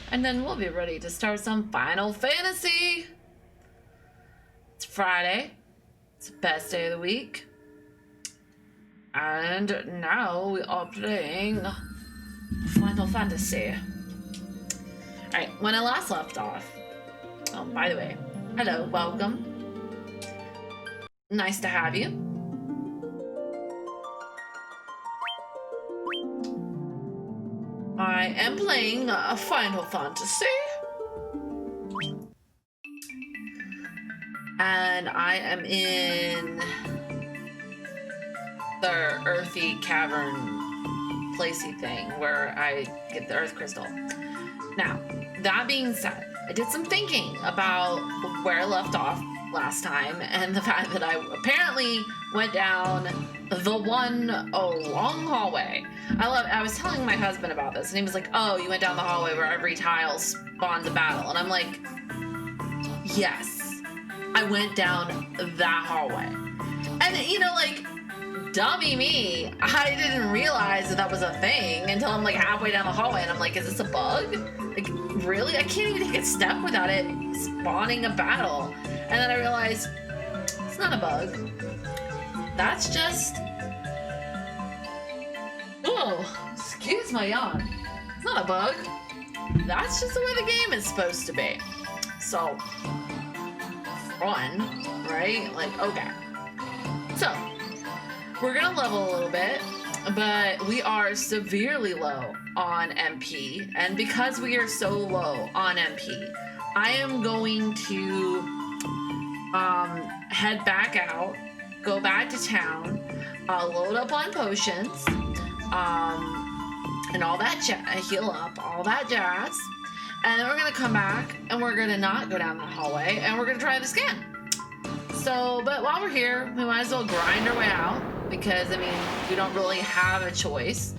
And then we'll be ready to start some Final Fantasy. It's Friday. It's the best day of the week. And now we are playing Final Fantasy. Alright, when I last left off... Oh, by the way, hello, welcome. Nice to have you. I am playing Final Fantasy. And I am in the earthy cavern placey thing where I get the earth crystal. Now, that being said, I did some thinking about where I left off last time and the fact that I apparently went down the one long hallway. I was telling my husband about this and he was like, oh, you went down the hallway where every tile spawns a battle. And I'm like, yes, I went down that hallway. And you know, like, dummy me, I didn't realize that was a thing until I'm like halfway down the hallway and I'm like, is this a bug? Like, really? I can't even take a step without it spawning a battle. And then I realized it's not a bug. That's just... Oh, excuse my yawn. It's not a bug. That's just the way the game is supposed to be. So, fun, right? Like, okay. So, we're gonna level a little bit, but we are severely low on MP. And because we are so low on MP, I am going to head back out, go back to town, load up on potions, and all that heal up, all that jazz, and then we're gonna come back and we're gonna not go down the hallway and we're gonna try this again. So, but while we're here, we might as well grind our way out because, I mean, we don't really have a choice.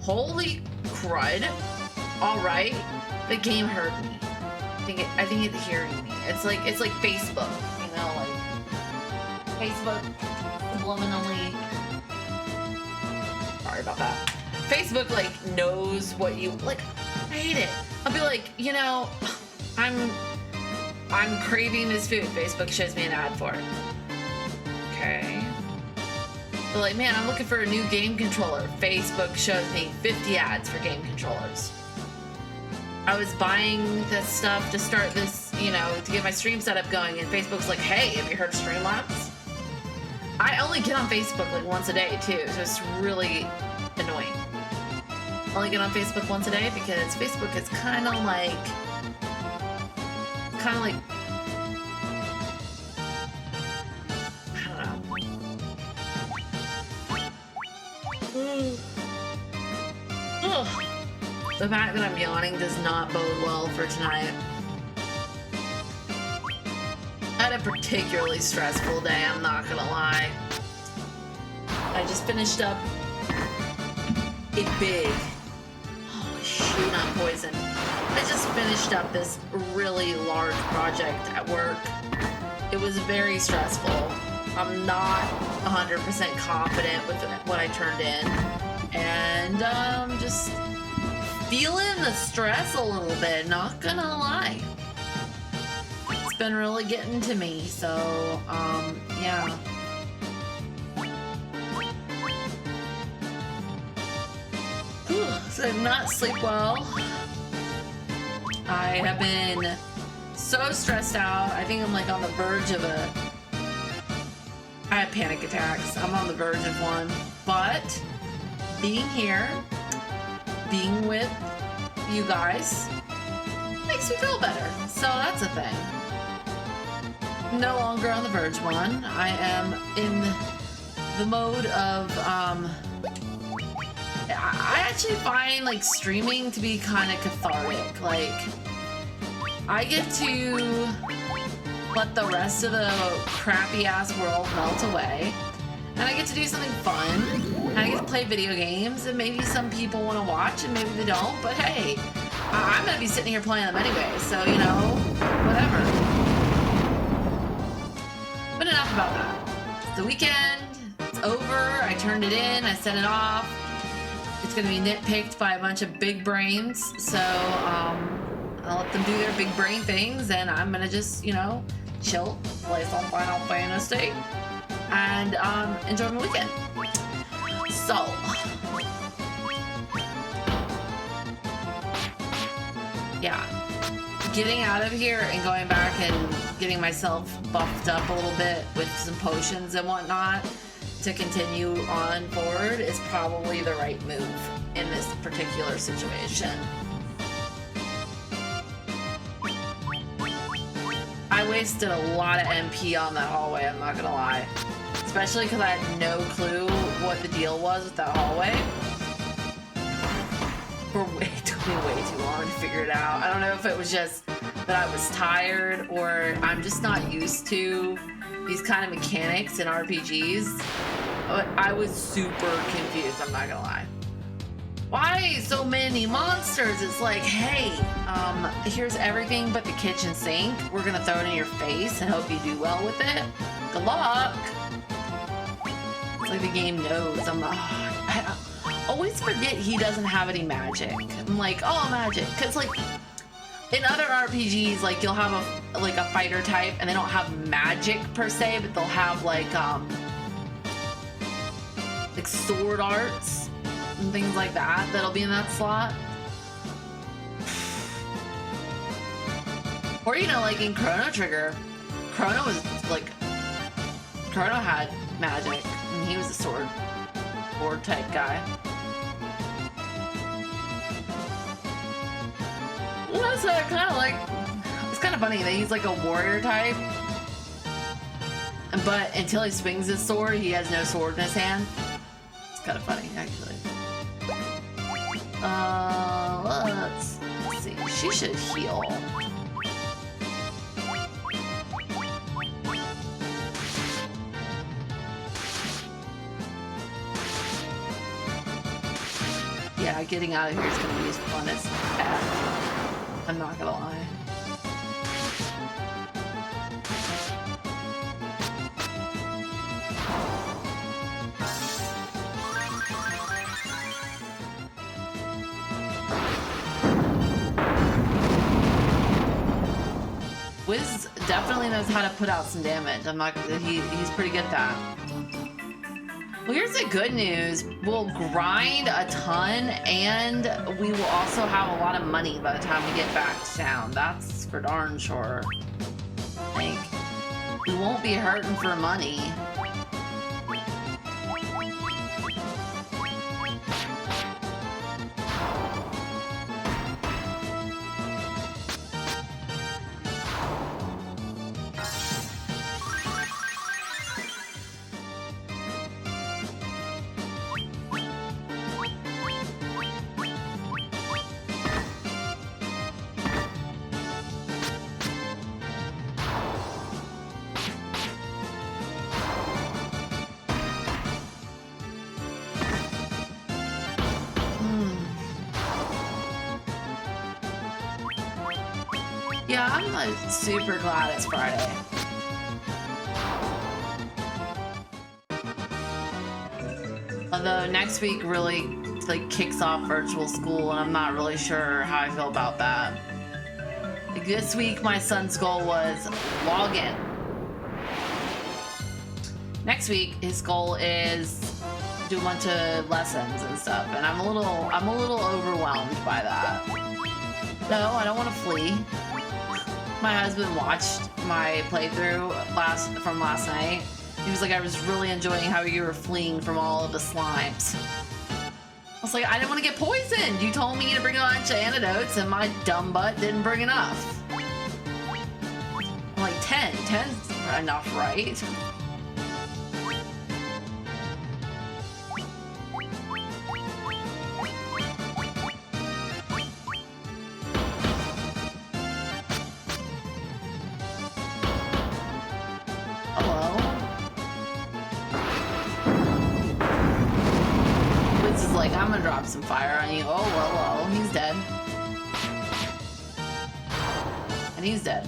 Holy crud. All right, the game heard me. I think it's hearing me. It's like Facebook, you know, like Facebook subliminally. Sorry about that. Facebook like knows what you like. I hate it. I'll be like, you know, I'm craving this food. Facebook shows me an ad for it. Okay. But like, man, I'm looking for a new game controller. Facebook shows me 50 ads for game controllers. I was buying this stuff to start this, you know, to get my stream setup going, and Facebook's like, hey, have you heard of Streamlabs? I only get on Facebook like once a day too, so it's really annoying. I only get on Facebook once a day because Facebook is kind of like, I don't know. Ugh. The fact that I'm yawning does not bode well for tonight. I had a particularly stressful day, I'm not gonna lie. I just finished up a big, holy shoot, I'm poisoned. I just finished up this really large project at work. It was very stressful. I'm not 100% confident with what I turned in. And just feeling the stress a little bit, not gonna lie. It's been really getting to me, so yeah. So I did not sleep well. I have been so stressed out. I think I'm like on the verge of I have panic attacks. I'm on the verge of one. But being here, being with you guys, makes me feel better. So that's a thing. No longer on the verge one. I am in the mode of I actually find like streaming to be kind of cathartic. Like I get to let the rest of the crappy ass world melt away, and I get to do something fun, and I get to play video games, and maybe some people want to watch and maybe they don't, but hey, I'm gonna be sitting here playing them anyway, so you know, whatever. But enough about that. It's the weekend, it's over, I turned it in, I sent it off. It's gonna be nitpicked by a bunch of big brains, so I'll let them do their big brain things, and I'm gonna just, you know, chill, play some Final Fantasy, and enjoy my weekend. So, yeah, getting out of here and going back and getting myself buffed up a little bit with some potions and whatnot to continue on forward is probably the right move in this particular situation. I wasted a lot of MP on that hallway, I'm not gonna lie. Especially because I had no clue what the deal was with that hallway. It took me way too long to figure it out. I don't know if it was just that I was tired or I'm just not used to these kind of mechanics in RPGs. But I was super confused, I'm not gonna lie. Why so many monsters? It's like, hey, here's everything but the kitchen sink. We're gonna throw it in your face and hope you do well with it. Good luck. It's like the game knows. I'm like, I always forget he doesn't have any magic. I'm like, oh, magic. Cause like in other RPGs, like you'll have a fighter type and they don't have magic per se, but they'll have like sword arts and things like that that'll be in that slot. Or, you know, like in Chrono Trigger, Chrono had magic and he was a sword type guy. Well, so kind of like, it's kind of funny that he's like a warrior type, but until he swings his sword, he has no sword in his hand. Kind of funny, actually. Let's see. She should heal. Yeah, getting out of here is gonna be as fun as heck. I'm not gonna lie. Wiz definitely knows how to put out some damage. I'm not. He's pretty good at that. Well, here's the good news. We'll grind a ton, and we will also have a lot of money by the time we get back to town. That's for darn sure. Like, we won't be hurting for money. Yeah, I'm like super glad it's Friday. Although next week really like kicks off virtual school, and I'm not really sure how I feel about that. Like, this week my son's goal was log in. Next week his goal is do a bunch of lessons and stuff, and I'm a little overwhelmed by that. No, I don't want to flee. My husband watched my playthrough from last night. He was like, I was really enjoying how you were fleeing from all of the slimes. I was like, I didn't want to get poisoned. You told me to bring a bunch of antidotes, and my dumb butt didn't bring enough. I'm like, 10. 10's enough, right? Like, I'm gonna drop some fire on you. Oh, well, he's dead. And he's dead.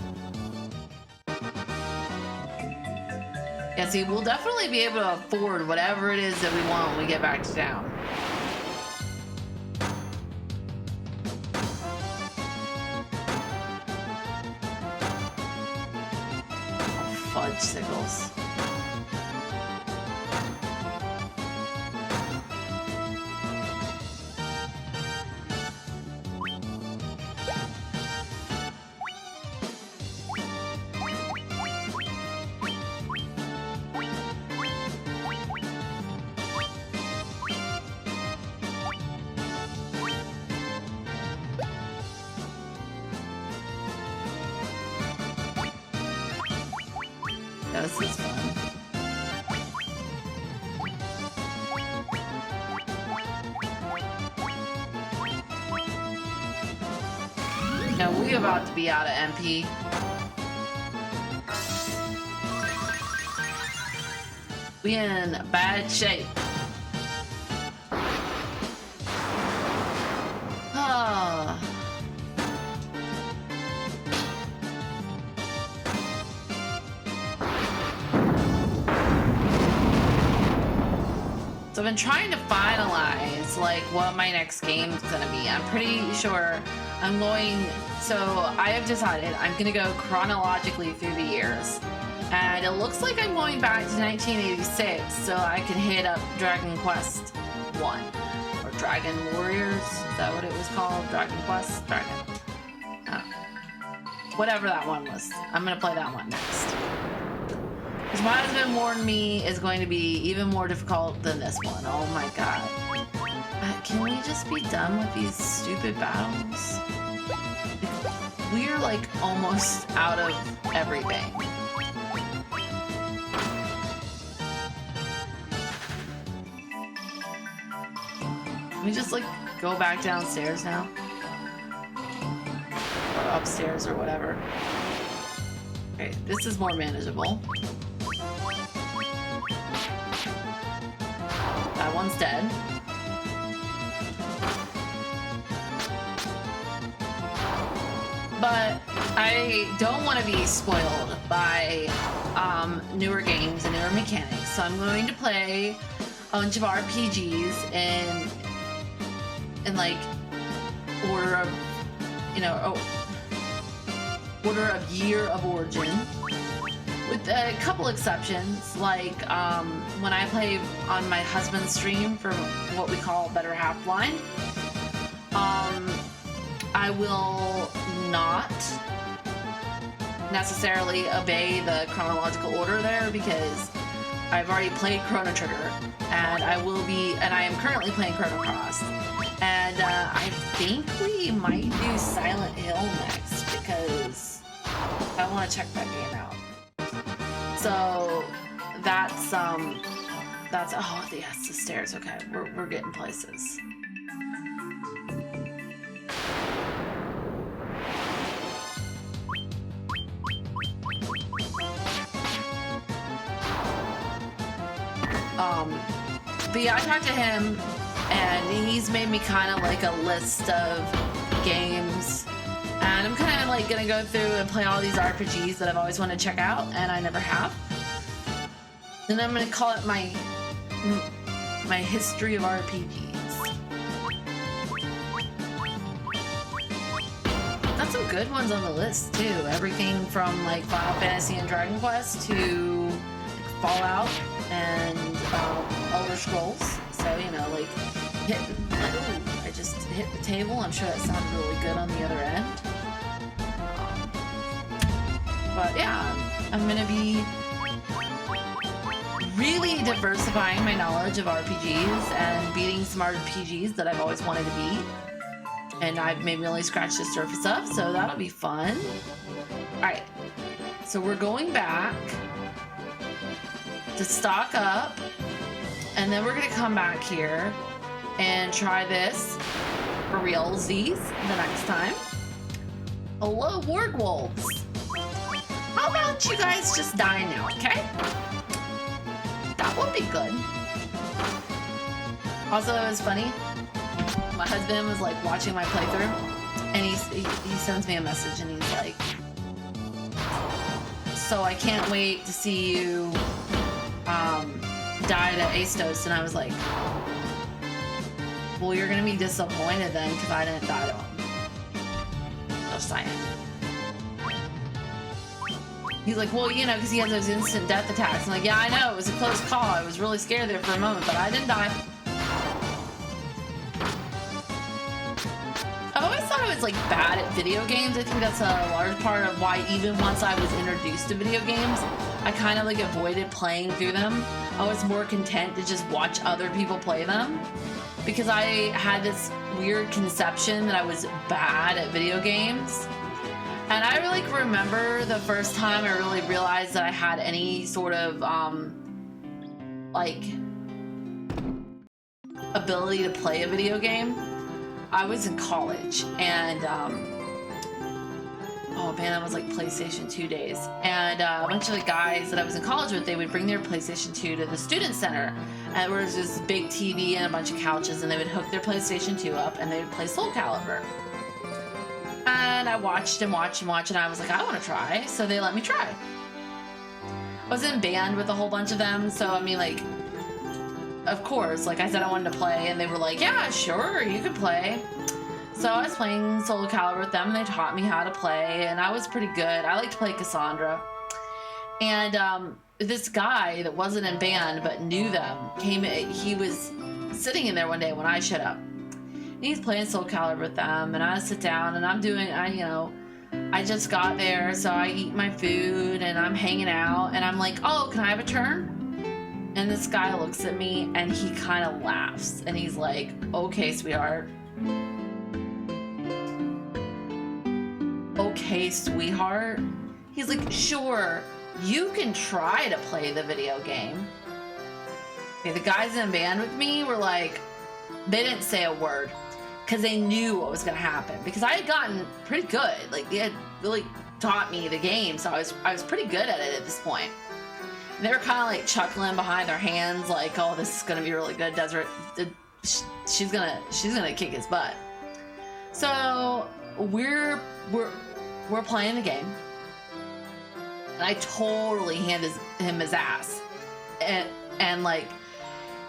Yeah, see, we'll definitely be able to afford whatever it is that we want when we get back to town. Oh, fudge sickles. This is fun. Now we're about to be out of MP. We in bad shape. Ah. So I've been trying to finalize like what my next game is gonna be. I'm pretty sure I'm going, so I have decided I'm gonna go chronologically through the years. And it looks like I'm going back to 1986 so I can hit up Dragon Quest 1. Or Dragon Warriors, is that what it was called? Dragon Quest? Whatever that one was. I'm gonna play that one next. Because my husband warned me it's going to be even more difficult than this one. Oh my god. Can we just be done with these stupid battles? We're like almost out of everything. Can we just like go back downstairs now? Or upstairs or whatever. Okay, this is more manageable. That one's dead. But I don't want to be spoiled by newer games and newer mechanics, so I'm going to play a bunch of RPGs in like order of, you know, order of year of origin, with a couple exceptions, like when I play on my husband's stream for what we call Better Half Blind, I will not necessarily obey the chronological order there because I've already played Chrono Trigger, and I am currently playing Chrono Cross, and I think we might do Silent Hill next because I want to check that game out. So that's oh yes, the stairs. Okay, we're getting places. But yeah, I talked to him, and he's made me kind of like a list of games, And I'm kind of like gonna go through and play all these RPGs that I've always wanted to check out, and I never have. And I'm gonna call it my history of RPGs. Got some good ones on the list too. Everything from like Final Fantasy and Dragon Quest to Fallout and Elder Scrolls. So you know, like I just hit the table. I'm sure that sounded really good on the other end. But yeah, I'm gonna be really diversifying my knowledge of RPGs and beating some RPGs that I've always wanted to beat. And I've maybe only scratched the surface of, so that'll be fun. Alright, so we're going back to stock up, and then we're gonna come back here and try this for realsies the next time. Hello, Wargwolves. How about you guys just die now, okay? That would be good. Also, it was funny. My husband was like watching my playthrough, and he sends me a message, and he's like, "So I can't wait to see you die to Astos." And I was like, "Well, you're gonna be disappointed then, because I didn't die to him." Just saying. He's like, "Well, you know, because he has those instant death attacks." I'm like, "Yeah, I know. It was a close call. I was really scared there for a moment, but I didn't die." I've always thought I was like bad at video games. I think that's a large part of why even once I was introduced to video games, I kind of like avoided playing through them. I was more content to just watch other people play them because I had this weird conception that I was bad at video games. And I really remember the first time I really realized that I had any sort of like ability to play a video game. I was in college, and oh man, that was like PlayStation 2 days. And a bunch of the guys that I was in college with, they would bring their PlayStation 2 to the student center, and there was this big TV and a bunch of couches, and they would hook their PlayStation 2 up, and they would play Soul Calibur. And I watched and watched and watched, and I was like, I want to try. So they let me try. I was in band with a whole bunch of them, so I mean, like, of course, like I said, I wanted to play, and they were like, yeah, sure, you could play. So I was playing Soul Calibur with them, and they taught me how to play, and I was pretty good. I like to play Cassandra. And this guy that wasn't in band but knew them he was sitting in there one day when I showed up. And he's playing Soul Calibur with them, and I sit down, and I'm doing, I just got there, so I eat my food, and I'm hanging out, and I'm like, oh, can I have a turn? And this guy looks at me, and he kind of laughs, and he's like, okay, sweetheart. Okay, sweetheart. He's like, sure, you can try to play the video game. Okay, the guys in band with me were like, they didn't say a word, because they knew what was going to happen. Because I had gotten pretty good. Like, they had really taught me the game, so I was pretty good at it at this point. And they were kind of like chuckling behind their hands, like, "Oh, this is gonna be really good, Desiree. She's gonna kick his butt." So we're playing the game, and I totally handed him his ass, and like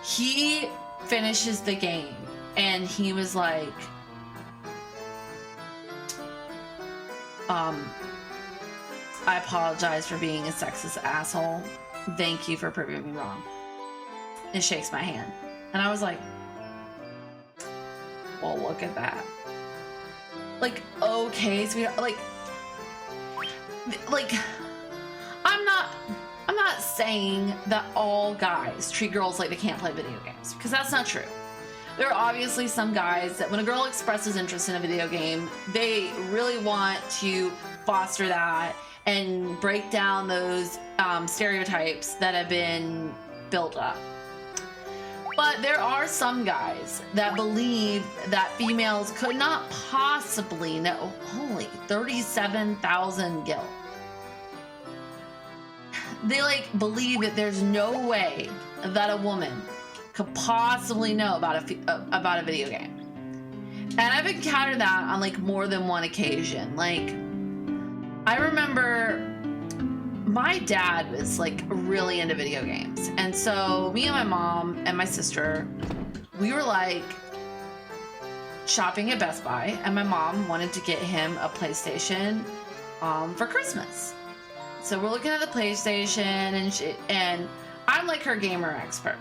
he finishes the game, and he was like, I apologize for being a sexist asshole. Thank you for proving me wrong. And shakes my hand. And I was like, well, look at that. Like, okay, sweetheart. Like, I'm not saying that all guys treat girls like they can't play video games, because that's not true. There are obviously some guys that when a girl expresses interest in a video game, they really want to foster that and break down those stereotypes that have been built up. But there are some guys that believe that females could not possibly know. Holy 37,000 gil. They believe that there's no way that a woman could possibly know about a video game. And I've encountered that on like more than one occasion. Like, I remember my dad was like really into video games. And so me and my mom and my sister, we were like shopping at Best Buy, and my mom wanted to get him a PlayStation for Christmas. So we're looking at the PlayStation, and I'm like her gamer expert.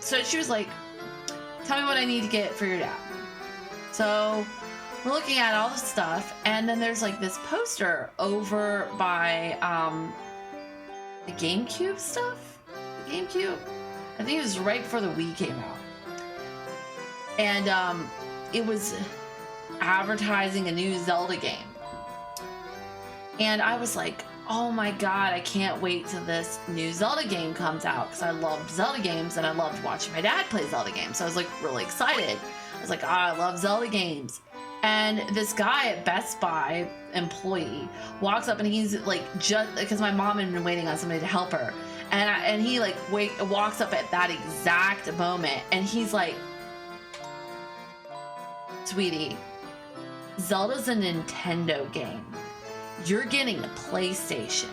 So she was like, tell me what I need to get for your dad. So we're looking at all this stuff, and then there's like this poster over by the GameCube stuff. The GameCube, I think it was right before the Wii came out, and it was advertising a new Zelda game. And I was like, oh my god, I can't wait till this new Zelda game comes out, because I loved Zelda games and I loved watching my dad play Zelda games. So I was like really excited. I was like, I love Zelda games. And this guy at Best Buy, employee, walks up, and he's like, just because my mom had been waiting on somebody to help her, and he like walks up at that exact moment, and he's like, sweetie, Zelda's a Nintendo game. You're getting a PlayStation.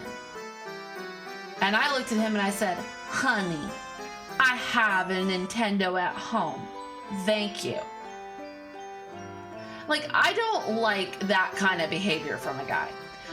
And I looked at him and I said, honey, I have a Nintendo at home. Thank you. Like, I don't like that kind of behavior from a guy.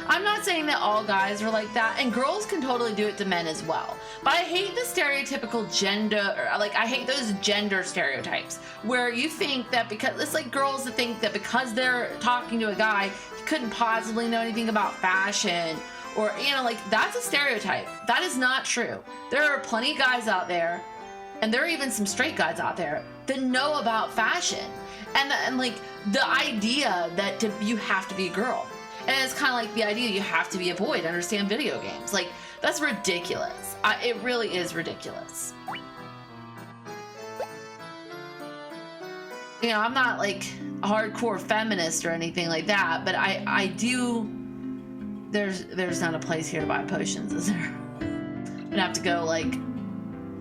I'm not saying that all guys are like that, and girls can totally do it to men as well. But I hate the stereotypical gender, like, I hate those gender stereotypes where you think that because, it's like girls that think that because they're talking to a guy, he couldn't possibly know anything about fashion, or, you know, like, that's a stereotype. That is not true. There are plenty of guys out there, and there are even some straight guys out there that know about fashion. And like, the idea that you have to be a girl. And it's kind of like the idea you have to be a boy to understand video games. Like, that's ridiculous. It really is ridiculous. You know, I'm not like a hardcore feminist or anything like that, but I do. There's not a place here to buy potions, is there? I'm gonna have to go like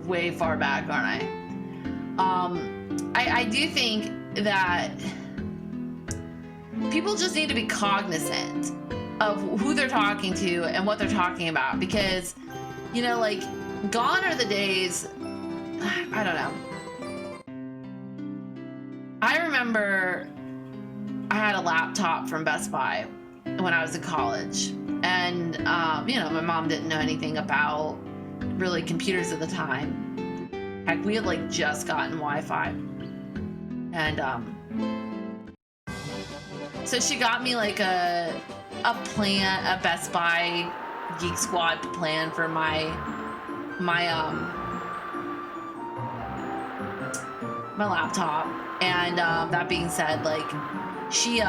way far back, aren't I? I do think that people just need to be cognizant of who they're talking to and what they're talking about, because, you know, like, gone are the days, I don't know. I remember I had a laptop from Best Buy when I was in college, and, you know, my mom didn't know anything about really computers at the time. Heck, we had like just gotten Wi-Fi, and, so she got me like a Best Buy Geek Squad plan for my laptop. And that being said, like, she so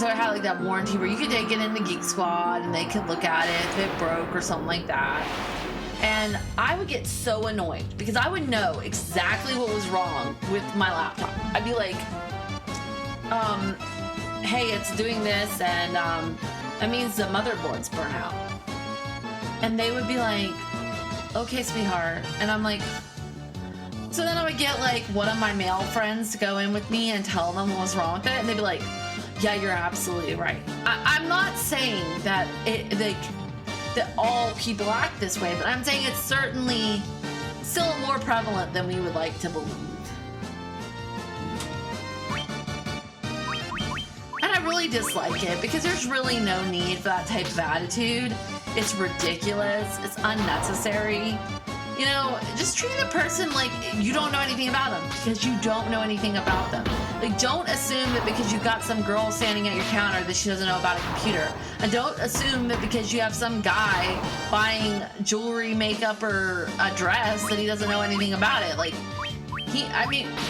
I had like that warranty where you could take it into Geek Squad and they could look at it if it broke or something like that. And I would get so annoyed because I would know exactly what was wrong with my laptop. I'd be like, hey, it's doing this, and that means the motherboard's burnt out. And they would be like, okay, sweetheart. And I'm like, so then I would get like one of my male friends to go in with me and tell them what was wrong with it, and they'd be like, yeah, you're absolutely right. I'm not saying that that all people act this way, but I'm saying it's certainly still more prevalent than we would like to believe. And I really dislike it because there's really no need for that type of attitude. It's ridiculous. It's unnecessary. You know, just treat a person like you don't know anything about them because you don't know anything about them. Like, don't assume that because you've got some girl standing at your counter that she doesn't know about a computer. And don't assume that because you have some guy buying jewelry, makeup, or a dress that he doesn't know anything about it. Like,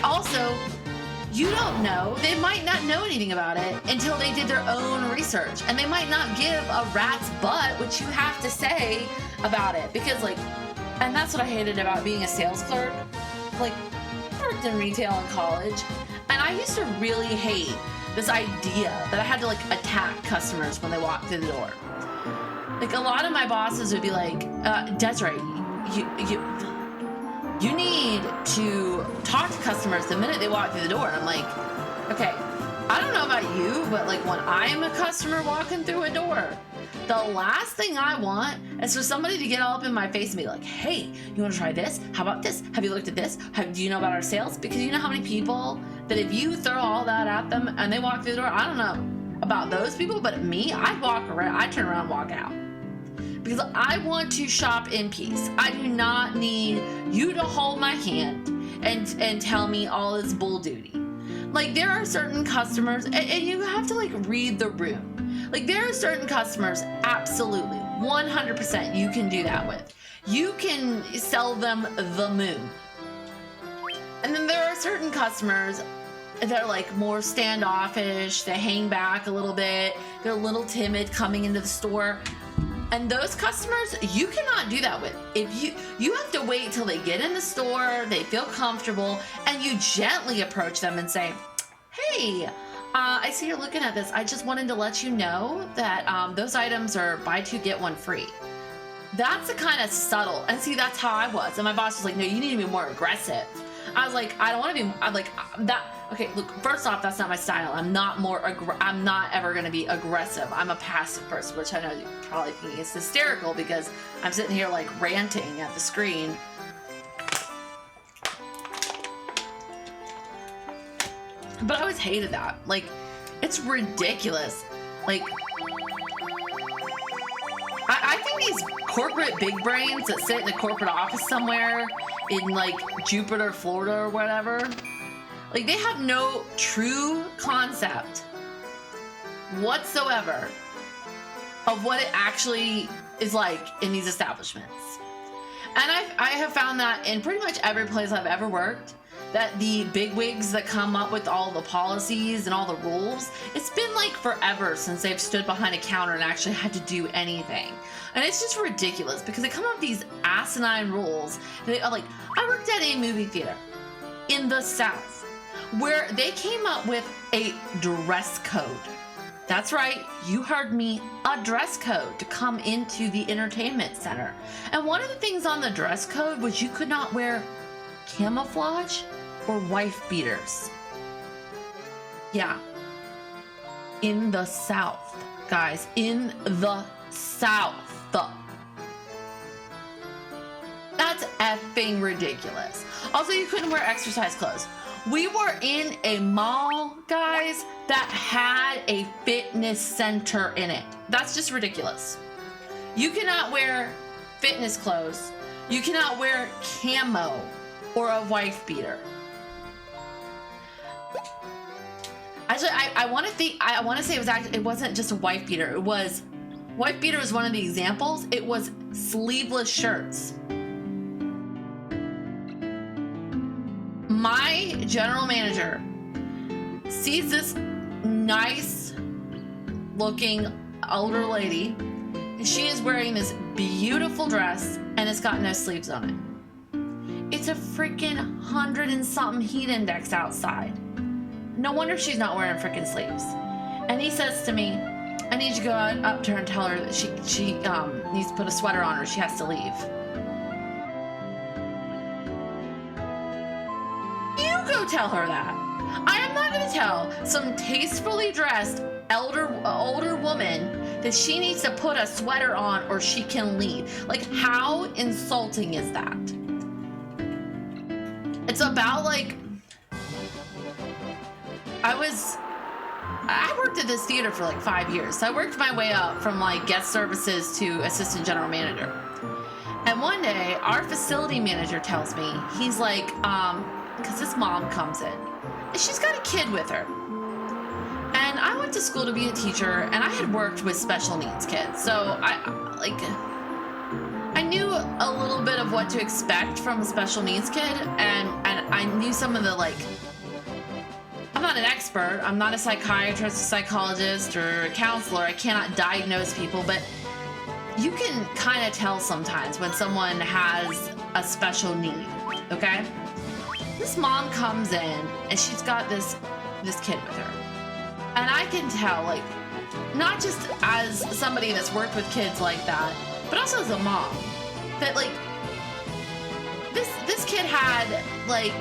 also, you don't know. They might not know anything about it until they did their own research. And they might not give a rat's butt what you have to say about it. Because, like, and that's what I hated about being a sales clerk. Like, I worked in retail in college, and I used to really hate this idea that I had to, like, attack customers when they walked through the door. Like, a lot of my bosses would be like, Desiree, you need need to talk to customers the minute they walk through the door. I'm like, okay, I don't know about you, but like when I'm a customer walking through a door, the last thing I want is for somebody to get all up in my face and be like, hey, you want to try this? How about this? Have you looked at this? Do you know about our sales? Because you know how many people that if you throw all that at them and they walk through the door, I don't know about those people, but me, I'd walk around, I'd turn around and walk out. Because I want to shop in peace. I do not need you to hold my hand and tell me all this bull duty. Like, there are certain customers, and you have to like read the room. Like, there are certain customers, absolutely, 100% you can do that with. You can sell them the moon. And then there are certain customers that are like more standoffish, they hang back a little bit, they're a little timid coming into the store. And those customers, you cannot do that with. If you have to wait till they get in the store, they feel comfortable, and you gently approach them and say, hey, I see you're looking at this. I just wanted to let you know that those items are buy two, get one free. That's a kind of subtle, and see, that's how I was. And my boss was like, no, you need to be more aggressive. I was like, I don't want to be, I'm like, that, okay, look, first off, that's not my style. I'm not ever going to be aggressive. I'm a passive person, which I know you probably think is hysterical because I'm sitting here like ranting at the screen. But I always hated that. Like, it's ridiculous. Like, I think these corporate big brains that sit in a corporate office somewhere in like Jupiter, Florida or whatever, like they have no true concept whatsoever of what it actually is like in these establishments. And I have found that in pretty much every place I've ever worked, that the bigwigs that come up with all the policies and all the rules, it's been like forever since they've stood behind a counter and actually had to do anything. And it's just ridiculous because they come up with these asinine rules. They are like, I worked at a movie theater in the South where they came up with a dress code. That's right, you heard me, a dress code to come into the entertainment center. And one of the things on the dress code was you could not wear camouflage or wife beaters. Yeah. In the South, guys. In the South. That's effing ridiculous. Also, you couldn't wear exercise clothes. We were in a mall, guys, that had a fitness center in it. That's just ridiculous. You cannot wear fitness clothes. You cannot wear camo or a wife beater. Actually, I want to say it wasn't just a wife beater. It was, wife beater was one of the examples. It was sleeveless shirts. My general manager sees this nice looking older lady, and she is wearing this beautiful dress and it's got no sleeves on it. It's a freaking 100 and something heat index outside. No wonder she's not wearing freaking sleeves. And he says to me, I need you to go up to her and tell her that she needs to put a sweater on her. She has to leave. You go tell her that. I am not going to tell some tastefully dressed older woman that she needs to put a sweater on or she can leave. Like, how insulting is that? It's about like, I worked at this theater for like 5 years. So I worked my way up from like guest services to assistant general manager. And one day our facility manager tells me, he's like, because this mom comes in and she's got a kid with her. And I went to school to be a teacher and I had worked with special needs kids. So I knew a little bit of what to expect from a special needs kid. And I knew some of the like, I'm not an expert. I'm not a psychiatrist, a psychologist, or a counselor. I cannot diagnose people, but you can kind of tell sometimes when someone has a special need, okay? This mom comes in and she's got this kid with her. And I can tell, like, not just as somebody that's worked with kids like that, but also as a mom, that like this kid kid had, like,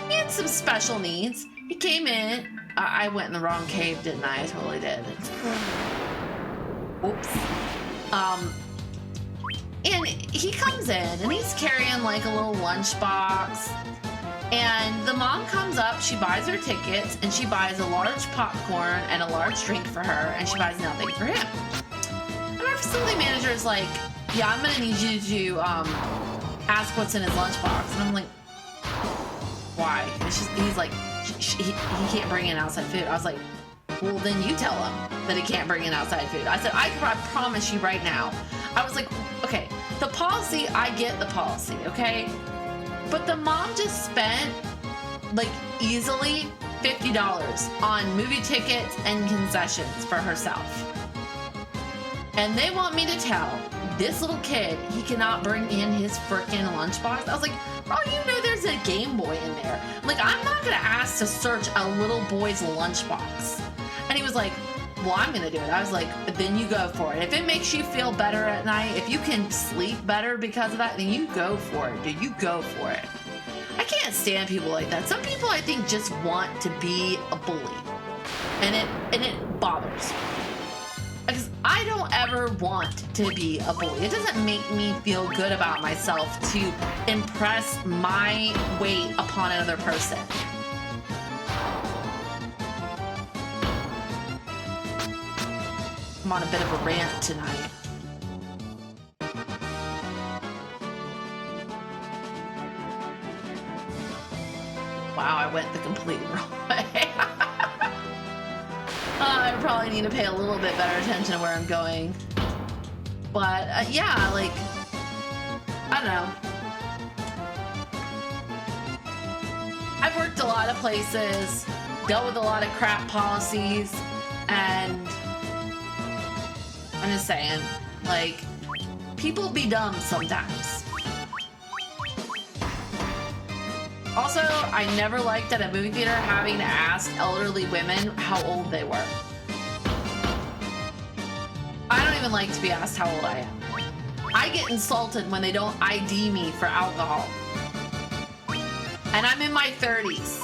he had some special needs. He came in. I went in the wrong cave, didn't I? I totally did. Oops. And he comes in and he's carrying like a little lunchbox. And the mom comes up, she buys her tickets, and she buys a large popcorn and a large drink for her, and she buys nothing for him. And our facility manager is like, yeah, I'm gonna need you to ask what's in his lunchbox. And I'm like, why? And he's like, he can't bring in outside food. I was like, well, then you tell him that he can't bring in outside food. I said, I promise you right now. I was like, okay, the policy, I get the policy, okay? But the mom just spent, like, easily $50 on movie tickets and concessions for herself. And they want me to tell this little kid he cannot bring in his freaking lunchbox. I was like, oh, you know there's a Game Boy in there. Like, I'm not gonna ask to search a little boy's lunchbox. And he was like, well, I'm gonna do it. I was like, then you go for it. If it makes you feel better at night, if you can sleep better because of that, then you go for it. Dude, you go for it. I can't stand people like that. Some people, I think, just want to be a bully. And it bothers me. Because I don't ever want to be a bully. It doesn't make me feel good about myself to impress my weight upon another person. I'm on a bit of a rant tonight. Wow, I went the completely wrong way. I probably need to pay a little bit better attention to where I'm going. But yeah, like, I don't know. I've worked a lot of places, dealt with a lot of crap policies, and I'm just saying, like, people be dumb sometimes. Also, I never liked at a movie theater having to ask elderly women how old they were. I don't even like to be asked how old I am. I get insulted when they don't ID me for alcohol. And I'm in my 30s.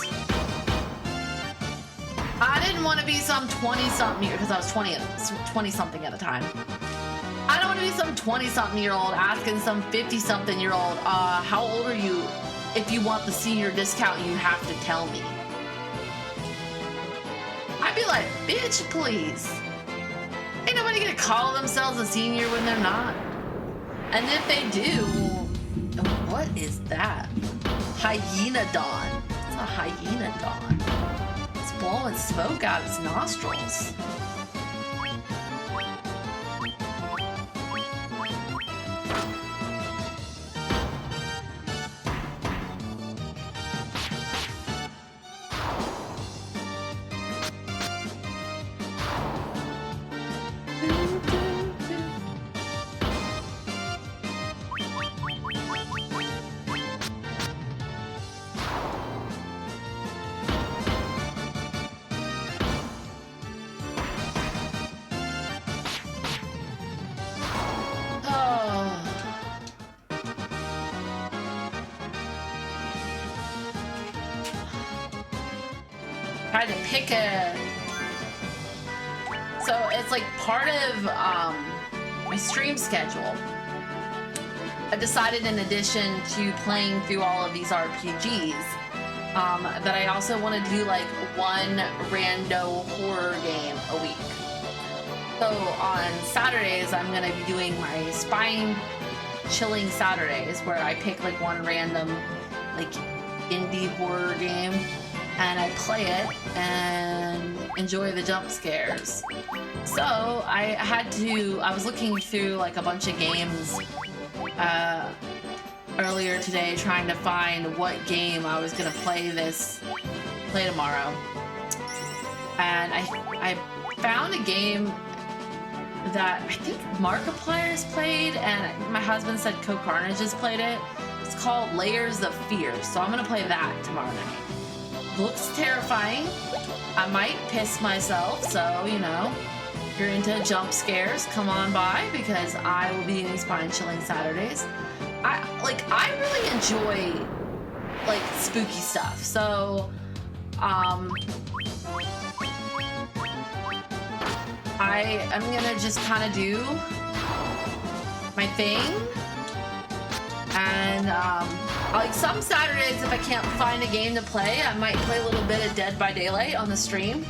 I didn't want to be some 20-something year, because I was 20-something at the time. I don't want to be some 20-something year old asking some 50-something year old, how old are you? If you want the senior discount, you have to tell me. I'd be like, bitch, please. Ain't nobody gonna call themselves a senior when they're not. And if they do, what is that? Hyena Dawn. It's a hyena dawn. It's blowing smoke out its nostrils. Tried to pick a... So it's like part of my stream schedule. I decided, in addition to playing through all of these RPGs, that I also want to do like one rando horror game a week. So on Saturdays, I'm going to be doing my spine chilling Saturdays, where I pick like one random like indie horror game and I play it and enjoy the jump scares. So I was looking through like a bunch of games earlier today, trying to find what game I was gonna play tomorrow. And I found a game that I think Markiplier's played, and my husband said Co Carnage has played it. It's called Layers of Fear, so I'm gonna play that tomorrow night. Looks terrifying. I might piss myself, so, you know, If you're into jump scares, come on by because I will be doing spine chilling Saturdays. I really enjoy like spooky stuff. So I am gonna just kind of do my thing, and like some Saturdays, if I can't find a game to play, I might play a little bit of Dead by Daylight on the stream.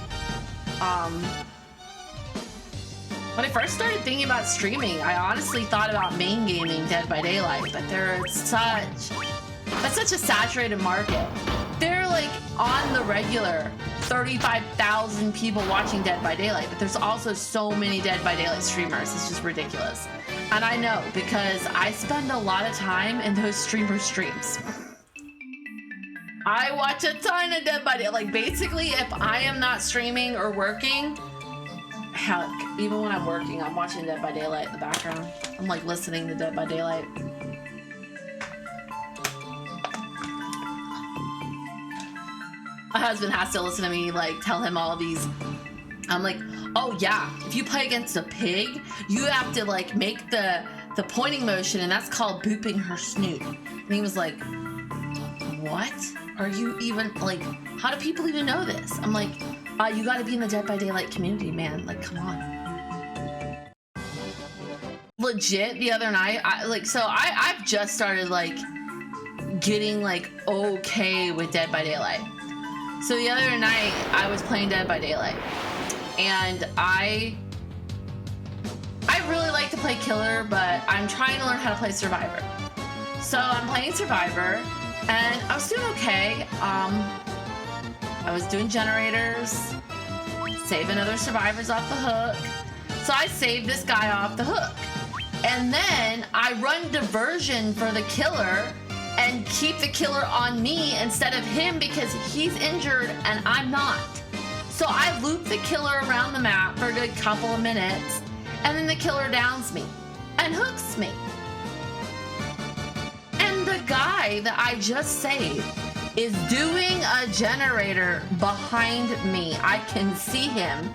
When I first started thinking about streaming, I honestly thought about main gaming Dead by Daylight, but that's such a saturated market. They're like on the regular 35,000 people watching Dead by Daylight, but there's also so many Dead by Daylight streamers. It's just ridiculous. And I know because I spend a lot of time in those streamer streams. I watch a ton of Dead by Daylight. Like basically, if I am not streaming or working, heck, even when I'm working, I'm watching Dead by Daylight in the background. I'm like listening to Dead by Daylight. My husband has to listen to me like tell him all these. I'm like, oh yeah, if you play against a pig, you have to like make the pointing motion, and that's called booping her snoot. And he was like, what? Are you even like? How do people even know this? I'm like, you got to be in the Dead by Daylight community, man. Like, come on. Legit, the other night, I've just started like getting like okay with Dead by Daylight. So the other night I was playing Dead by Daylight, and I really like to play Killer, but I'm trying to learn how to play Survivor. So I'm playing Survivor, and I was doing okay. I was doing generators, saving other survivors off the hook. So I saved this guy off the hook, and then I run diversion for the Killer and keep the Killer on me instead of him because he's injured and I'm not. So I loop the Killer around the map for a good couple of minutes, and then the Killer downs me and hooks me. And the guy that I just saved is doing a generator behind me. I can see him.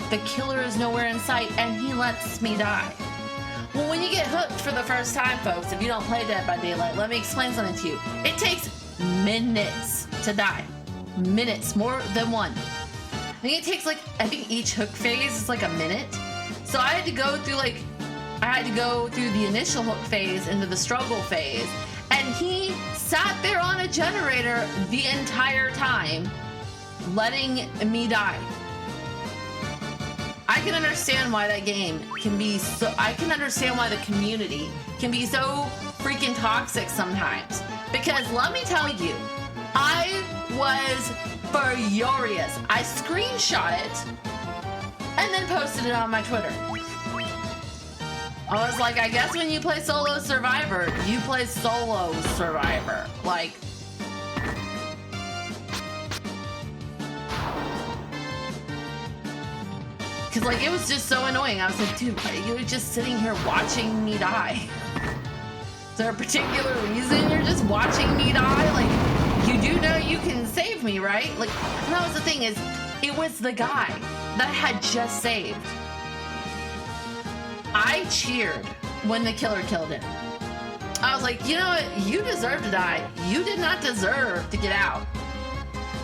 The Killer is nowhere in sight, and he lets me die. Well, when you get hooked for the first time, folks, if you don't play Dead by Daylight, let me explain something to you. It takes minutes to die. Minutes, more than one. I think each hook phase is like a minute. So I had to go through the initial hook phase into the struggle phase, and he sat there on a generator the entire time, letting me die. I can understand why that game can be so, I can understand why the community can be so freaking toxic sometimes. Because let me tell you, I was furious. I screenshot it and then posted it on my Twitter. I was like, I guess when you play solo Survivor, you play solo Survivor. Like, because like it was just so annoying. I was like, dude, you were just sitting here watching me die. Is there a particular reason you're just watching me die? Like, you do know you can save me, right? Like, and that was the thing, is it was the guy that I had just saved. I cheered when the Killer killed him. I was like, you know what? You deserve to die. You did not deserve to get out.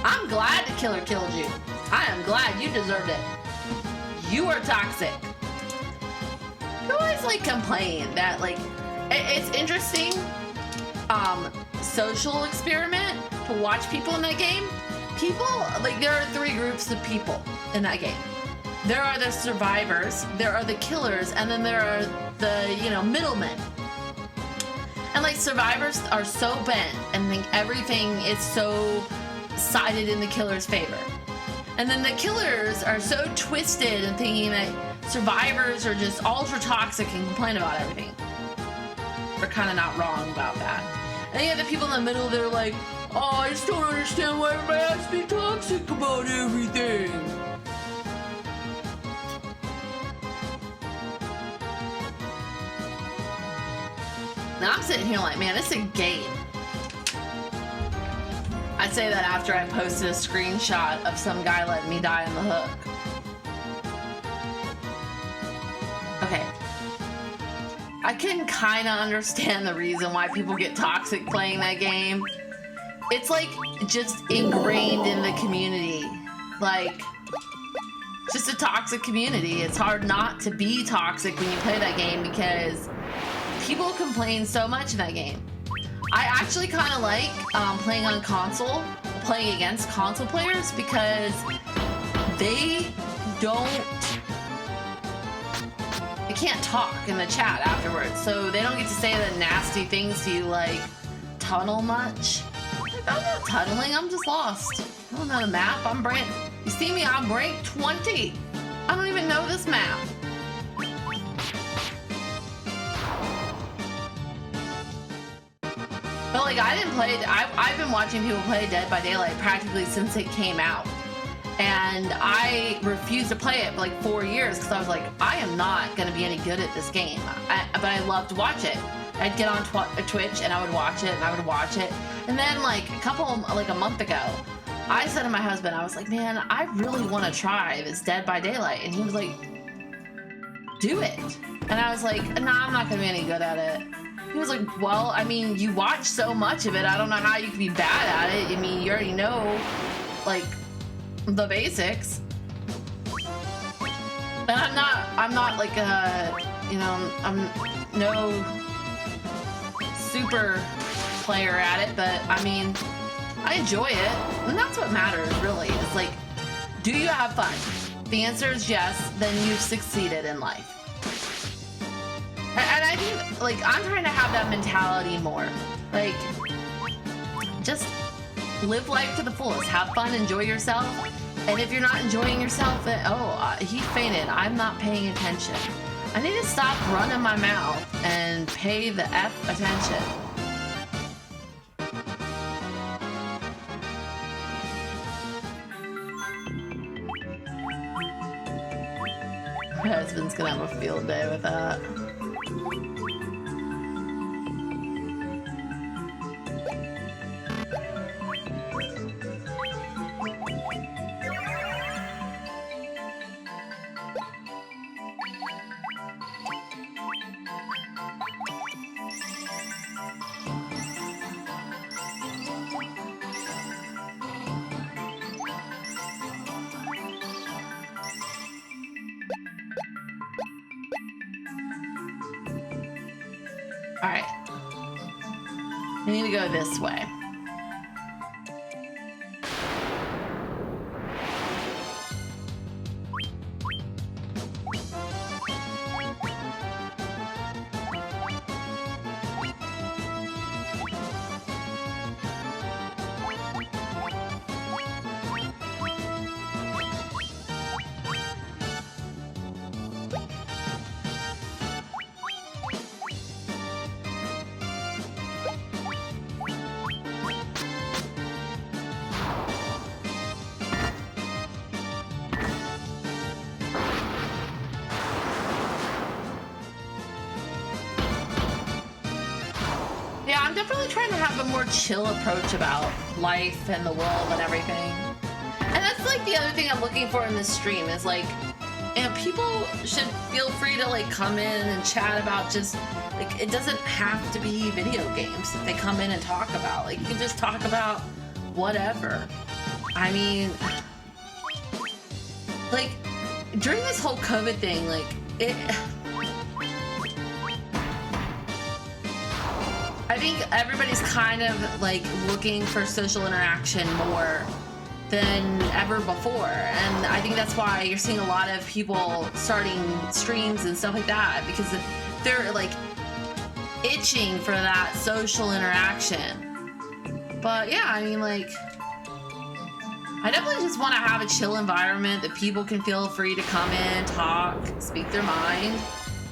I'm glad the Killer killed you. I am glad you deserved it. You are toxic. You always like complain that like it's interesting social experiment to watch people in that game. People, like, there are three groups of people in that game. There are the survivors, there are the killers, and then there are the, you know, middlemen. And like survivors are so bent and think everything is so sided in the killer's favor. And then the killers are so twisted and thinking that survivors are just ultra toxic and complain about everything. They're kind of not wrong about that. And you have the people in the middle that are like, oh, I just don't understand why everybody has to be toxic about everything. Now I'm sitting here like, man, it's a game. I say that after I posted a screenshot of some guy letting me die on the hook. I can kind of understand the reason why people get toxic playing that game. It's like just ingrained in the community. Like, just a toxic community. It's hard not to be toxic when you play that game because people complain so much in that game. I actually kind of like playing on console, playing against console players because they can't talk in the chat afterwards, so they don't get to say the nasty things to you like tunnel much. Like, I'm not tunneling, I'm just lost. I don't know the map. You see me, I'm rank 20. I don't even know this map. But like, I didn't play, I've been watching people play Dead by Daylight practically since it came out. And I refused to play it for like 4 years because I was like, I am not going to be any good at this game. But I loved to watch it. I'd get on Twitch and I would watch it and I would watch it. And then like a month ago, I said to my husband, I was like, man, I really want to try this Dead by Daylight. And he was like, do it. And I was like, nah, I'm not going to be any good at it. He was like, well, I mean, you watch so much of it. I don't know how you could be bad at it. I mean, you already know, like, the basics. And I'm not like I'm no super player at it, but I mean, I enjoy it, and that's what matters really. It's like, do you have fun? If the answer is yes, then you've succeeded in life. And I think, like, I'm trying to have that mentality more. Like, just live life to the fullest. Have fun, enjoy yourself. And if you're not enjoying yourself, then, he fainted. I'm not paying attention. I need to stop running my mouth and pay the F attention. My husband's gonna have a field day with that. All right, we need to go this way. Yeah, I'm definitely trying to have a more chill approach about life and the world and everything. And that's like the other thing I'm looking for in this stream is like, and people should feel free to like come in and chat about just like, it doesn't have to be video games that they come in and talk about. Like, you can just talk about whatever. I mean, like, during this whole COVID thing, like, I think everybody's kind of like looking for social interaction more than ever before, and I think that's why you're seeing a lot of people starting streams and stuff like that, because they're like itching for that social interaction. But yeah, I mean, like, I definitely just want to have a chill environment that people can feel free to come in, talk, speak their mind.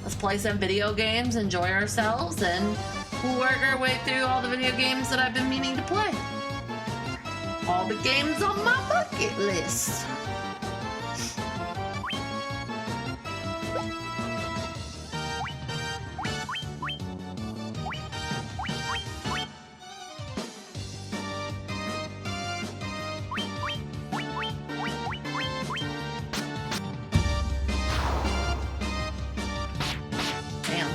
Let's play some video games, enjoy ourselves, and we'll work our way through all the video games that I've been meaning to play. All the games on my bucket list. Damn.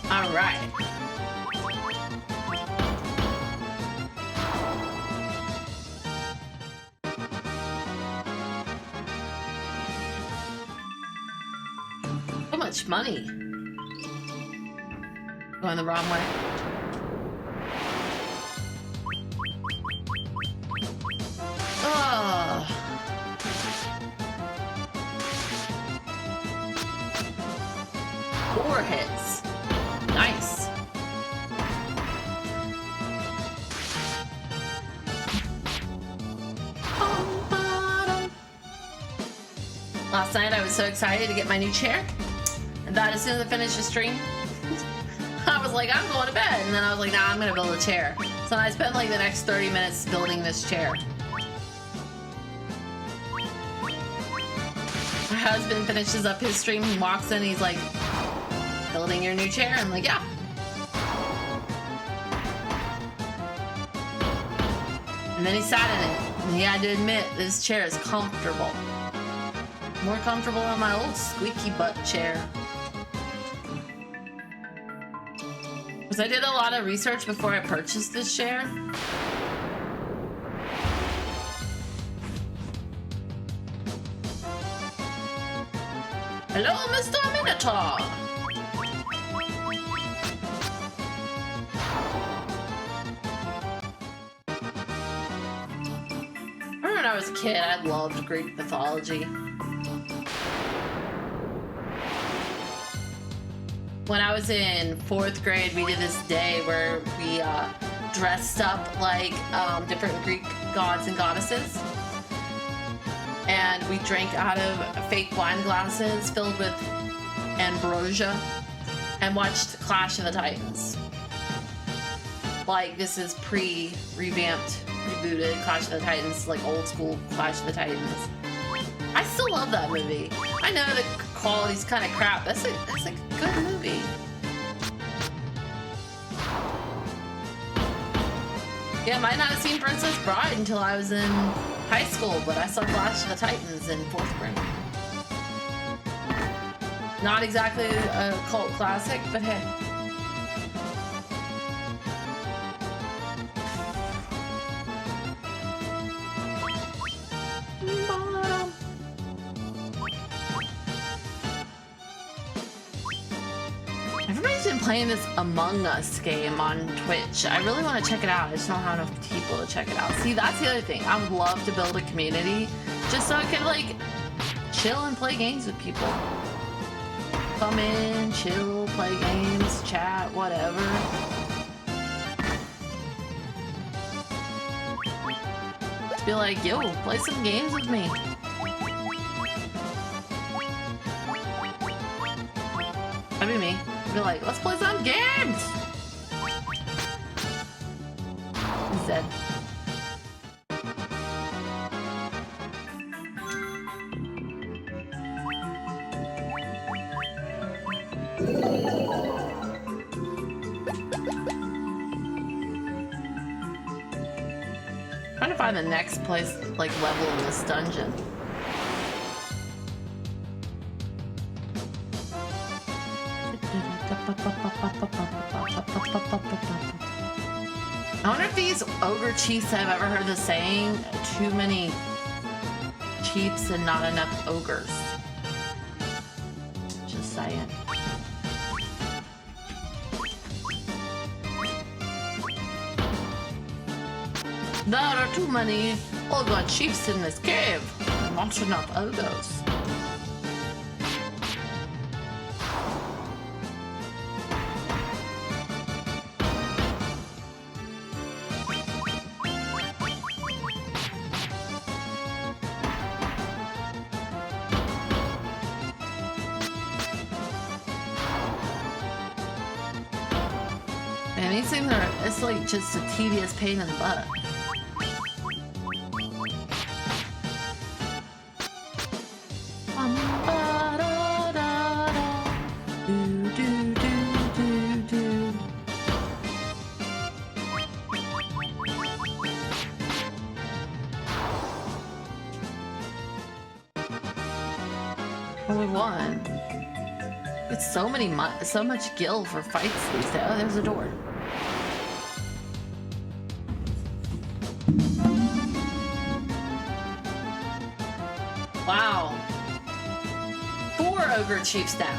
All right. So much money. Going the wrong way. Oh. 4 hits. Nice. Last night I was so excited to get my new chair, and that as soon as I finished the stream, I was like, I'm going to bed. And then I was like, nah, I'm gonna build a chair. So I spent like the next 30 minutes building this chair. My husband finishes up his stream and walks in, he's like, building your new chair? I'm like, yeah. And then he sat in it, and he had to admit this chair is comfortable. More comfortable than my old squeaky butt chair. Because I did a lot of research before I purchased this chair. Hello, Mr. Minotaur! When I was a kid, I loved Greek mythology. When I was in 4th grade, we did this day where we dressed up like different Greek gods and goddesses. And we drank out of fake wine glasses filled with ambrosia and watched Clash of the Titans. Like, this is pre-revamped, rebooted Clash of the Titans, like old school Clash of the Titans. I still love that movie. I know the quality's kind of crap. That's a good movie. Yeah, I might not have seen Princess Bride until I was in high school, but I saw Clash of the Titans in 4th grade. Not exactly a cult classic, but hey. Everybody's been playing this Among Us game on Twitch. I really want to check it out. I just don't have enough people to check it out. See, that's the other thing. I would love to build a community just so I could, like, chill and play games with people. Come in, chill, play games, chat, whatever. Just be like, yo, play some games with me. That'd be me. Be like, let's play some games! Instead. Trying to find the next place, like, level in this dungeon. I wonder if these ogre chiefs have ever heard the saying, too many chiefs and not enough ogres. Just saying. There are too many ogre chiefs in this cave, not enough ogres. And these things are, it's like just a tedious pain in the butt. Well, we won. It's so much gil for fights these days. Oh, there's a door. Wow. 4 ogre chiefs down.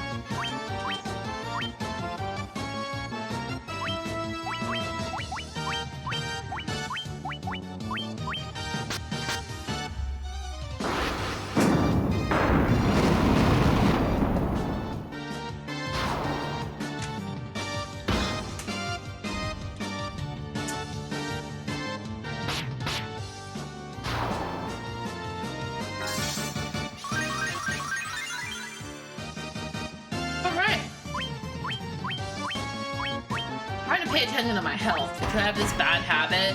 Pay attention to my health because I have this bad habit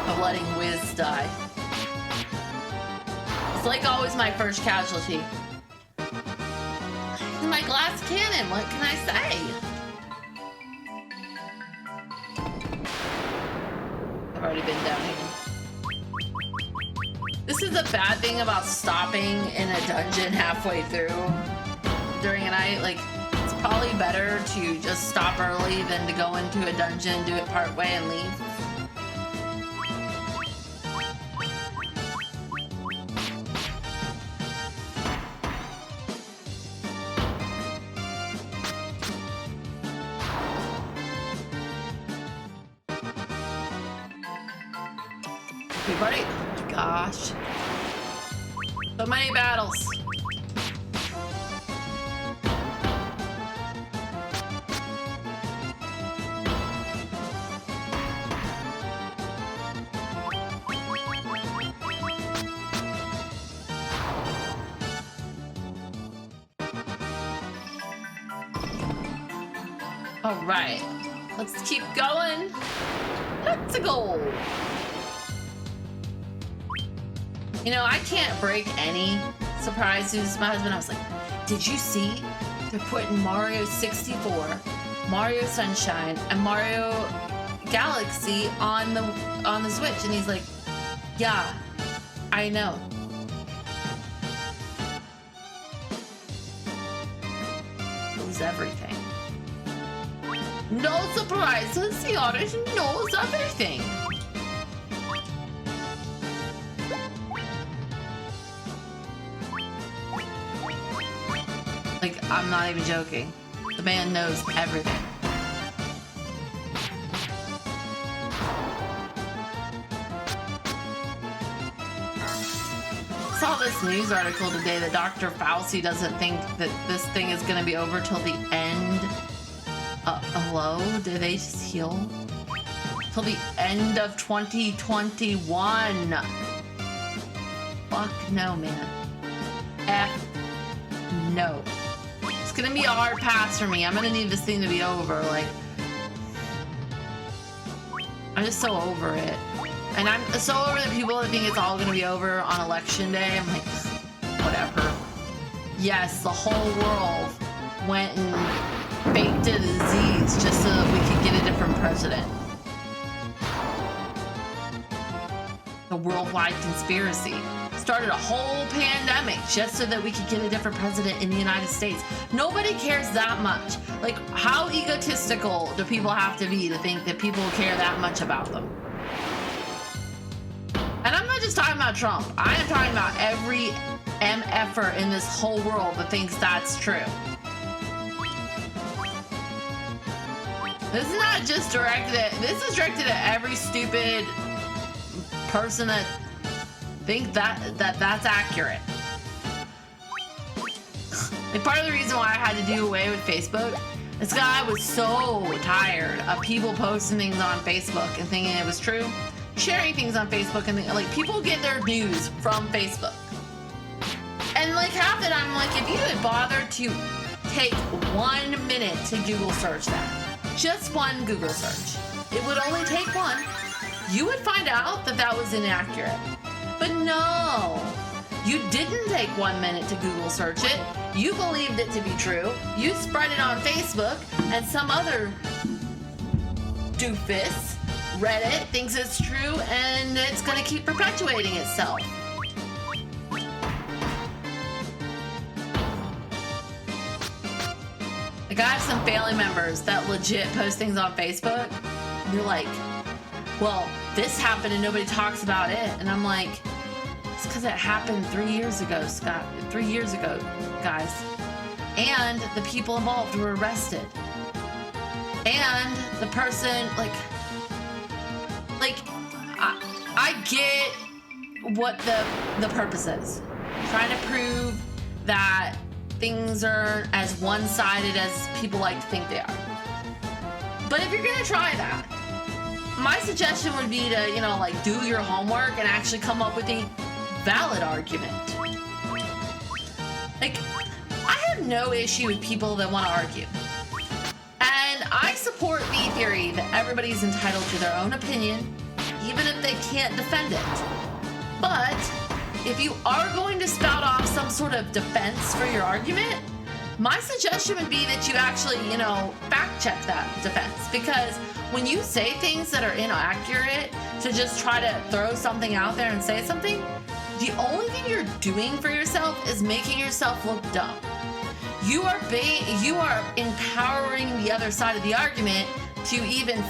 of letting Wiz die. It's like always my first casualty. My glass cannon, what can I say? I've already been down here. This is a bad thing about stopping in a dungeon halfway through during a night. Like, probably better to just stop early than to go into a dungeon, do it part way, and leave. Everybody, oh my gosh. So many battles. All right, let's keep going. Let's go. You know, I can't break any surprises. My husband, I was like, did you see they're putting Mario 64, Mario Sunshine, and Mario Galaxy on the Switch? And he's like, yeah, I know. Lose everything. No surprises, he already knows everything. Like, I'm not even joking. The man knows everything. I saw this news article today that Dr. Fauci doesn't think that this thing is going to be over till the end. Hello? Did they just heal? Till the end of 2021. Fuck no, man. F no. It's gonna be a hard pass for me. I'm gonna need this thing to be over. Like, I'm just so over it. And I'm so over the people that think it's all gonna be over on election day. I'm like, whatever. Yes, the whole world went and faked a disease just so that we could get a different president. The worldwide conspiracy started a whole pandemic just so that we could get a different president in the United States. Nobody cares that much. Like, how egotistical do people have to be to think that people care that much about them? And I'm not just talking about Trump. I am talking about every MFer in this whole world that thinks that's true. This is not just directed at, this is directed at every stupid person that think that's accurate. Like, part of the reason why I had to do away with Facebook is because I was so tired of people posting things on Facebook and thinking it was true, sharing things on Facebook, and like, people get their news from Facebook. And like, half it, I'm like, if you had bothered to take 1 minute to Google search that, just one Google search, it would only take one, you would find out that that was inaccurate. But no, you didn't take 1 minute to Google search it. You believed it to be true. You spread it on Facebook, and some other doofus read it, thinks it's true, and it's gonna keep perpetuating itself. Like, I have some family members that legit post things on Facebook. And they're like, well, this happened and nobody talks about it. And I'm like, it's because it happened 3 years ago, Scott. 3 years ago, guys. And the people involved were arrested. And the person, I get what the purpose is. Trying to prove that things are as one-sided as people like to think they are. But if you're gonna try that, my suggestion would be to, do your homework and actually come up with a valid argument. I have no issue with people that want to argue. And I support the theory that everybody's entitled to their own opinion, even if they can't defend it. But if you are going to spout off some sort of defense for your argument, my suggestion would be that you actually, fact check that defense. Because when you say things that are inaccurate to just try to throw something out there and say something, the only thing you're doing for yourself is making yourself look dumb. You are empowering the other side of the argument to even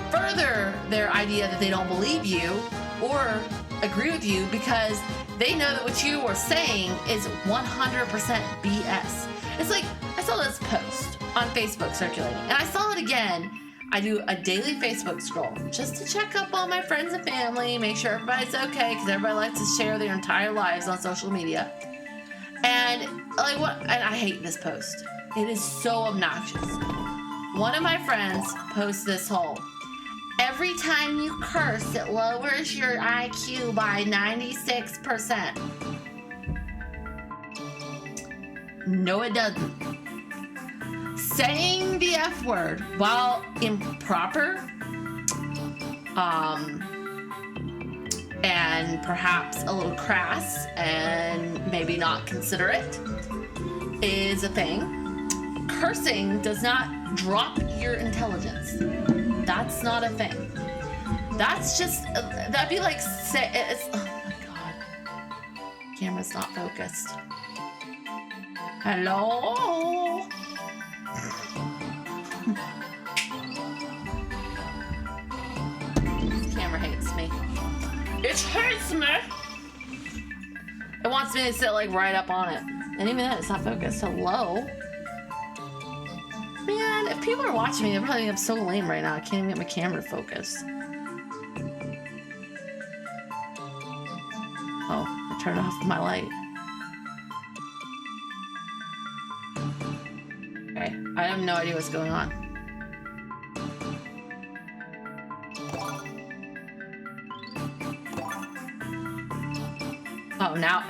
further their idea that they don't believe you or agree with you, because they know that what you are saying is 100% BS. It's like, I saw this post on Facebook circulating, and I saw it again. I do a daily Facebook scroll just to check up on my friends and family, make sure everybody's okay, because everybody likes to share their entire lives on social media. And and I hate this post. It is so obnoxious. One of my friends posts this whole, every time you curse, it lowers your IQ by 96%. No, it doesn't. Saying the F word, while improper, and perhaps a little crass and maybe not considerate, is a thing. Cursing does not drop your intelligence. That's not a thing. That's just, that'd be like, oh my God. Camera's not focused. Hello? This camera hates me. It hates me! It wants me to sit right up on it. And even then, it's not focused. Hello? Man, if people are watching me, they're probably think I'm so lame right now. I can't even get my camera to focus. Oh, I turned off my light. Okay, I have no idea what's going on. Oh, now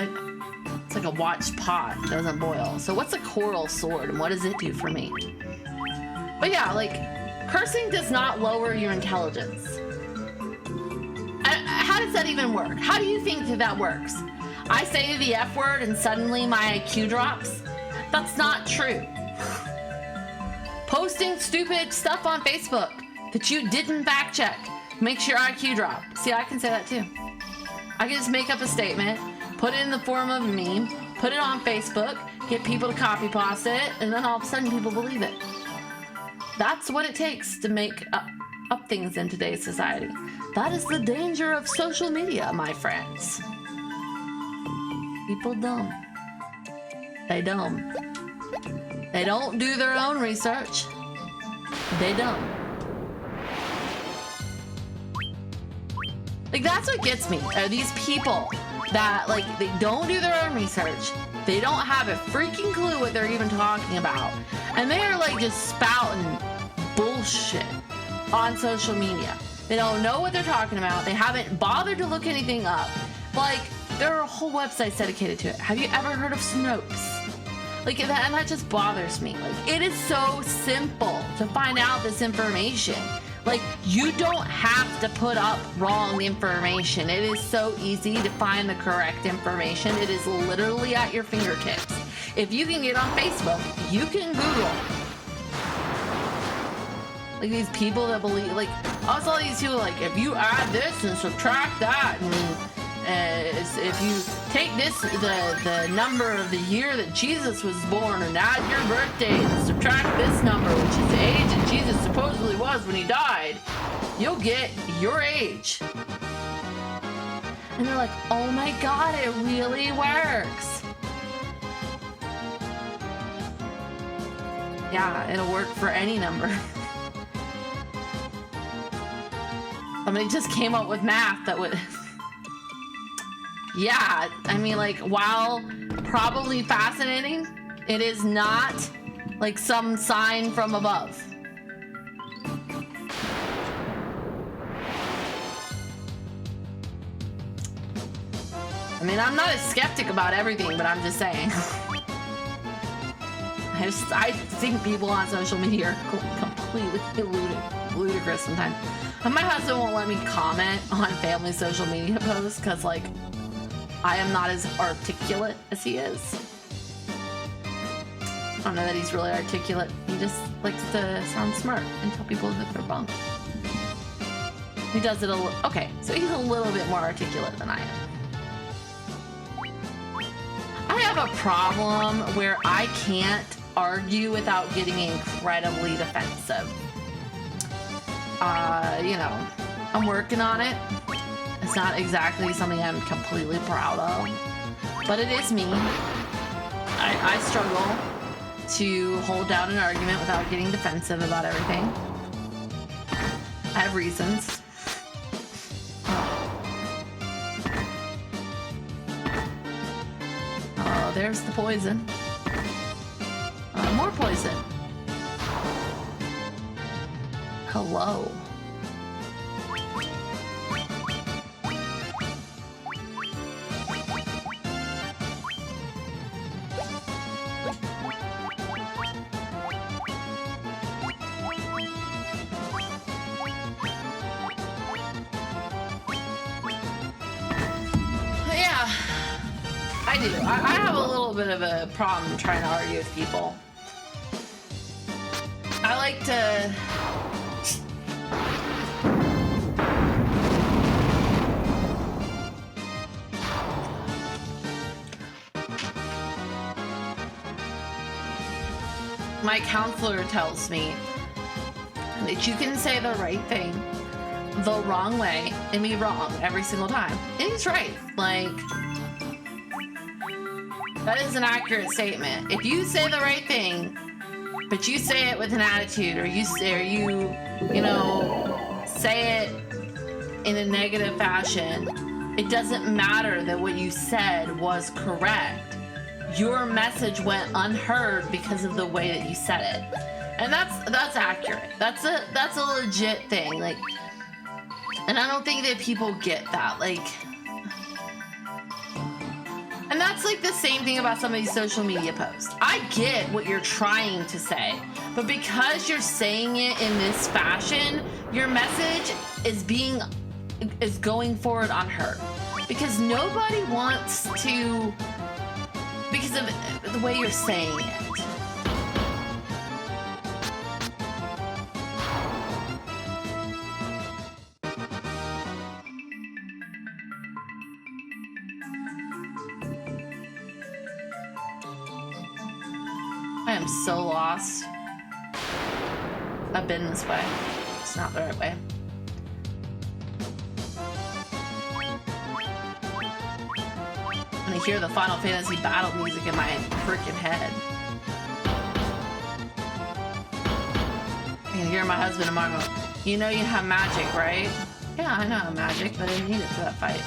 it's like a watch pot. It doesn't boil. So what's a coral sword and what does it do for me? But yeah, cursing does not lower your intelligence. How does that even work? How do you think that works? I say the F word and suddenly my IQ drops? That's not true. Posting stupid stuff on Facebook that you didn't fact check makes your IQ drop. See, I can say that too. I can just make up a statement, put it in the form of a meme, put it on Facebook, get people to copy paste it, and then all of a sudden people believe it. That's what it takes to make up things in today's society. That is the danger of social media, my friends. People dumb. They dumb. They don't do their own research. They dumb. That's what gets me, are these people that, they don't do their own research. They don't have a freaking clue what they're even talking about. And they are, just spouting bullshit on social media. They don't know what they're talking about. They haven't bothered to look anything up. There are whole websites dedicated to it. Have you ever heard of Snopes? And that just bothers me. It is so simple to find out this information. You don't have to put up wrong information. It is so easy to find the correct information. It is literally at your fingertips. If you can get on Facebook, you can Google. These people that believe, I saw these people if you add this and subtract that, and is if you take the number of the year that Jesus was born and add your birthday and subtract this number, which is the age that Jesus supposedly was when he died, you'll get your age. And they're like, oh my God, it really works. Yeah, it'll work for any number. Somebody just came up with math that would... Yeah, I mean, like, while probably fascinating, it is not like some sign from above. I mean, I'm not a skeptic about everything, but I'm just saying. I think people on social media are completely ludicrous sometimes. And my husband won't let me comment on family social media posts because, like, I am not as articulate as he is. I don't know that he's really articulate. He just likes to sound smart and tell people that they're bunk. He does it a little... Okay, so he's a little bit more articulate than I am. I have a problem where I can't argue without getting incredibly defensive. You know, I'm working on it. It's not exactly something I'm completely proud of, but it is me. I struggle to hold down an argument without getting defensive about everything. I have reasons. Oh, there's the poison. More poison. Hello. I have a little bit of a problem trying to argue with people. I like to... My counselor tells me that you can say the right thing the wrong way and be wrong every single time. And he's right. Like... That is an accurate statement. If you say the right thing, but you say it with an attitude, or you say it in a negative fashion, it doesn't matter that what you said was correct. Your message went unheard because of the way that you said it, and that's accurate. That's a legit thing. Like, and I don't think that people get that. Like. And that's like the same thing about some of these social media posts. I get what you're trying to say, but because you're saying it in this fashion, your message is going forward unheard. Because nobody wants to, because of the way you're saying it. I am so lost. I've been this way. It's not the right way. And I hear the Final Fantasy battle music in my freaking head. I can hear my husband and mom go, you know you have magic, right? Yeah, I know I have magic, but I didn't need it for that fight.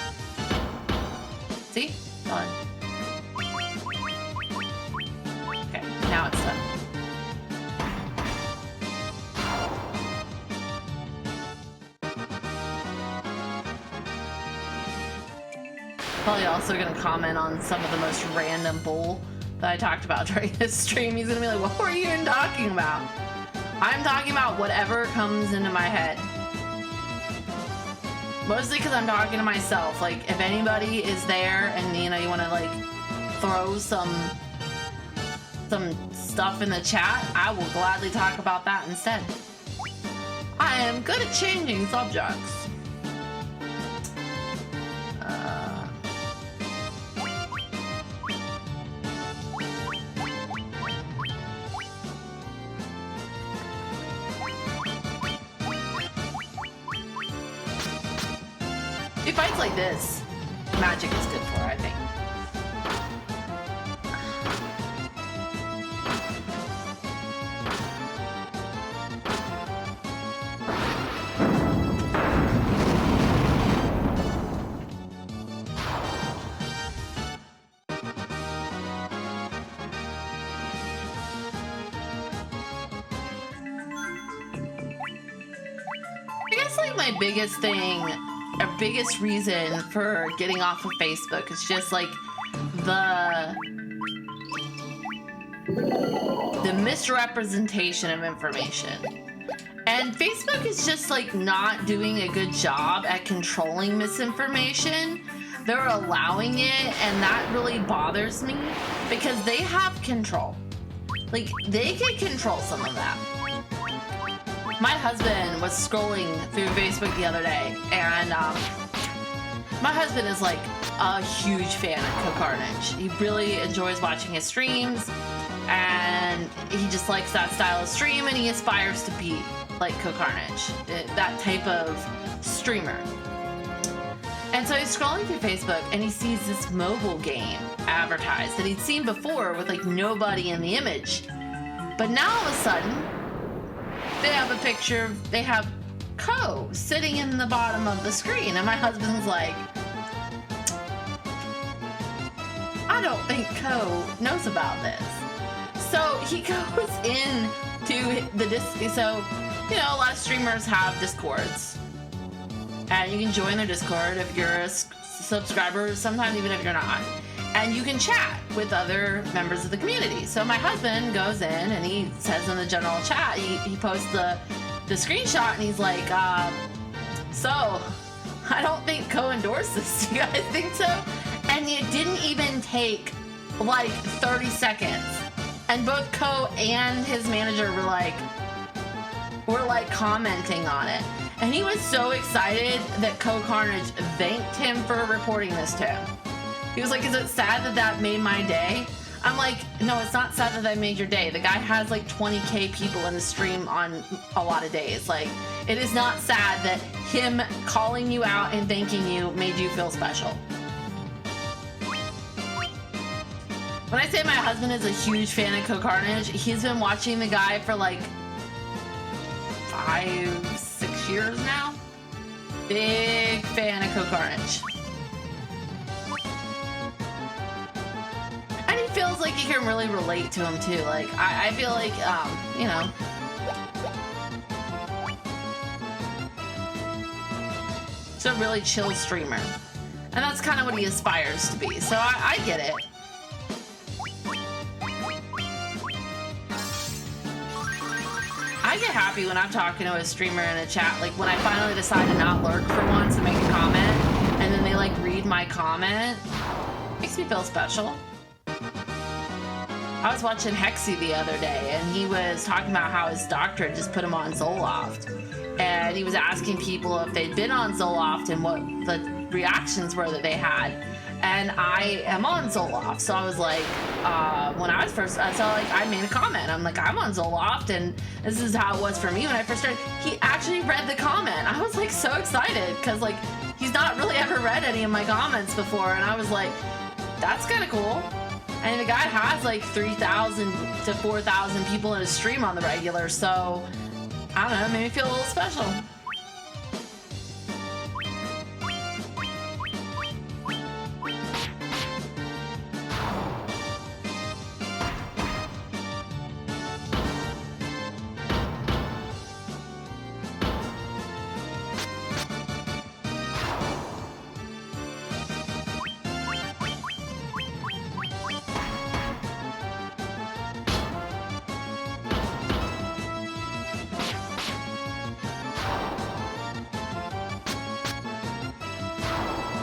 See? Done. Now it's done. Probably also gonna comment on some of the most random bull that I talked about during this stream. He's gonna be like, what were you even talking about? I'm talking about whatever comes into my head. Mostly because I'm talking to myself. Like, if anybody is there and, you know, you want to, like, throw some stuff in the chat, I will gladly talk about that instead. I am good at changing subjects. fights like this, magic is good for, I think. I guess like my biggest thing, or biggest reason for getting off of Facebook is just like the misrepresentation of information. And Facebook is just like not doing a good job at controlling misinformation. They're allowing it, and that really bothers me because they have control. Like, they can control some of that. My husband was scrolling through Facebook the other day, and my husband is like a huge fan of Co-Carnage. He really enjoys watching his streams, and he just likes that style of stream, and he aspires to be like Co-Carnage, that type of streamer. And so he's scrolling through Facebook, and he sees this mobile game advertised that he'd seen before with like nobody in the image. But now all of a sudden, they have a picture, they have Co sitting in the bottom of the screen, and my husband's like, I don't think Co knows about this. So he goes in to the so, you know, a lot of streamers have Discords, and you can join their Discord if you're a subscriber, sometimes even if you're not, and you can chat with other members of the community. So my husband goes in and he says in the general chat, he posts the screenshot, and he's like, so I don't think Co endorsed this. Do you guys think so? And it didn't even take like 30 seconds, and both Co and his manager were like commenting on it. And he was so excited that Co-Carnage thanked him for reporting this to him. He was like, is it sad that that made my day? I'm like, no, it's not sad that that made your day. The guy has like 20K people in the stream on a lot of days. Like, it is not sad that him calling you out and thanking you made you feel special. When I say my husband is a huge fan of Co-Carnage, he's been watching the guy for like 5-6 years now. Big fan of Co-Carnage. And he feels like you can really relate to him too. Like, I feel like, you know, he's a really chill streamer. And that's kind of what he aspires to be. So I get it. I get happy when I'm talking to a streamer in a chat, like when I finally decide to not lurk for once and make a comment, and then they like read my comment. Makes me feel special. I was watching Hexy the other day, and he was talking about how his doctor just put him on Zoloft, and he was asking people if they'd been on Zoloft and what the reactions were that they had. And I am on Zoloft, so I was like, when I was first, so like I made a comment. I'm like, I'm on Zoloft, and this is how it was for me when I first started. He actually read the comment. I was like so excited because like he's not really ever read any of my comments before, and I was like, that's kind of cool. And the guy has like 3,000 to 4,000 people in his stream on the regular, so I don't know, it made me feel a little special.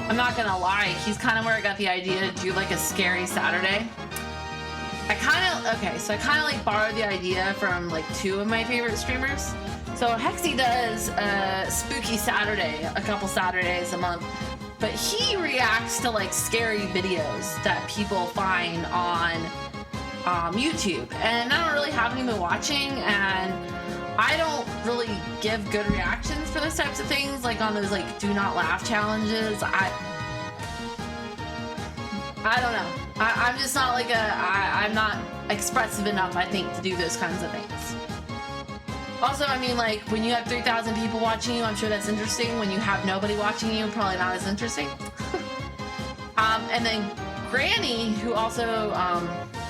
I'm not gonna lie, he's kind of where I got the idea to do like a scary Saturday. I kind of like borrowed the idea from like two of my favorite streamers. So Hexy does Spooky Saturday a couple Saturdays a month, but he reacts to like scary videos that people find on YouTube, and I don't really have any been watching, and I don't really give good reactions for those types of things, like on those like do not laugh challenges. I don't know. I'm just not like I'm not expressive enough, I think, to do those kinds of things. Also, I mean, like, when you have 3,000 people watching you, I'm sure that's interesting. When you have nobody watching you, probably not as interesting. And then Granny, who also,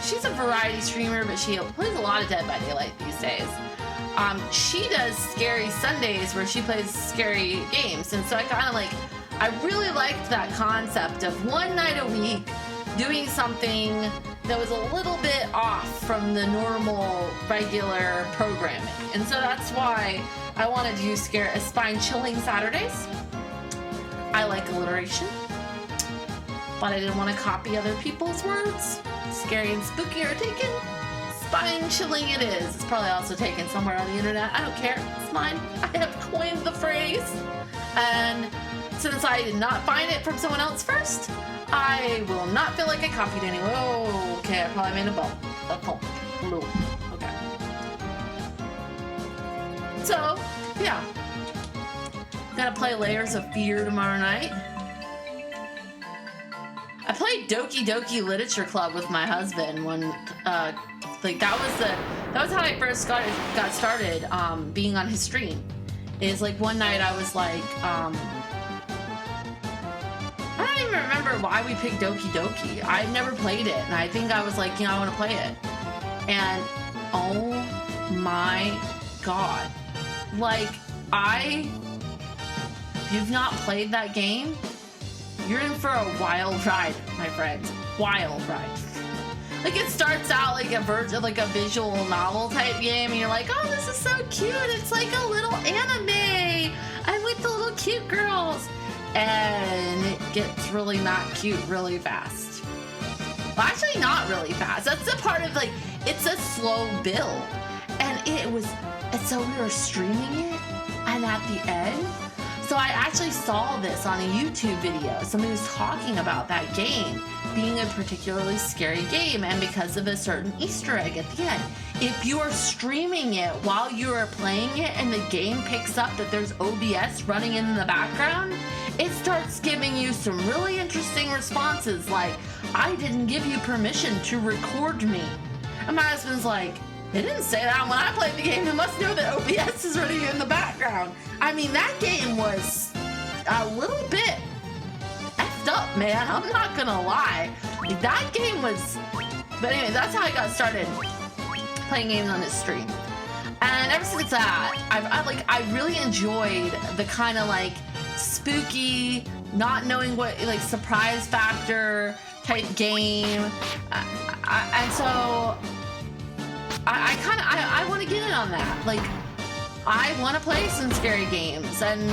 she's a variety streamer, but she plays a lot of Dead by Daylight these days. She does Scary Sundays where she plays scary games. And so I kind of like, I really liked that concept of one night a week doing something that was a little bit off from the normal regular programming. And so that's why I wanted to do spine-chilling Saturdays. I like alliteration, but I didn't want to copy other people's words. Scary and spooky are taken. Spine-chilling it is. It's probably also taken somewhere on the internet. I don't care. It's mine. I have coined the phrase. And since I did not find it from someone else first, I will not feel like I copied anyone. Oh, okay, I probably made a bump. Okay. So, yeah. Gonna play Layers of Fear tomorrow night. I played Doki Doki Literature Club with my husband when, like that was how I first got started, being on his stream. Is like one night I was like, I don't even remember why we picked Doki Doki. I've never played it, and I think I was like, I want to play it. And oh my god. Like, if you've not played that game, you're in for a wild ride, my friend. Wild ride. Like, it starts out like a visual novel type game, and you're like, oh, this is so cute. It's like a little anime. I'm with the little cute girls. And it gets really not cute really fast. Well, actually not really fast. That's the part of, like, it's a slow build. And so we were streaming it, and at the end, so I actually saw this on a YouTube video. Somebody was talking about that game being a particularly scary game, and because of a certain Easter egg at the end. If you are streaming it while you are playing it and the game picks up that there's OBS running in the background, it starts giving you some really interesting responses like, I didn't give you permission to record me. And my husband's like, it didn't say that when I played the game. It must know that OBS is running in the background. I mean, that game was a little bit effed up, man. I'm not gonna lie. Like, that game was... But anyway, that's how I got started playing games on this stream. And ever since that, I really enjoyed the kind of like spooky, not knowing what, like, surprise factor type game. And so I want to get in on that. Like, I want to play some scary games, and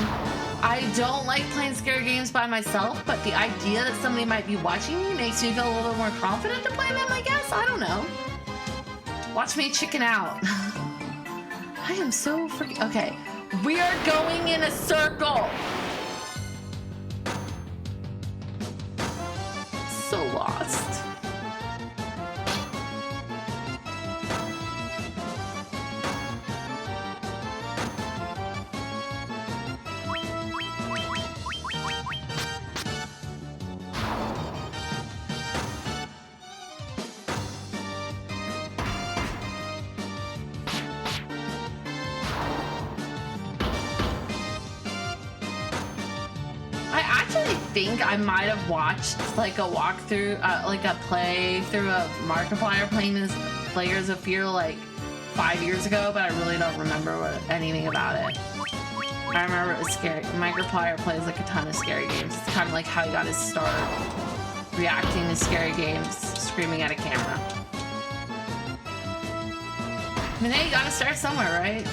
I don't like playing scary games by myself, but the idea that somebody might be watching me makes me feel a little more confident to play them, I guess. I don't know. Watch me chicken out. I am so freaking... Okay. We are going in a circle. So lost. I think I might have watched like a walkthrough, like a playthrough of Markiplier playing this Layers of Fear like 5 years ago, but I really don't remember anything about it. I remember it was scary. Markiplier plays like a ton of scary games. It's kind of like how he got his start, reacting to scary games, screaming at a camera. I mean, hey, you gotta start somewhere, right?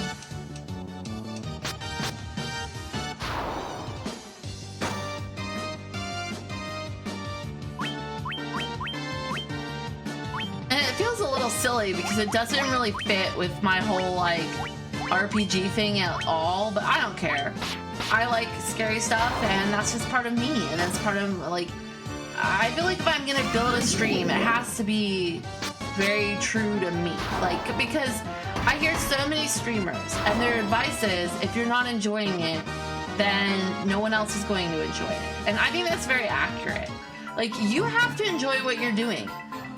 Silly because it doesn't really fit with my whole like RPG thing at all, but I don't care. I like scary stuff, and that's just part of me, and it's part of like, I feel like if I'm gonna build a stream, it has to be very true to me, like, because I hear so many streamers, and their advice is if you're not enjoying it, then no one else is going to enjoy it. And I think that's very accurate. Like, you have to enjoy what you're doing.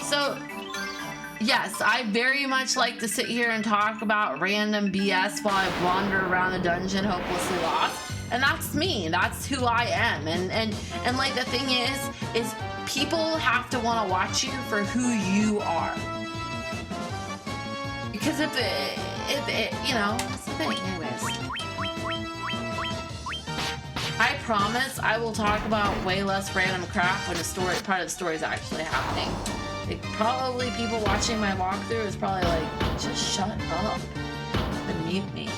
So, yes, I very much like to sit here and talk about random BS while I wander around the dungeon hopelessly lost. And that's me. That's who I am. And like the thing is people have to want to watch you for who you are. Because if it, you know, that's the thing. Anyways, I promise I will talk about way less random crap when the part of the story is actually happening. Like, probably people watching my walkthrough is probably like, just shut up and mute me.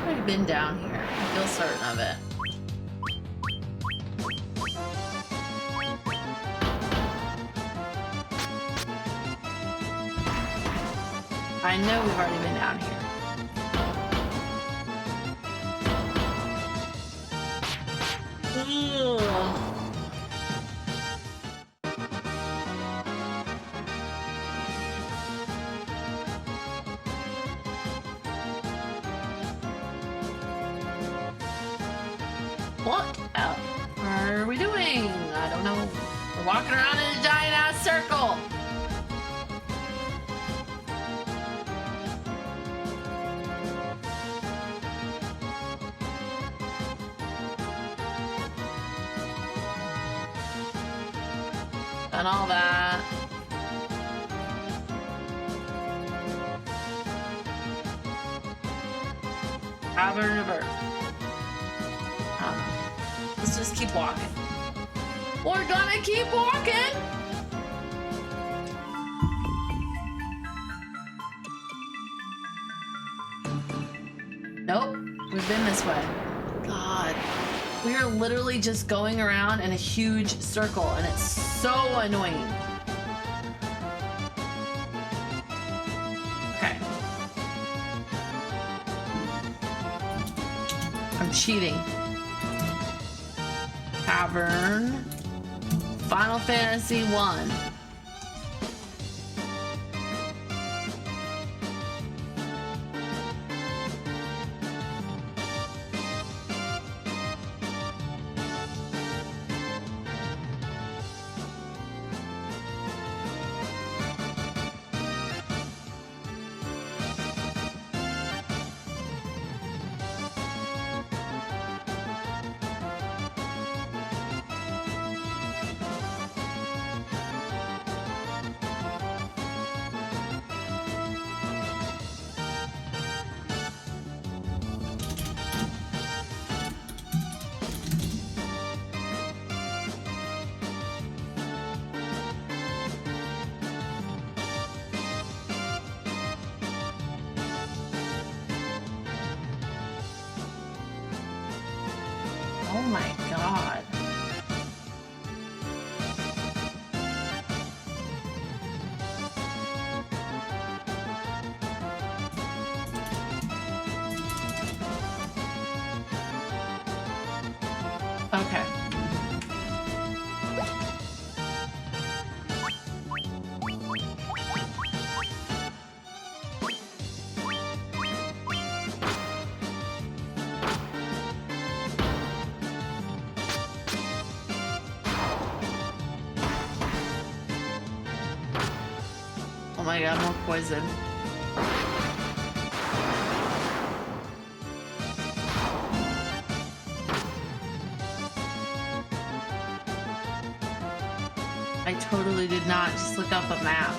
I've been down here. I feel certain of it. I know we've already been down here. Ugh. What are we doing? I don't know. We're walking around in a giant ass circle. And all that. Cavern of Earth. Let's just keep walking. We're gonna keep walking! Nope, we've been this way. God. We are literally just going around in a huge circle, and it's so annoying. Okay. I'm cheating. Cavern. Final Fantasy 1. Oh my God. Okay. Oh my God, more poison. I totally did not just look up a map.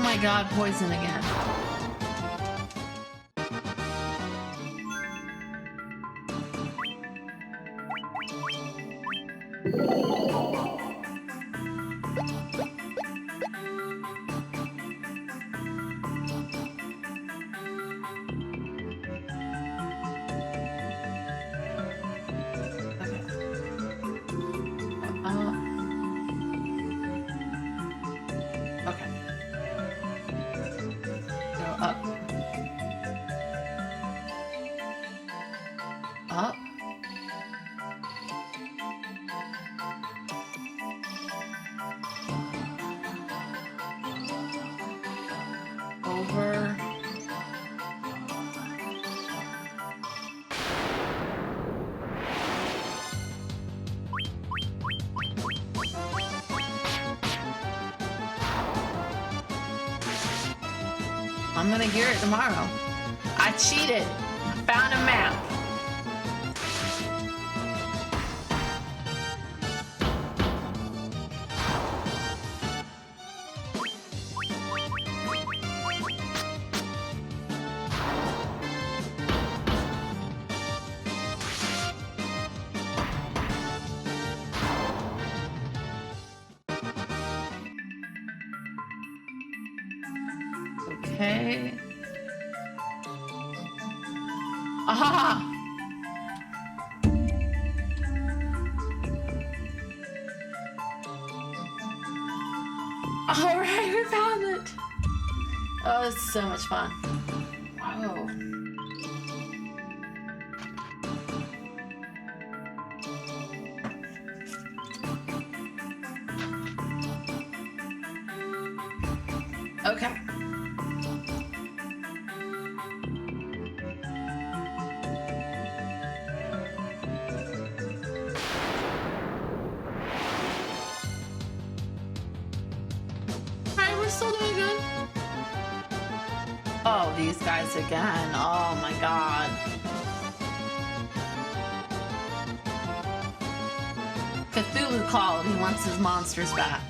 Oh my god, poison again. Okay. Go up. Up. Over. I'm gonna hear it tomorrow. I cheated. Found a map. Okay. Aha! All right, we found it. Oh, it's so much fun. Wow. Okay. Alright, we're still doing good. Oh, these guys again. Oh my god. Cthulhu called. He wants his monsters back.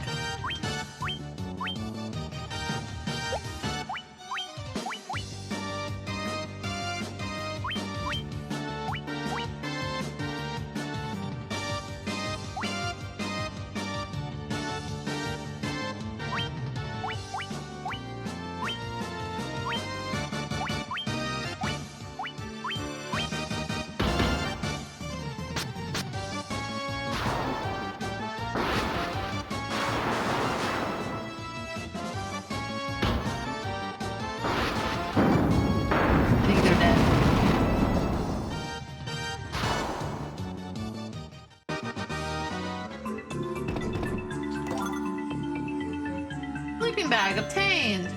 I think they're dead. Sleeping bag obtained.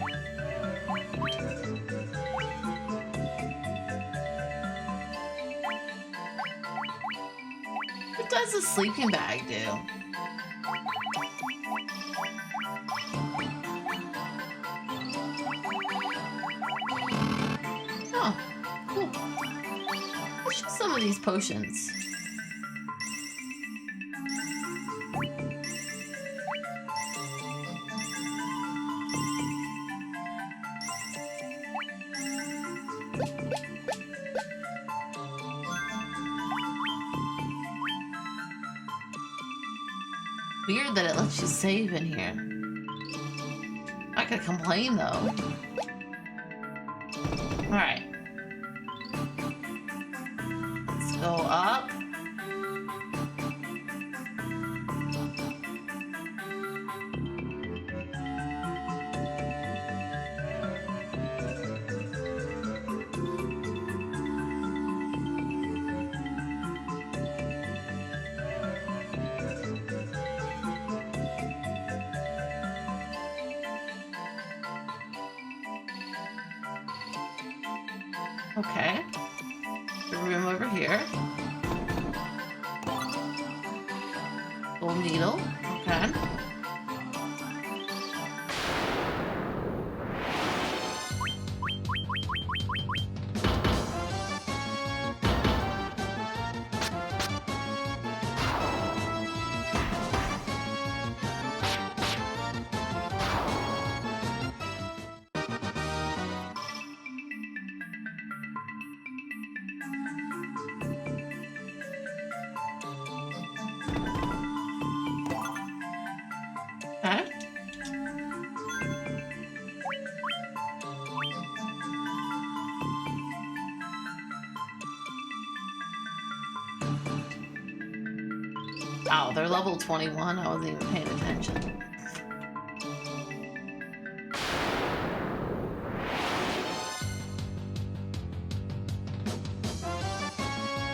What does a sleeping bag do? Oh, cool. Let's try some of these potions. Weird that it lets you save in here. I could complain though. Alright. Let's go up. Okay. The room over here. Gold needle. Okay. Wow, they're level 21. I wasn't even paying attention.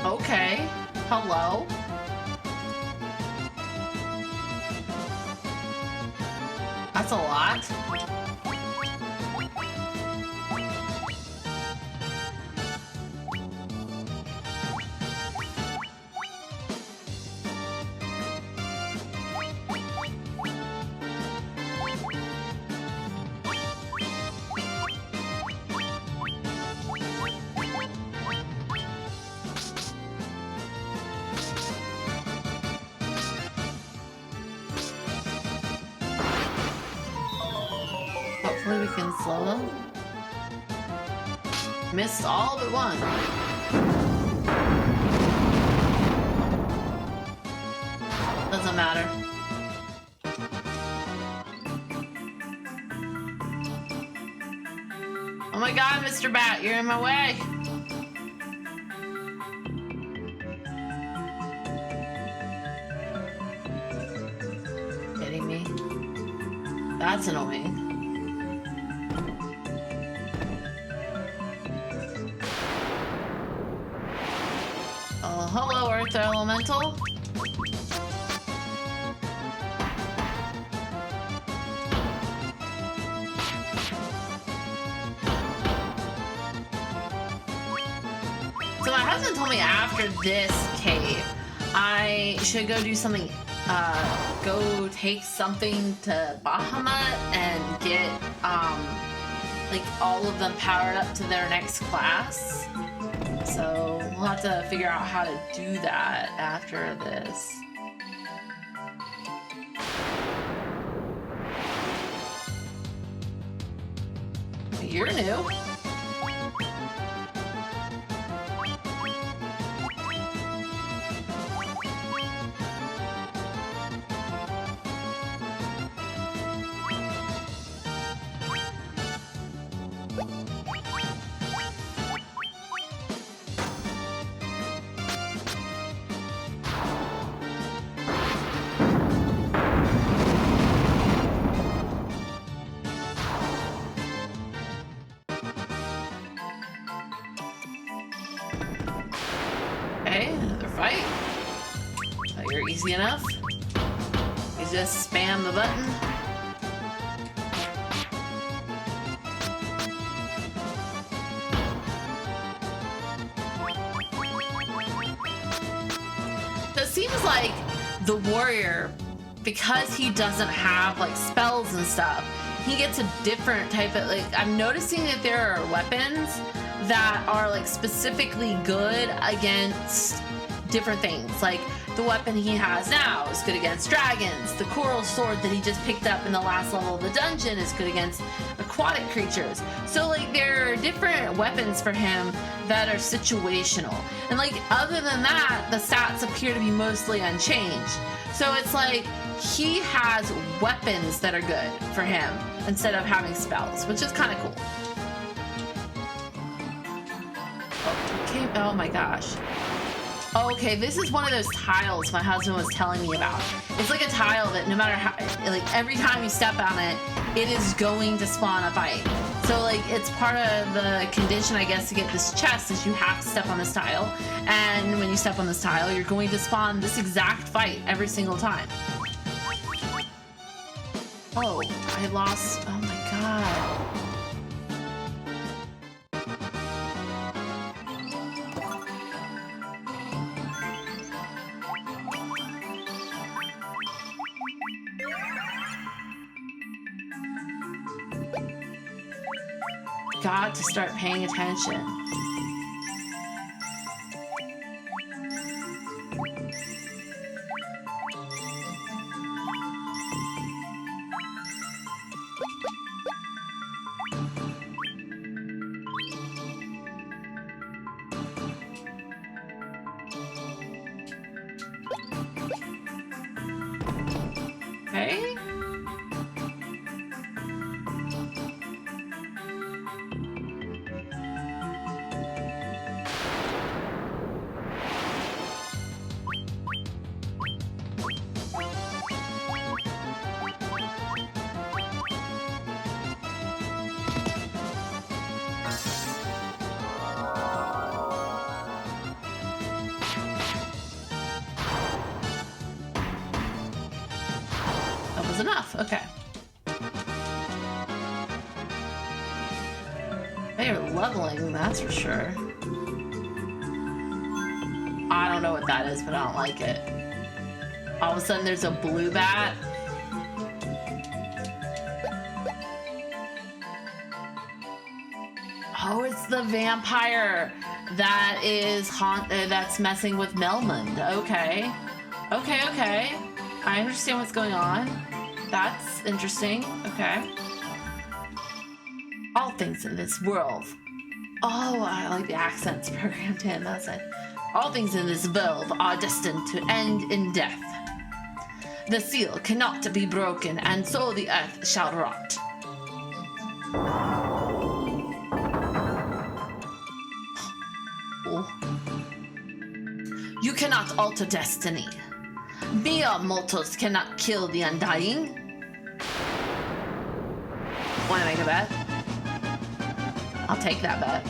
Okay. Hello. That's a lot. Hopefully we can slow them. Missed all but one. Doesn't matter. Oh my god, Mr. Bat, you're in my way. Kidding me? That's annoying. Hello, Earth Elemental. So my husband told me after this cave, I should go do something, go take something to Bahamut and get, like all of them powered up to their next class. So we'll have to figure out how to do that after this. You're new. Okay, another fight. Oh, you're easy enough. You just spam the button. So it seems like the warrior, because he doesn't have like spells and stuff, he gets a different type of, like, I'm noticing that there are weapons that are like specifically good against different things. Like the weapon he has now is good against dragons. The coral sword that he just picked up in the last level of the dungeon is good against aquatic creatures. So like there are different weapons for him that are situational. And like other than that, the stats appear to be mostly unchanged. So it's like he has weapons that are good for him instead of having spells, which is kind of cool. Oh my gosh. Okay, this is one of those tiles my husband was telling me about. It's like a tile that no matter how, like every time you step on it, it is going to spawn a fight. So like it's part of the condition, I guess, to get this chest is you have to step on this tile. And when you step on this tile, you're going to spawn this exact fight every single time. Oh, I lost, oh my god. Got to start paying attention. Okay. was enough. Okay. They are leveling, that's for sure. I don't know what that is, but I don't like it. All of a sudden, there's a blue bat. Oh, it's the vampire that is that's messing with Melmond. Okay. Okay. I understand what's going on. That's interesting. Okay. All things in this world. Oh, I like the accents programmed in. That's it. All things in this world are destined to end in death. The seal cannot be broken, and so the earth shall rot. You cannot alter destiny. Mere mortals cannot kill the undying. Want to make a bet? I'll take that bet.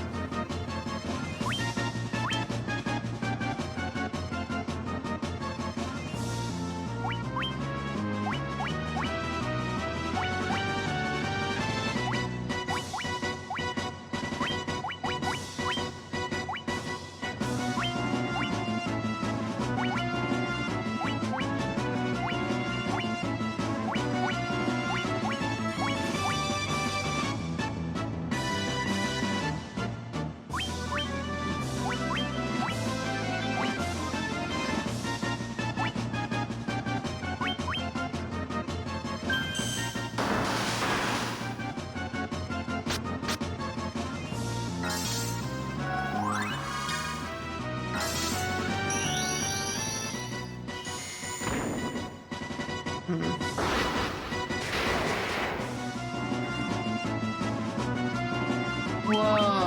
Whoa.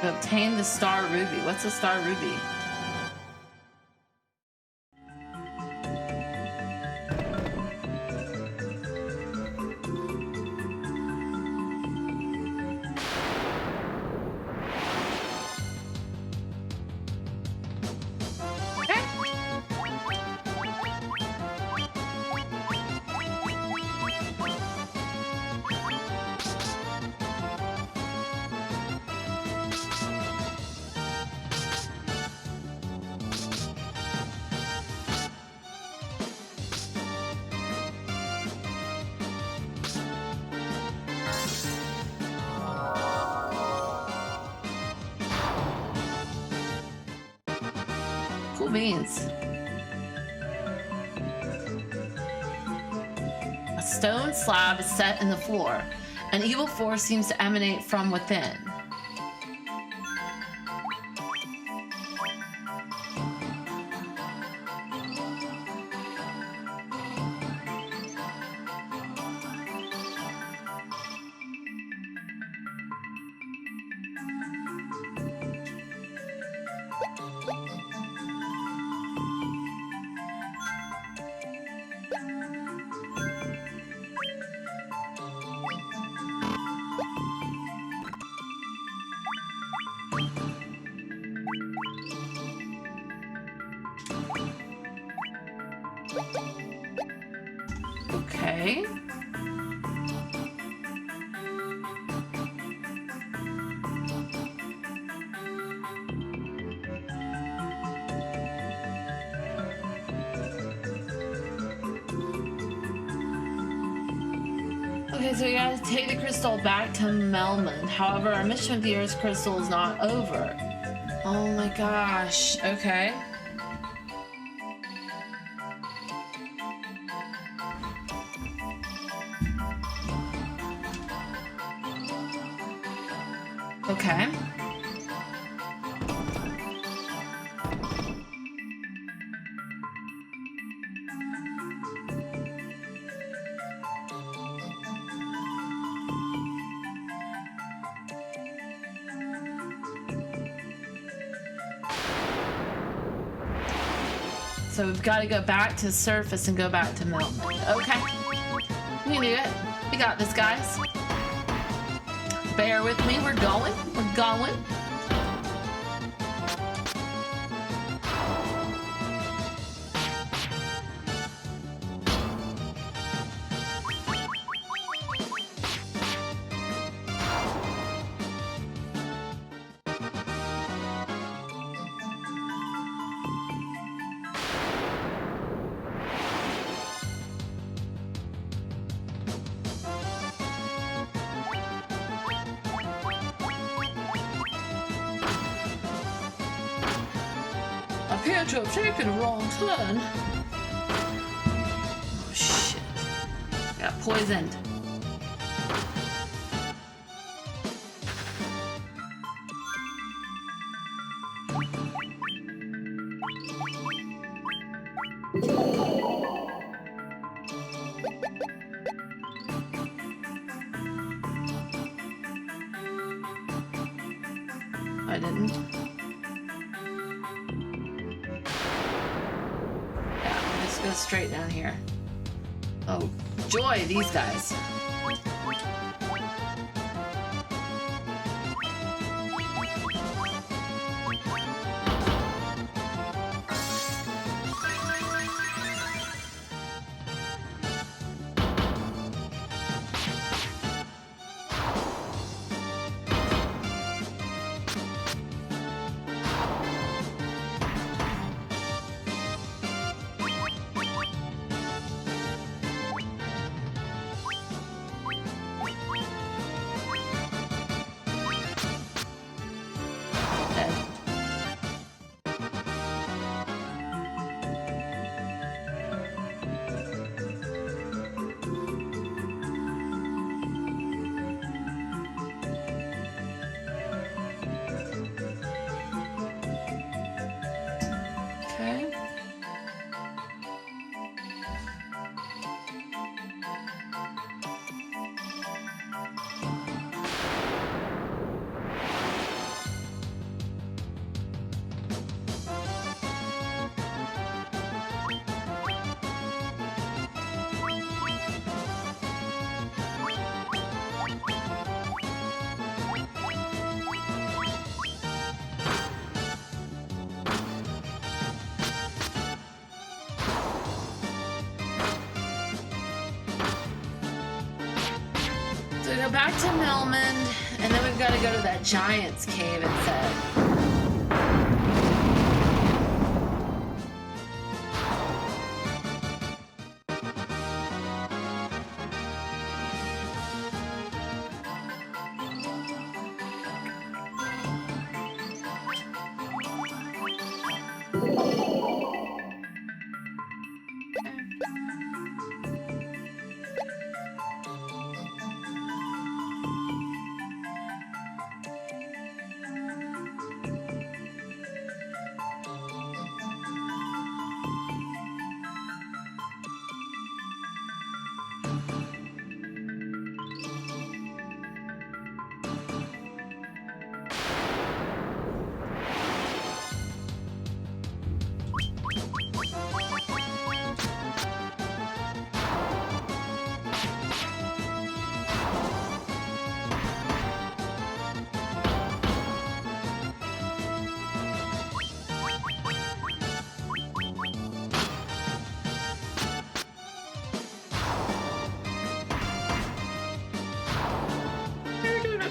Obtain the Star Ruby. What's a Star Ruby? Cool beans. A stone slab is set in the floor. An evil force seems to emanate from within. Okay. Okay, so we gotta take the crystal back to Melmond. However, our mission with the Earth's crystal is not over. Oh my gosh. Okay. Okay. So we've got to go back to surface and go back to Milton. Okay. We can do it. We got this, guys. Bear with me. We're going. We're going. Appear to have taken a wrong turn. Oh shit. Got poisoned. I didn't. Go straight down here. Oh, joy, these guys. So we go back to Melmond, and then we've got to go to that giant's cave instead.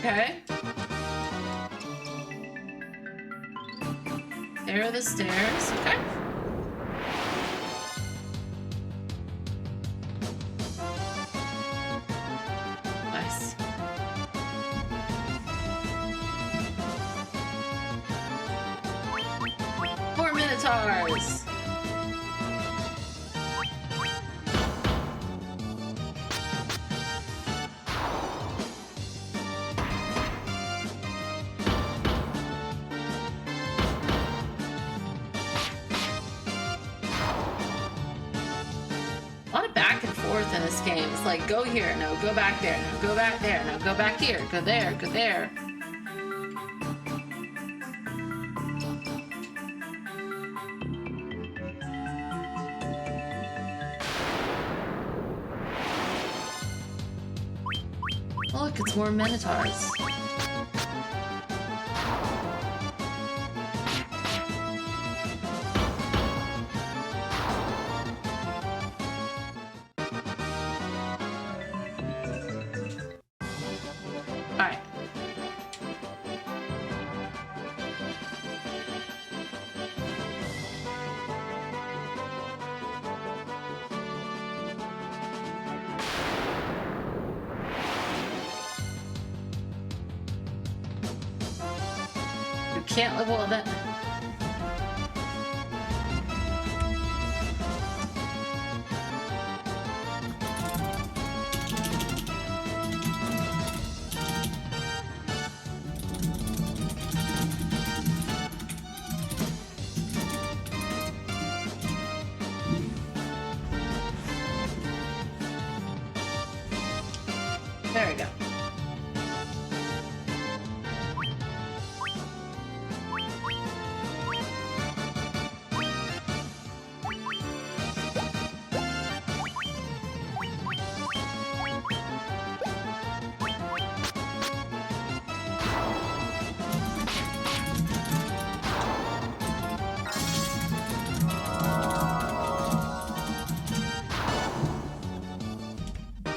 Okay. There are the stairs. Okay. Nice. More Minotaurs. forth in this game. It's like, go here, no, go back there, no, go back there, no, go back here, go there, go there. Oh, look, it's more Minotaurs. Alright. You can't level with it. There we go.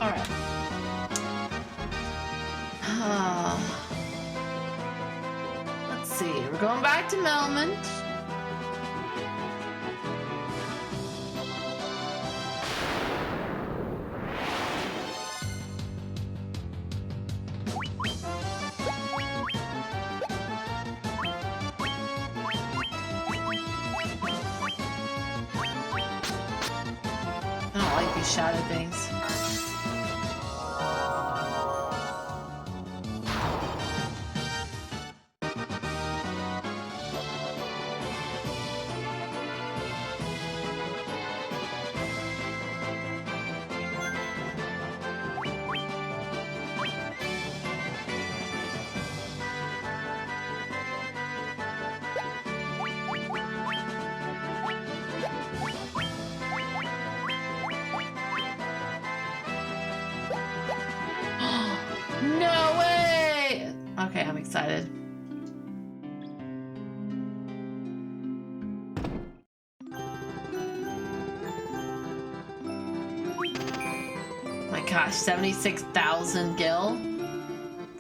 All right. Let's see. We're going back to Melmond. I don't like these shadow things. No way! Okay, I'm excited. My gosh, 76,000 gil?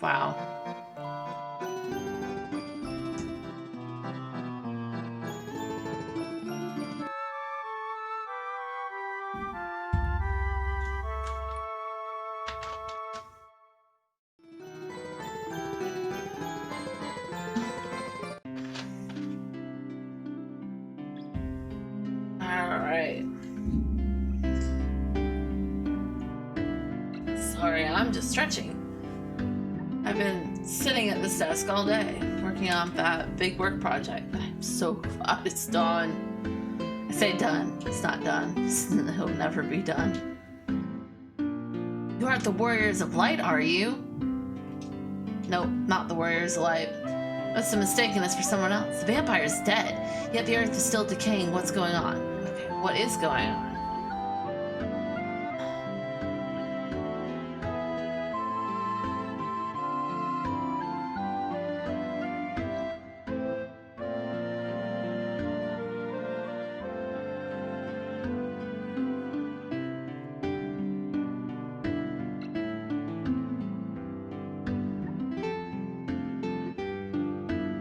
Wow. Alright. Sorry, I'm just stretching. I've been sitting at this desk all day, working on that big work project. I'm so glad it's done. I say done, it's not done. It'll never be done. You aren't the Warriors of Light, are you? Nope, not the Warriors of Light. Must have mistaken us for someone else. The vampire's dead, yet the earth is still decaying. What's going on? Okay, what is going on?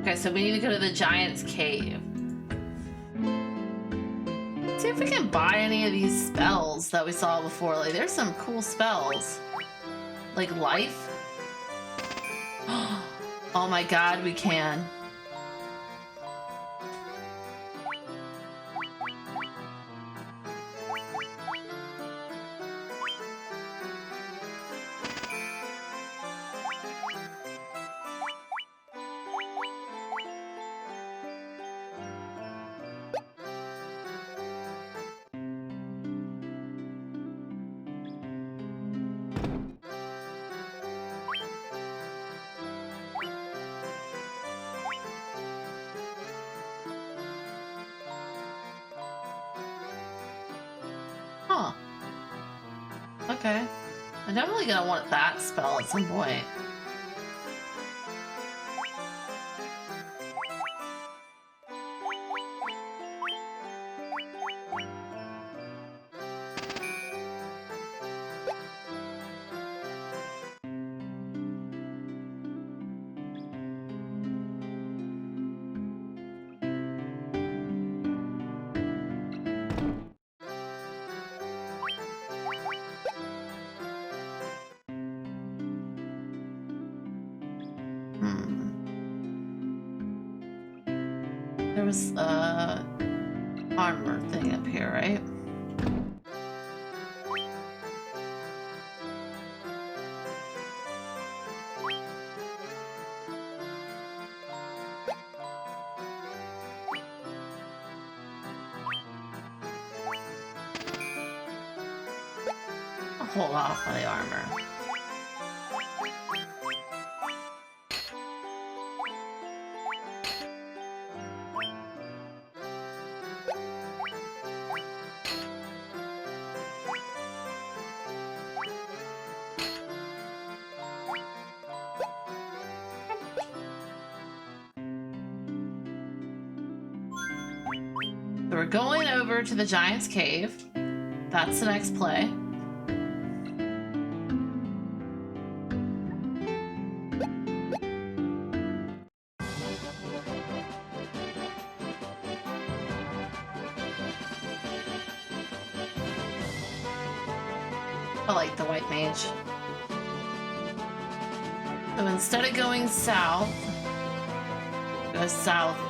Okay, so we need to go to the Giant's Cave. See if we can buy any of these spells that we saw before. Like, there's some cool spells. Like life. Oh my god, we can. Okay. I'm definitely gonna want that spell at some point. There was a armor thing up here, right? I'll hold off on the armor. So we're going over to the Giant's Cave. That's the next play. I like the white mage. So instead of going south, go southwest.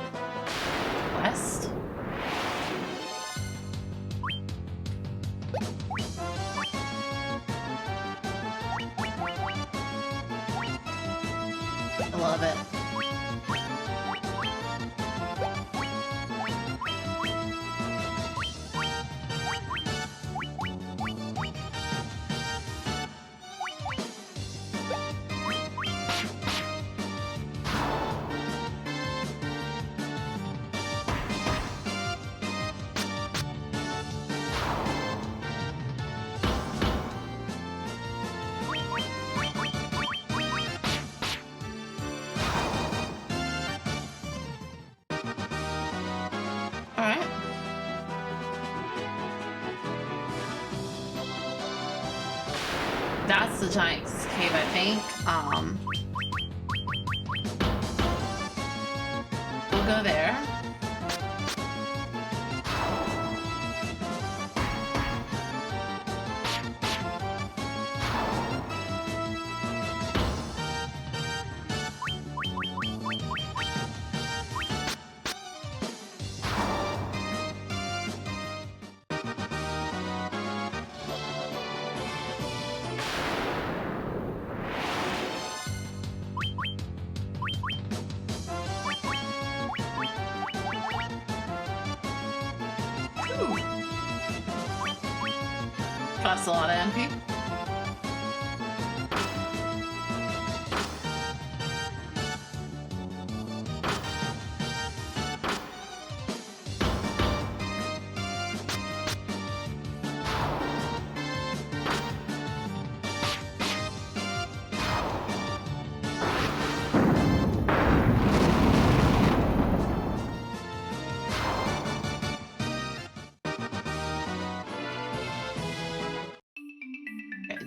I love it. Alright. That's the Giant's Cave, I think. We'll go there. Costs a lot of MP.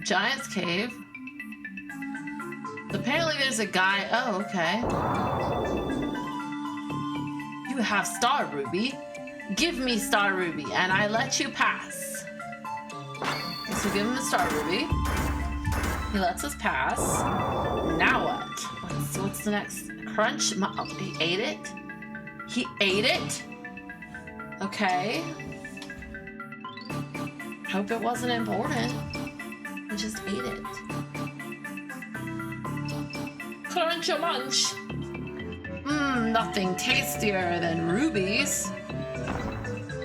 Giant's Cave. Apparently there's a guy. Oh, okay. You have Star Ruby. Give me Star Ruby, and I let you pass. So give him the Star Ruby. He lets us pass. Now what? What's the next? Crunch? Oh, he ate it? He ate it? Okay. Hope it wasn't important. He just ate it. Crunch a munch. Nothing tastier than rubies.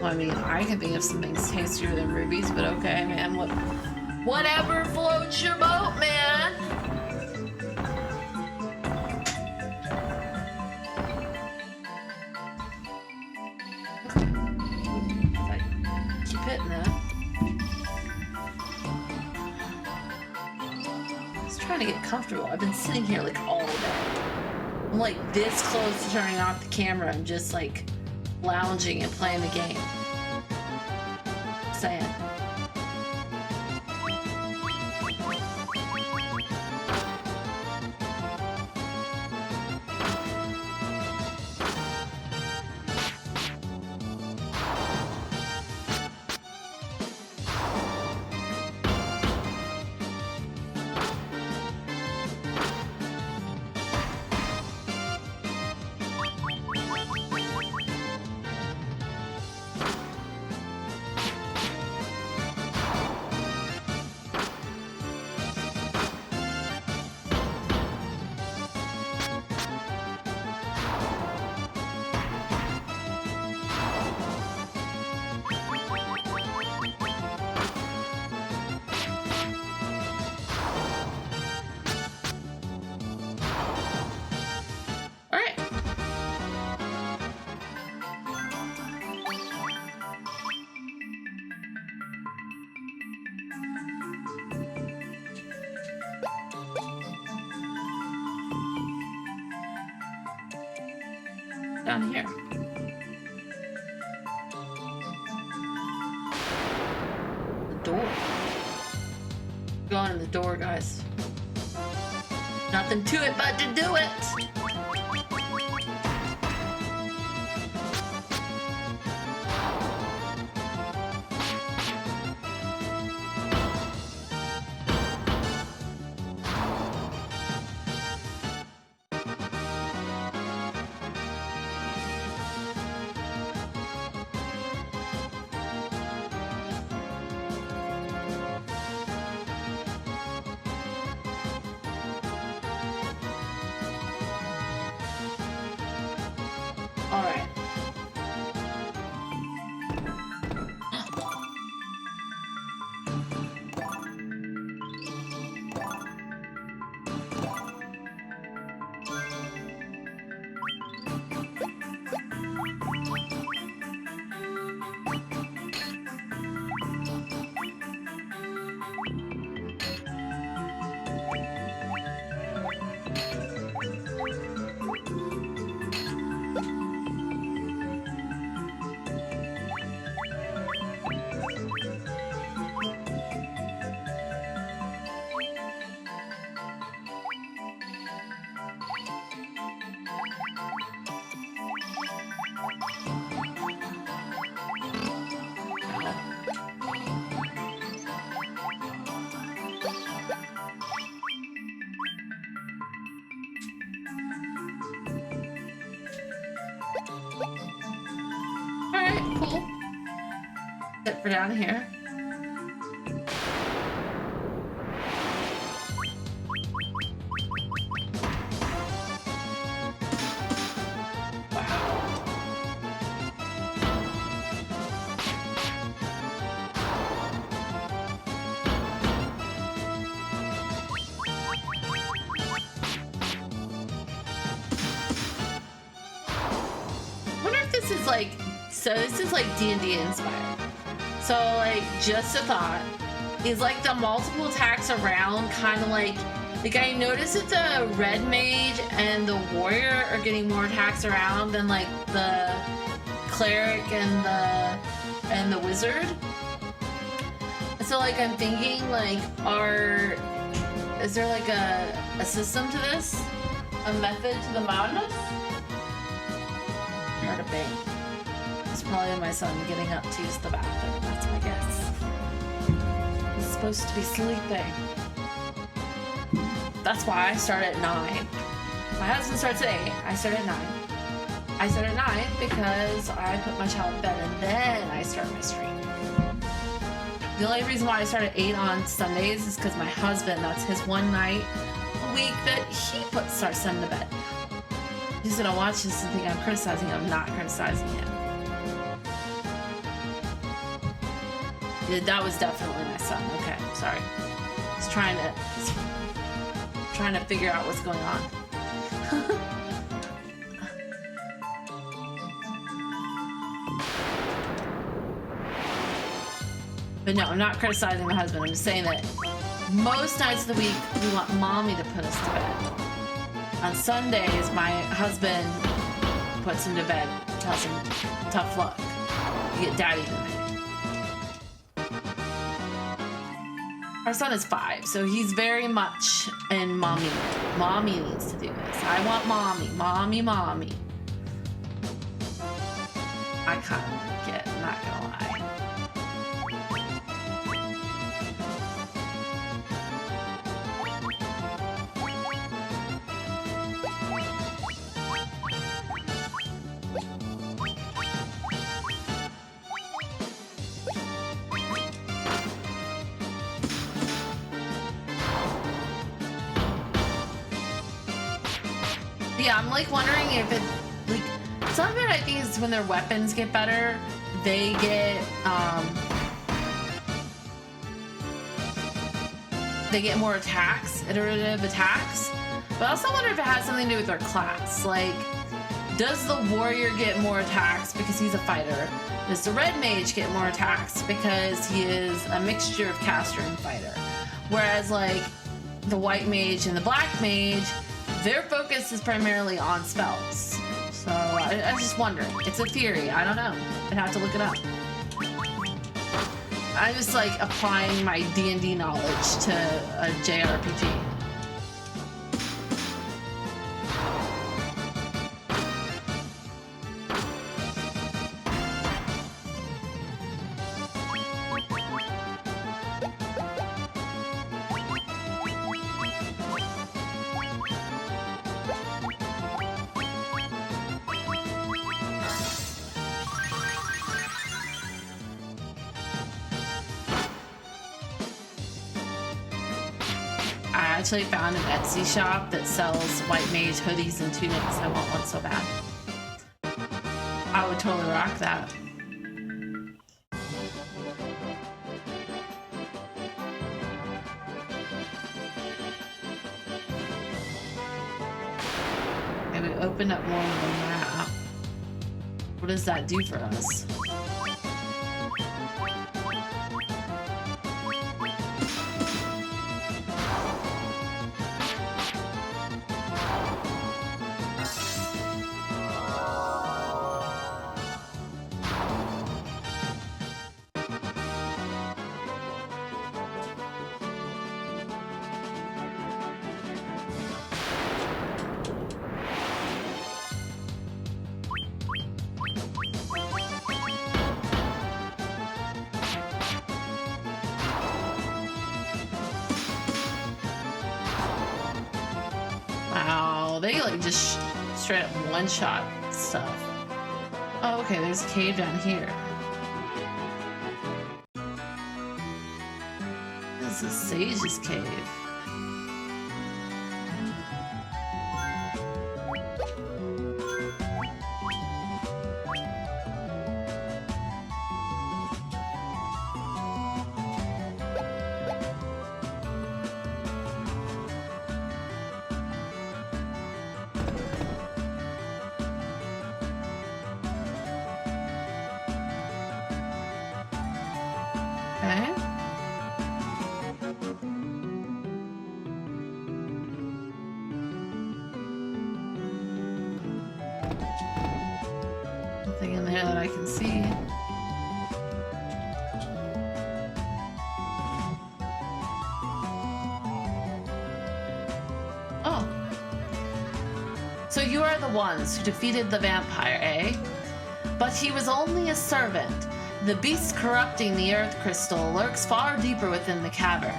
Well, I mean, I can think of some things tastier than rubies, but okay, man. Whatever floats your boat, man. Keep hitting that. trying to get comfortable. I've been sitting here like all day. I'm like this close to turning off the camera and just like lounging and playing the game. Saying. Down here. The door. Going in the door, guys. Nothing to it but to do it. All right. Alright, cool. Except for down here. This is like, so this is like D&D inspired. So like, just a thought, is like the multiple attacks around kind of like I noticed that the red mage and the warrior are getting more attacks around than like the cleric and the wizard. So like I'm thinking like, is there like a system to this? A method to the madness? Or to bang. It's probably my son getting up to use the bathroom. That's my guess. He's supposed to be sleeping. That's why I start at 9. My husband starts at 8. I start at 9. I start at 9 because I put my child to bed and then I start my stream. The only reason why I start at 8 on Sundays is because my husband, that's his one night a week that he puts our son to bed. He's gonna watch this and think I'm criticizing him. I'm not criticizing him. Yeah, that was definitely my son. Okay, sorry. He's trying to figure out what's going on. But no, I'm not criticizing my husband. I'm just saying that most nights of the week, we want mommy to put us to bed. On Sundays, my husband puts him to bed, tells him, tough luck. You get daddy tonight. Our son is 5, so he's very much in mommy. Mommy needs to do this. I want mommy, mommy, mommy. I kind of like it, I'm not gonna lie. Yeah, I'm like wondering if it, like, some of it I think is when their weapons get better, they get more attacks, iterative attacks. But I also wonder if it has something to do with their class. Like, does the warrior get more attacks because he's a fighter? Does the red mage get more attacks because he is a mixture of caster and fighter? Whereas like the white mage and the black mage, their focus is primarily on spells. So I just wonder. It's a theory. I don't know. I'd have to look it up. I'm just like applying my D&D knowledge to a JRPG. I actually found an Etsy shop that sells white mage hoodies and tunics. I want one so bad. I would totally rock that. Okay, we opened up more of the map. What does that do for us? Wow, they like just straight up one-shot stuff. Oh, okay, there's a cave down here. This is Sage's cave. Okay. Nothing in there that I can see. Oh. So you are the ones who defeated the vampire, eh? But he was only a servant. The beast corrupting the earth crystal lurks far deeper within the cavern.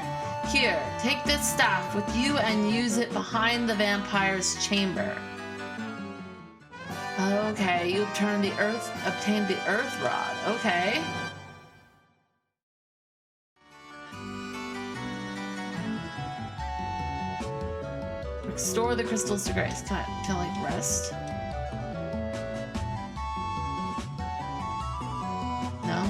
Here, take this staff with you and use it behind the vampire's chamber. Okay, you obtained the earth rod. Okay. Restore the crystals to grace. Can I like rest? No?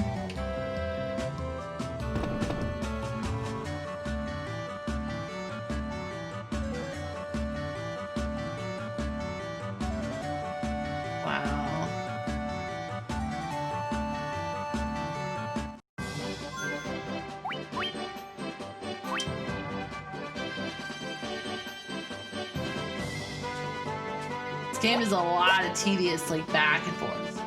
Wow. game is a lot of tedious, like, back and forth.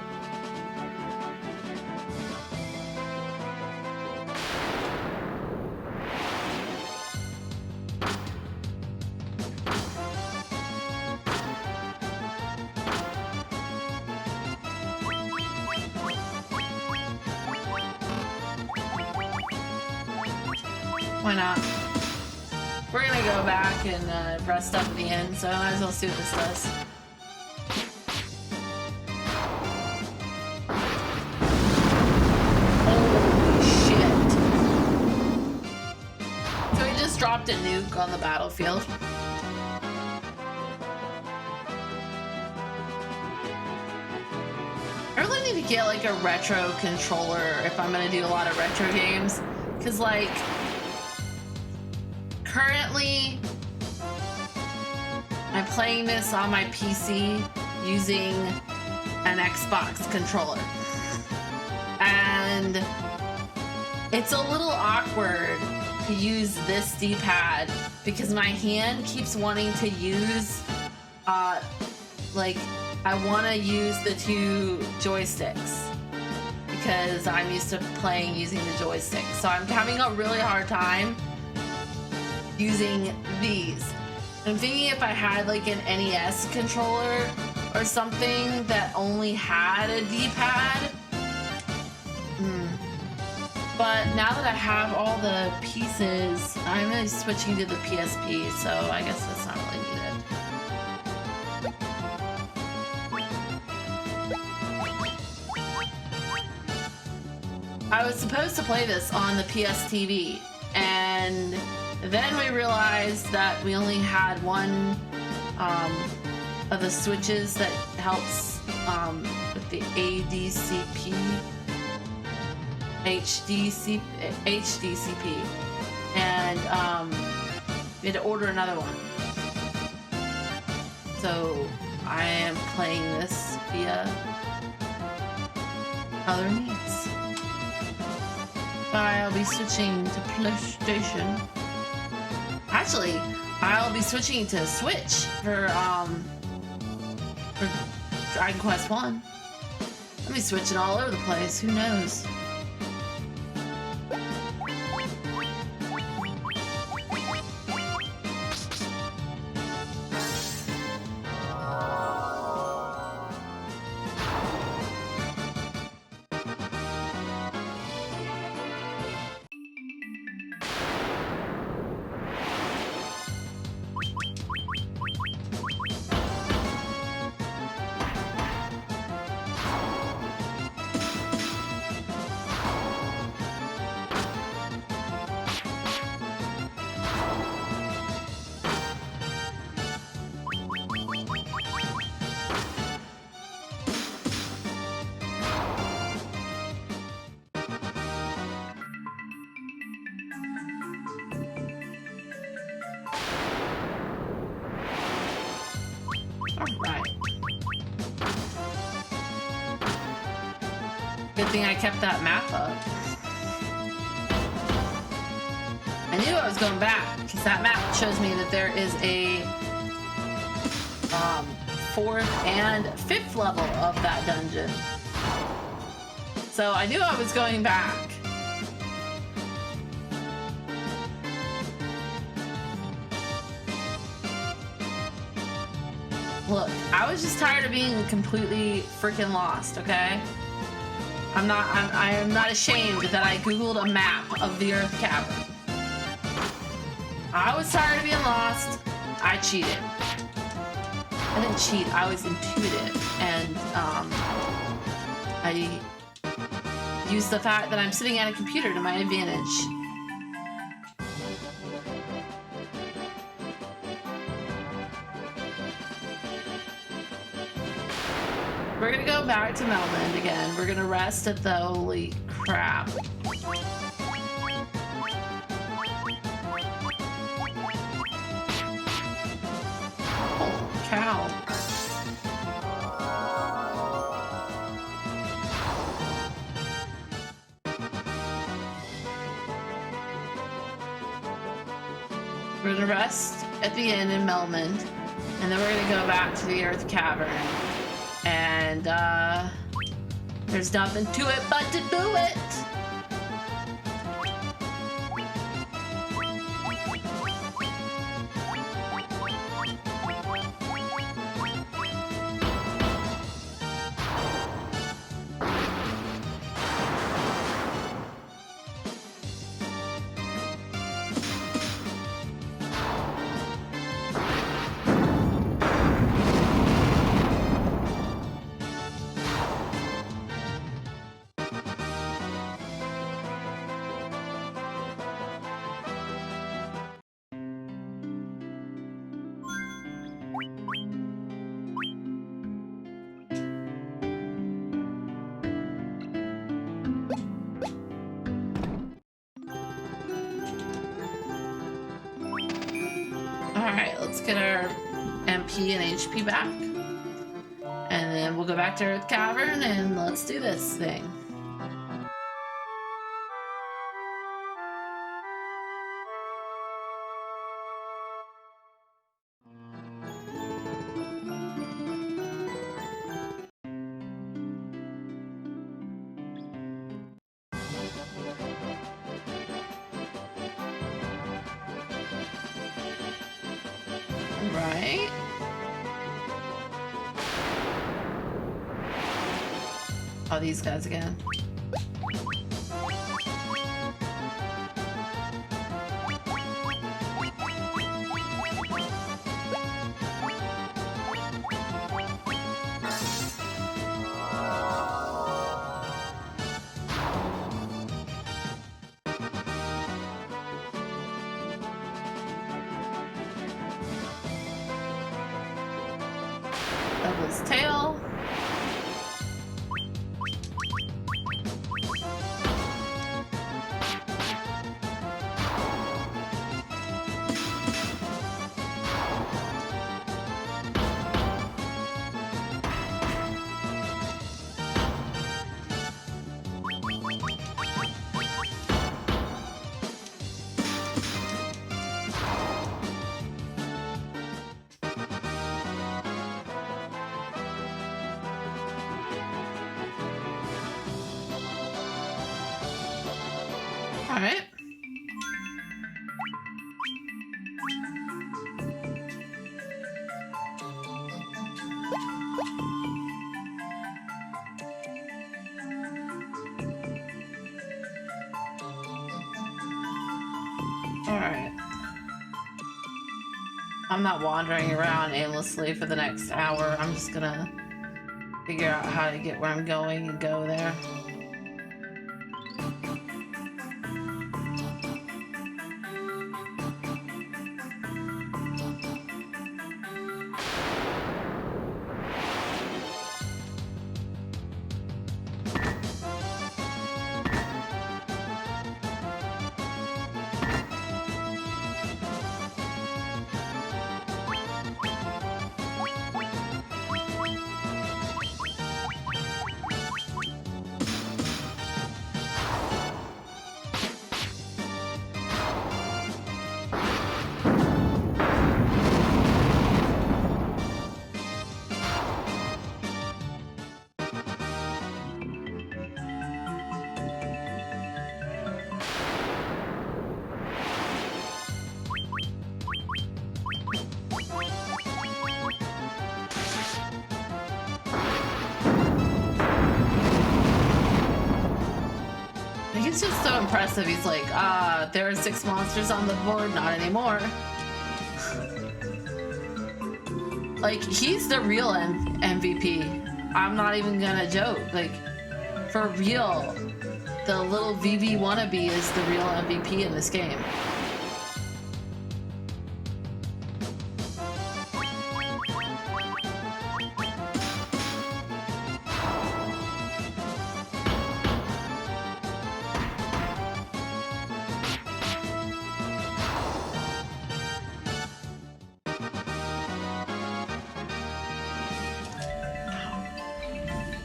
Why not? We're gonna go back and rest up at the end, so I might as well see what this does. Holy shit. So he just dropped a nuke on the battlefield. I really need to get like a retro controller if I'm gonna do a lot of retro games. Cause like, currently, I'm playing this on my PC using an Xbox controller. And it's a little awkward to use this D-pad because my hand keeps wanting to use, like, I want to use the two joysticks because I'm used to playing using the joystick. So I'm having a really hard time using these. I'm thinking if I had like an NES controller or something that only had a D-pad. But now that I have all the pieces, I'm really switching to the PSP, so I guess that's not really needed. I was supposed to play this on the PS TV, and then we realized that we only had one of the switches that helps with the ADCP, HDCP, and we had to order another one. So I am playing this via other means. I'll be switching to PlayStation. Actually, I'll be switching to Switch for Dragon Quest 1. I'll be switching all over the place, who knows? Alright. Good thing I kept that map up. I knew I was going back, because that map shows me that there is a 4th and 5th level of that dungeon. So I knew I was going back. Look, I was just tired of being completely freaking lost, okay? I am not ashamed that I Googled a map of the Earth Cavern. I was tired of being lost. I cheated. I didn't cheat, I was intuitive. And, I used the fact that I'm sitting at a computer to my advantage. We're gonna go back to Melbourne again. We're gonna rest at the holy crap. Holy cow. We're gonna rest at the inn in Melbourne. And then we're gonna go back to the Earth Cavern. And there's nothing to it but to do it. Alright, let's get our MP and HP back. And then we'll go back to Earth Cavern and let's do this thing. Right? Oh, these guys again. Double's tail. All right. All right. I'm not wandering around aimlessly for the next hour. I'm just gonna figure out how to get where I'm going and go there. He's just so impressive. He's like, there are 6 monsters on the board, not anymore. Like, he's the real MVP. I'm not even gonna joke. Like, for real, the little VV wannabe is the real MVP in this game.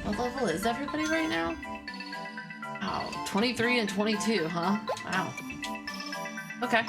What level is everybody right now? Oh, 23 and 22, huh? Wow. Okay.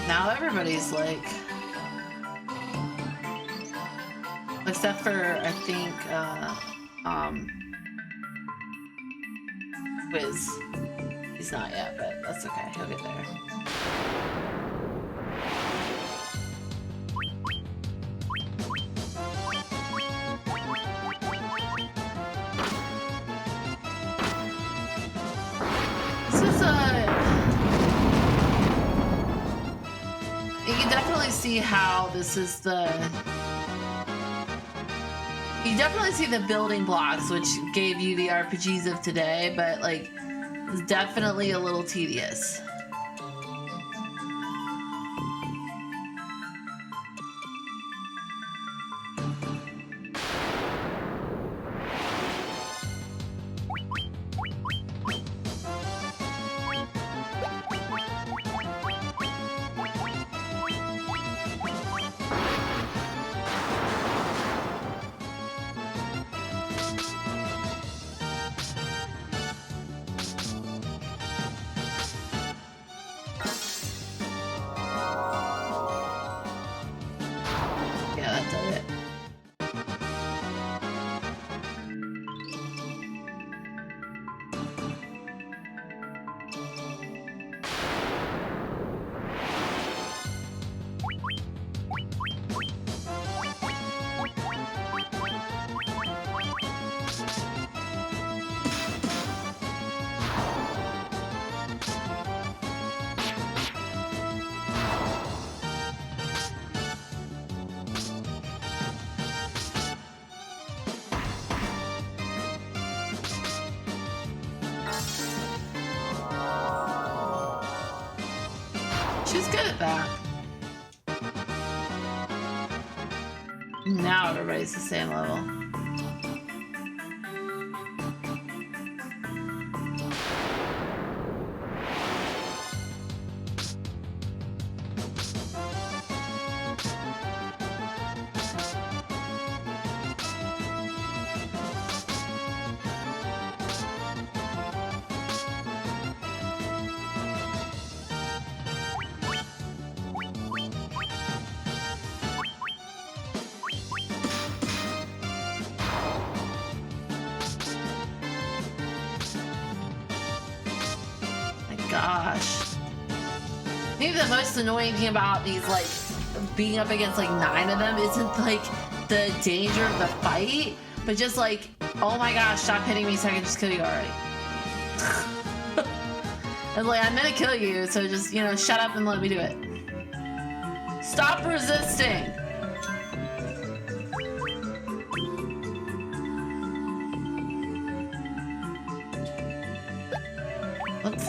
Now everybody's like, except for I think Wiz. He's not yet, but that's okay. He'll get there. This is you can definitely see how this is you definitely see the building blocks which gave you the RPGs of today, but like it's definitely a little tedious. She's good at that. Now everybody's the same level. Gosh. Maybe the most annoying thing about these, like, being up against, like, 9 of them isn't, like, the danger of the fight, but just, like, oh my gosh, stop hitting me so I can just kill you already. And, like, I'm gonna kill you, so just, you know, shut up and let me do it. Stop resisting! Let's,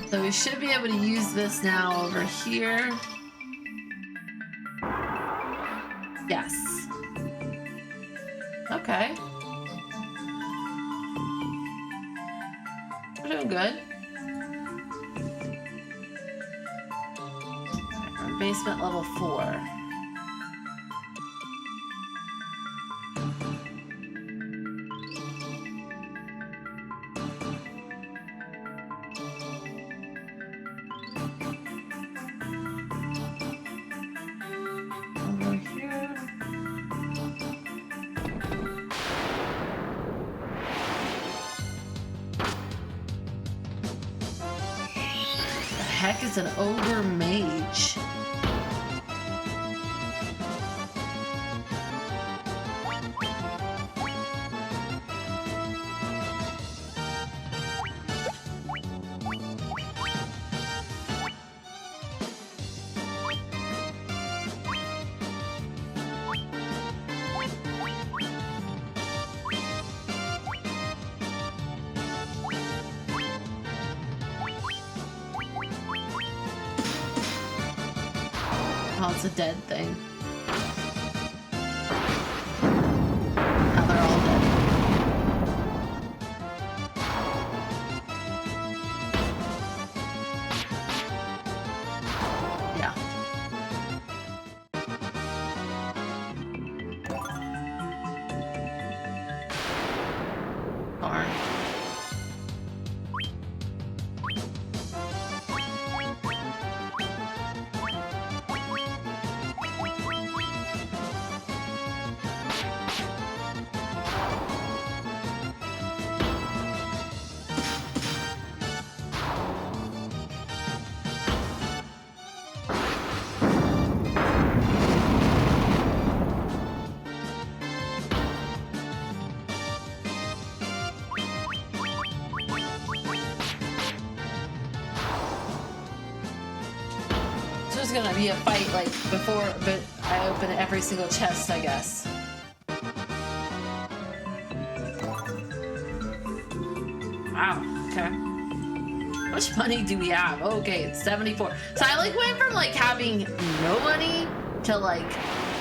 so we should be able to use this now over here. Yes. Okay. We're doing good. We're in basement level 4. Over here. Heck is an ogre mage? Oh, it's a dead thing. Now they're all dead. gonna be a fight like before, but I open every single chest, I guess. Wow. Okay. How much money do we have? Okay, it's 74. So I like went from like having no money to like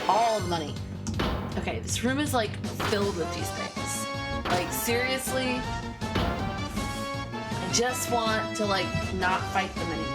all the money. Okay, this room is like filled with these things. Like seriously, I just want to like not fight them anymore.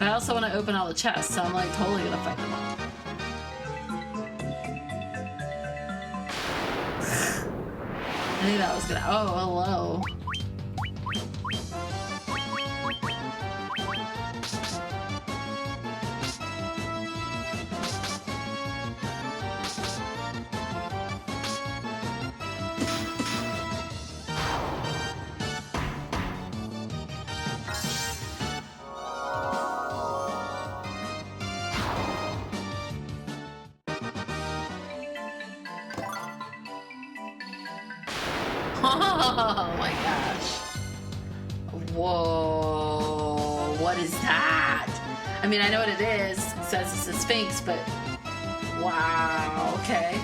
I also want to open all the chests, so I'm like totally gonna fight them all. I knew that was gonna. Oh, hello. Oh my gosh. Whoa. What is that? I mean, I know what it is. It says it's a Sphinx, but wow. Okay.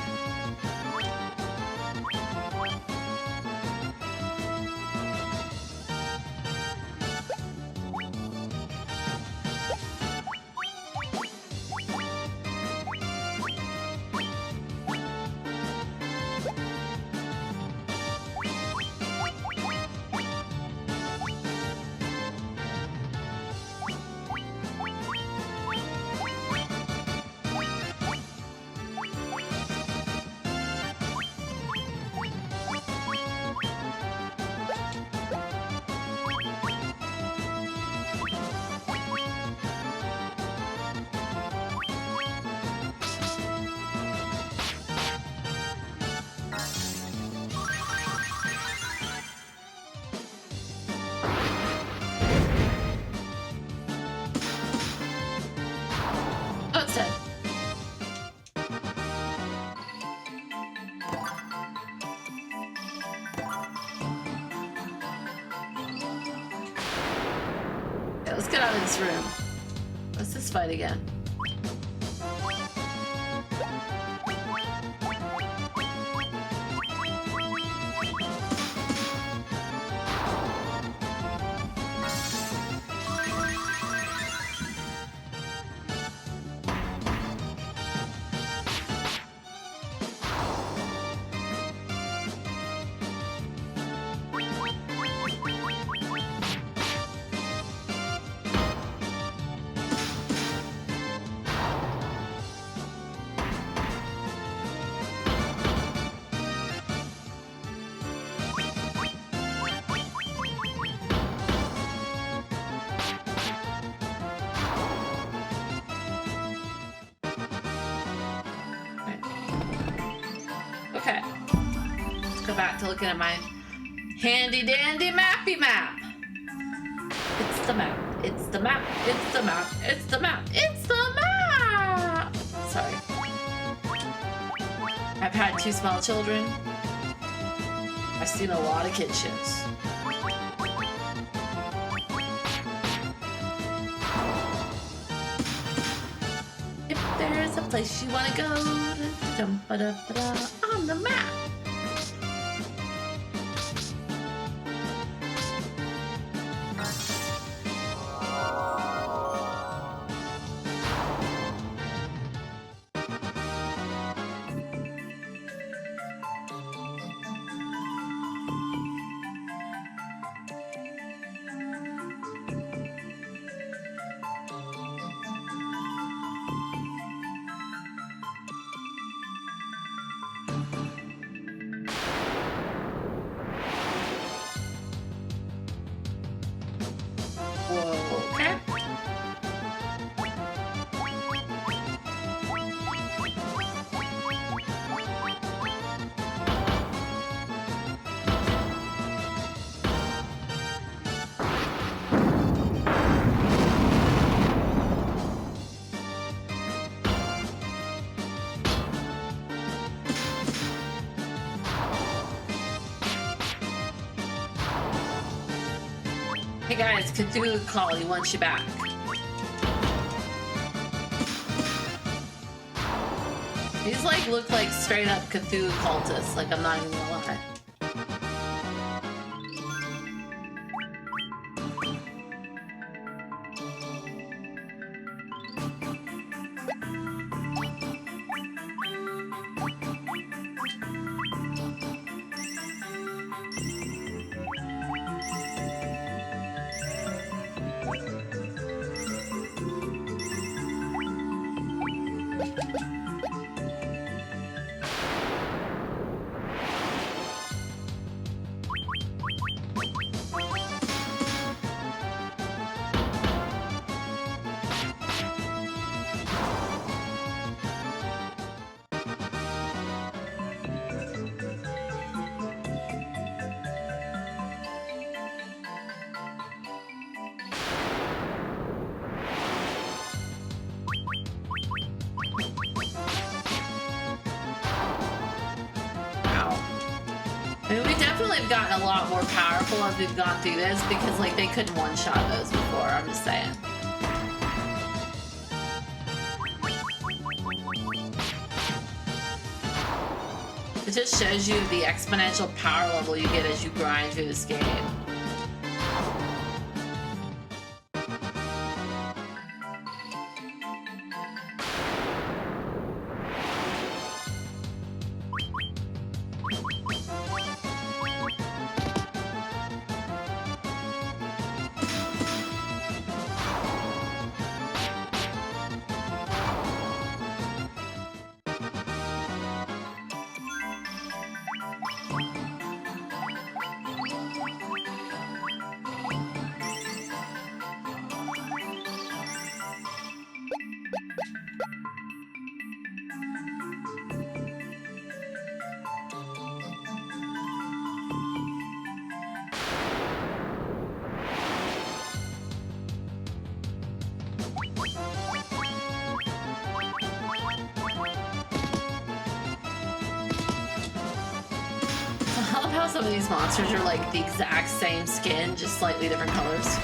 Oh, it's dead. Yeah, let's get out of this room. Let's just fight again. Okay. Let's go back to looking at my handy dandy mappy map. It's the map. It's the map. It's the map. It's the map. It's the map. Sorry. I've had 2 small children. I've seen a lot of kid shows. If there's a place you wanna go, on the map. it's Cthulhu Call. He wants you back. These like look like straight up Cthulhu cultists. Like, I'm not even gonna lie. I mean, we definitely have gotten a lot more powerful as we've gone through this because, like, they couldn't one-shot those before, I'm just saying. It just shows you the exponential power level you get as you grind through this game. I love how some of these monsters are like the exact same skin, just slightly different colors.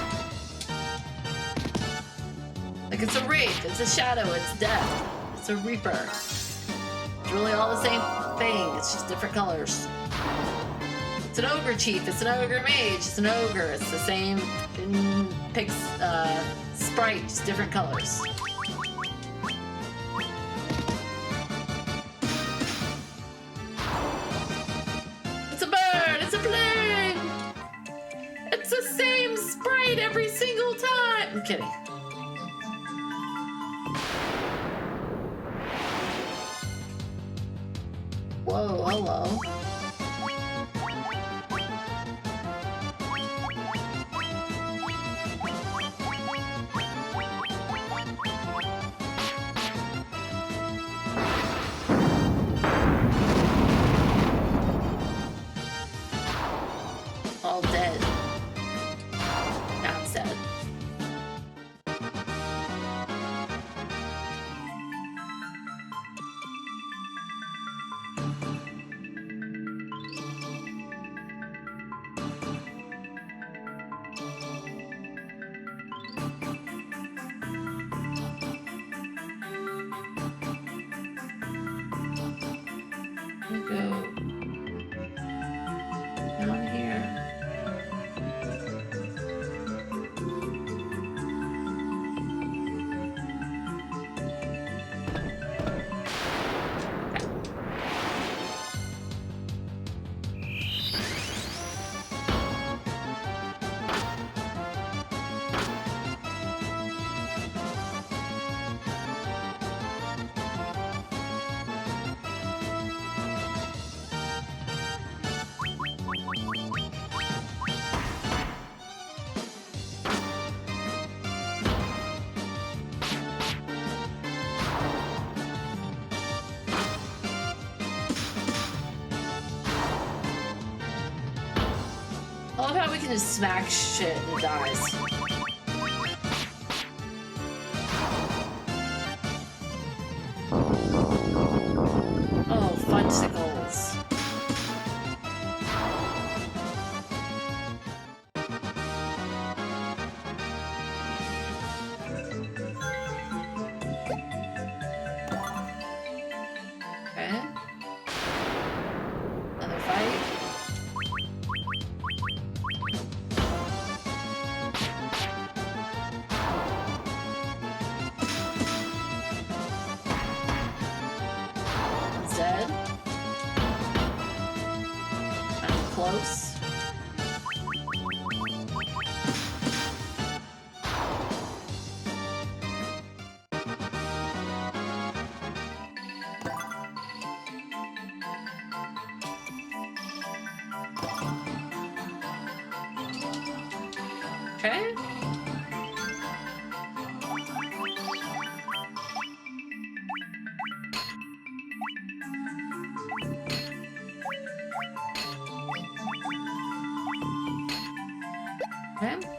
Like, it's a wraith, it's a shadow, it's death, it's a reaper. It's really all the same thing, it's just different colors. It's an ogre chief, it's an ogre mage, it's an ogre, it's the same sprite, just different colors. It's a bird, it's a plane! It's the same sprite every single time! I'm kidding. Whoa, hello. All dead. Not dead. We'll go down here. I love how we can just smack shit and it dies. Oh, fudgesicles. Okay. Okay.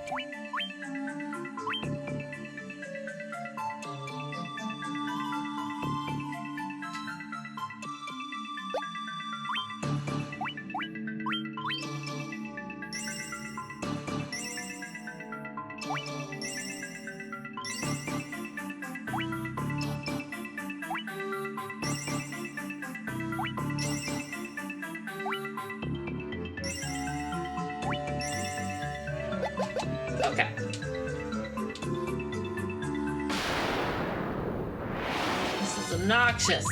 Okay. This is obnoxious.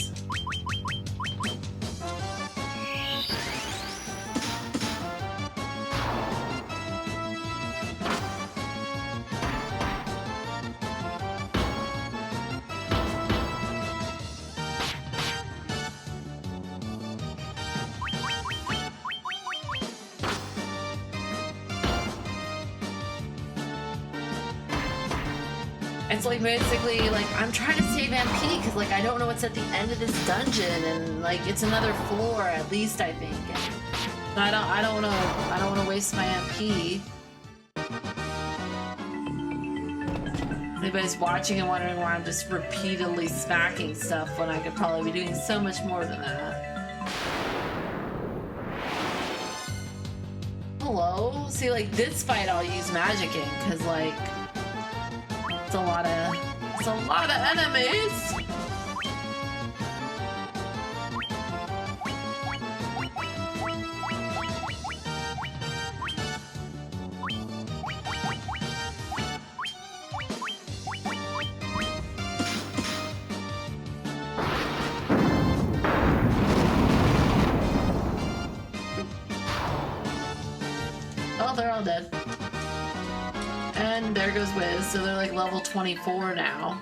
It's like basically like I'm trying to save MP because like I don't know what's at the end of this dungeon and like it's another floor at least I think. And I don't want to waste my MP. Anybody's watching and wondering why I'm just repeatedly smacking stuff when I could probably be doing so much more than that. Hello? See, like this fight I'll use magic in because like it's a lot of enemies. Oh, they're all dead. And there goes Wiz, so they're like level 24 now.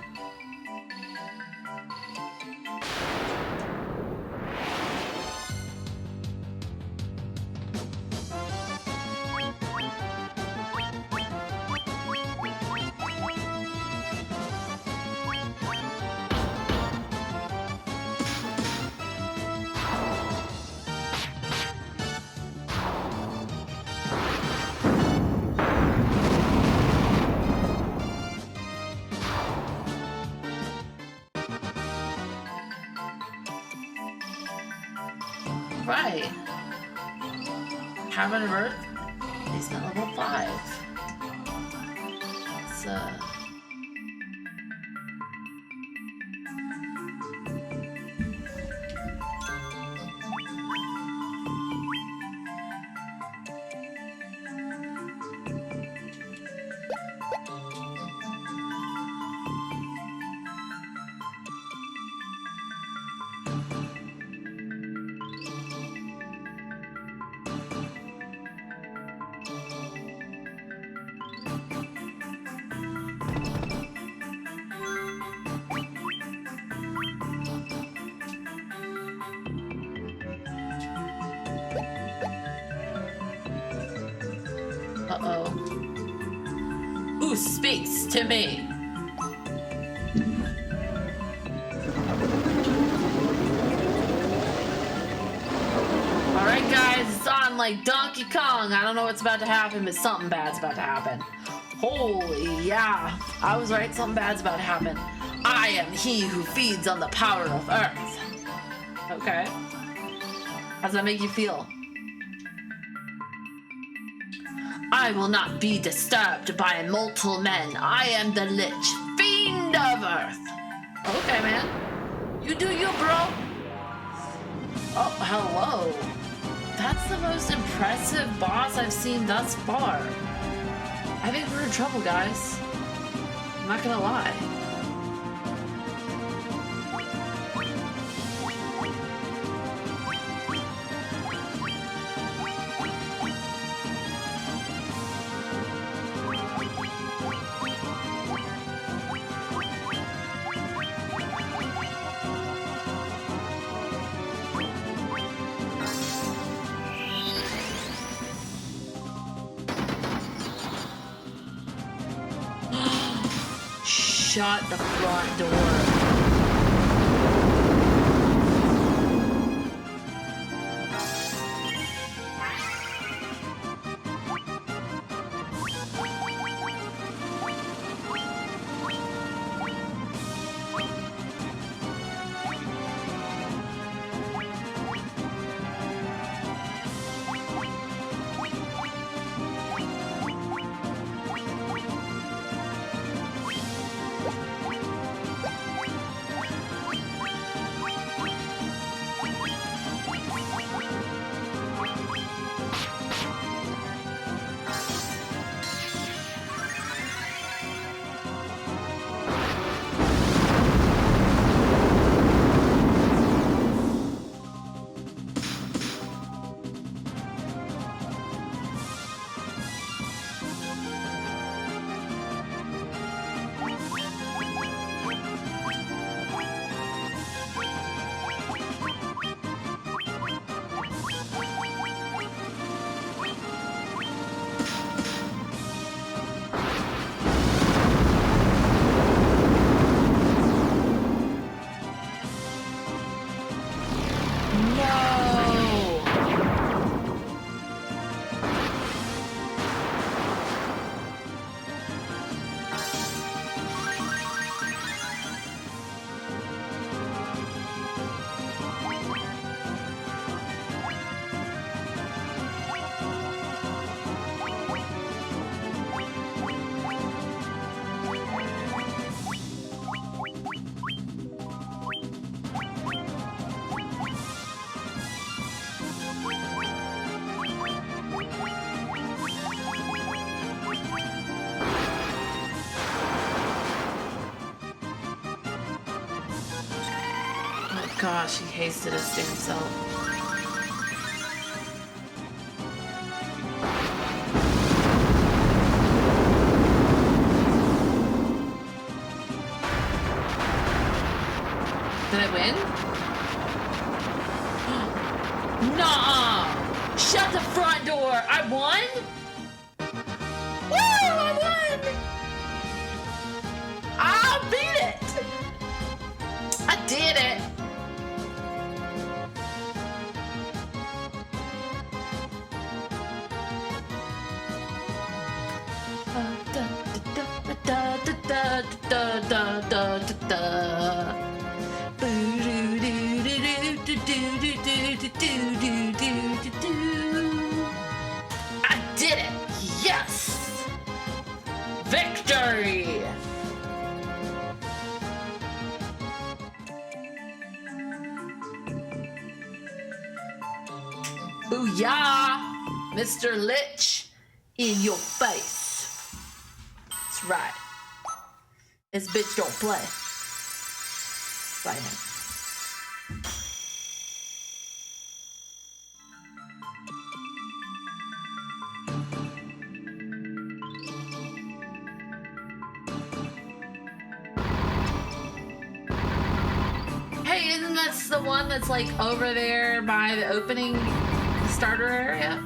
Right. Cavern of Earth? He's at level 5. It's uh-oh. Who speaks to me? Alright guys, it's on like Donkey Kong. I don't know what's about to happen, but something bad's about to happen. Holy yeah, I was right, something bad's about to happen. I am he who feeds on the power of Earth. Okay. How does that make you feel? I will not be disturbed by mortal men. I am the Lich, fiend of Earth. Okay, man. You do you, bro. Oh, hello. That's the most impressive boss I've seen thus far. I think we're in trouble, guys. I'm not gonna lie. shut the front door. Gosh, he hasted his damn self. Did I win? Nuh-uh! Shut the front door! I won? Woo! I won! I beat it! I did it! I did it! Yes! Victory! Booyah! Mr. Lich, in your face. That's right. This bitch don't play. Right now. Hey, isn't that the one that's like over there by the opening starter area?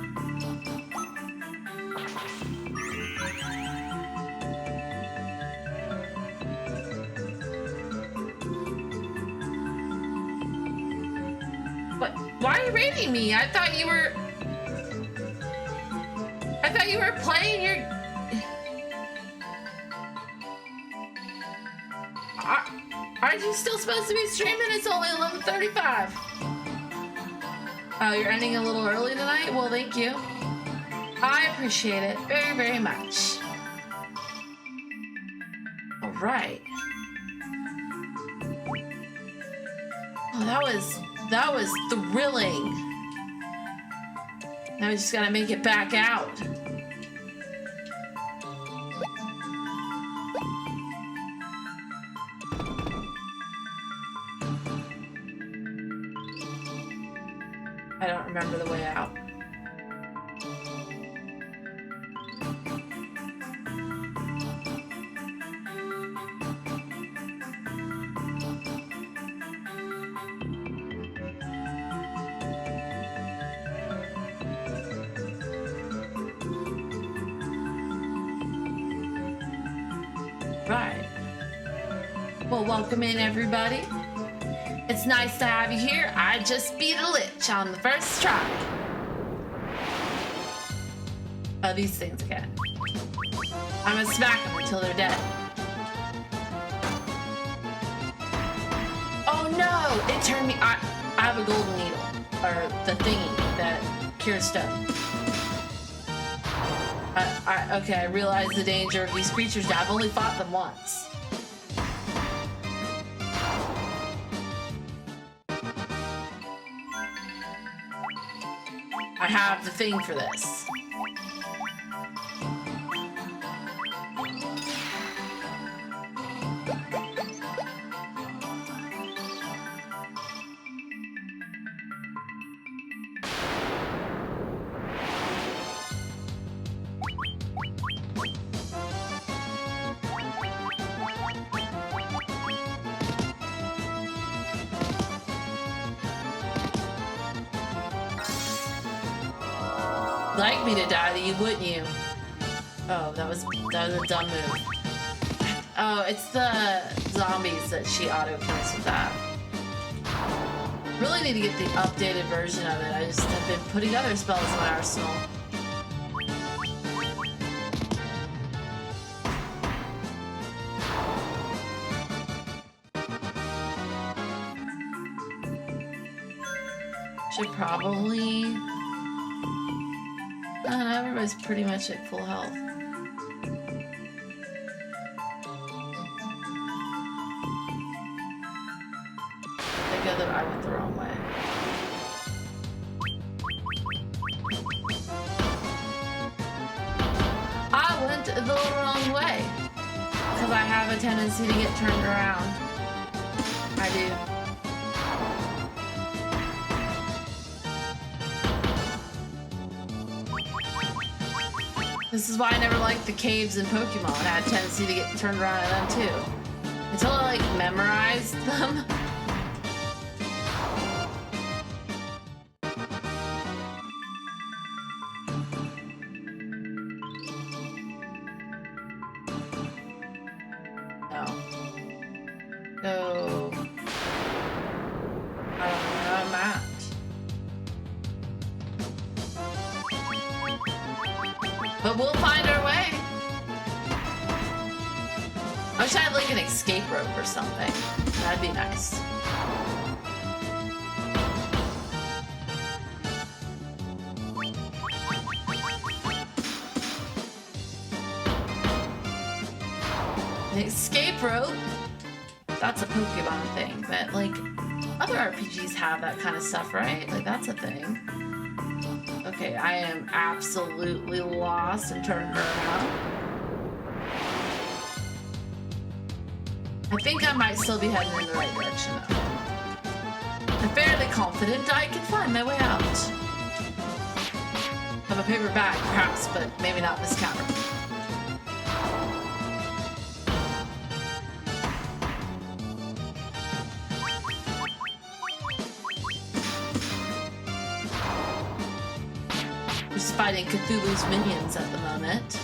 What? Why are you rating me? I thought you were playing your... Aren't you still supposed to be streaming? It's only 11:35. Oh, you're ending a little early tonight? Well, thank you. I appreciate it very, very much. All right. Oh, that was thrilling. Now we just gotta make it back out. I don't remember the way out. Right. Well, welcome in, everybody. It's nice to have you here. I just beat a lich on the first try. Oh, these things again. I'm gonna smack them until they're dead. Oh no! It turned me. I have a golden needle, or the thingy that cures stone. Okay, I realize the danger of these creatures now. I've only fought them once. I have the thing for this. Like me to die to you, wouldn't you? Oh, that was a dumb move. Oh, it's the zombies that she auto kills with that. Really need to get the updated version of it. I just have been putting other spells in my arsenal. Should probably. Everybody's pretty much at full health. Together, I went the wrong way. I went the wrong way. Because I have a tendency to get turned around. I do. This is why I never liked the caves in Pokemon. I had a tendency to get turned around at them too. Until I like memorized them. No. Go. I don't know where I'm at. But we'll find our way. I wish I had like an escape rope or something. That'd be nice. An escape rope? That's a Pokemon thing. But like, other RPGs have that kind of stuff, right? Like, that's a thing. Okay, I am absolutely lost and turned around. I think I might still be heading in the right direction though. I'm fairly confident I can find my way out. Have a paper bag, perhaps, but maybe not this cavern. Just fighting Cthulhu's minions at the moment.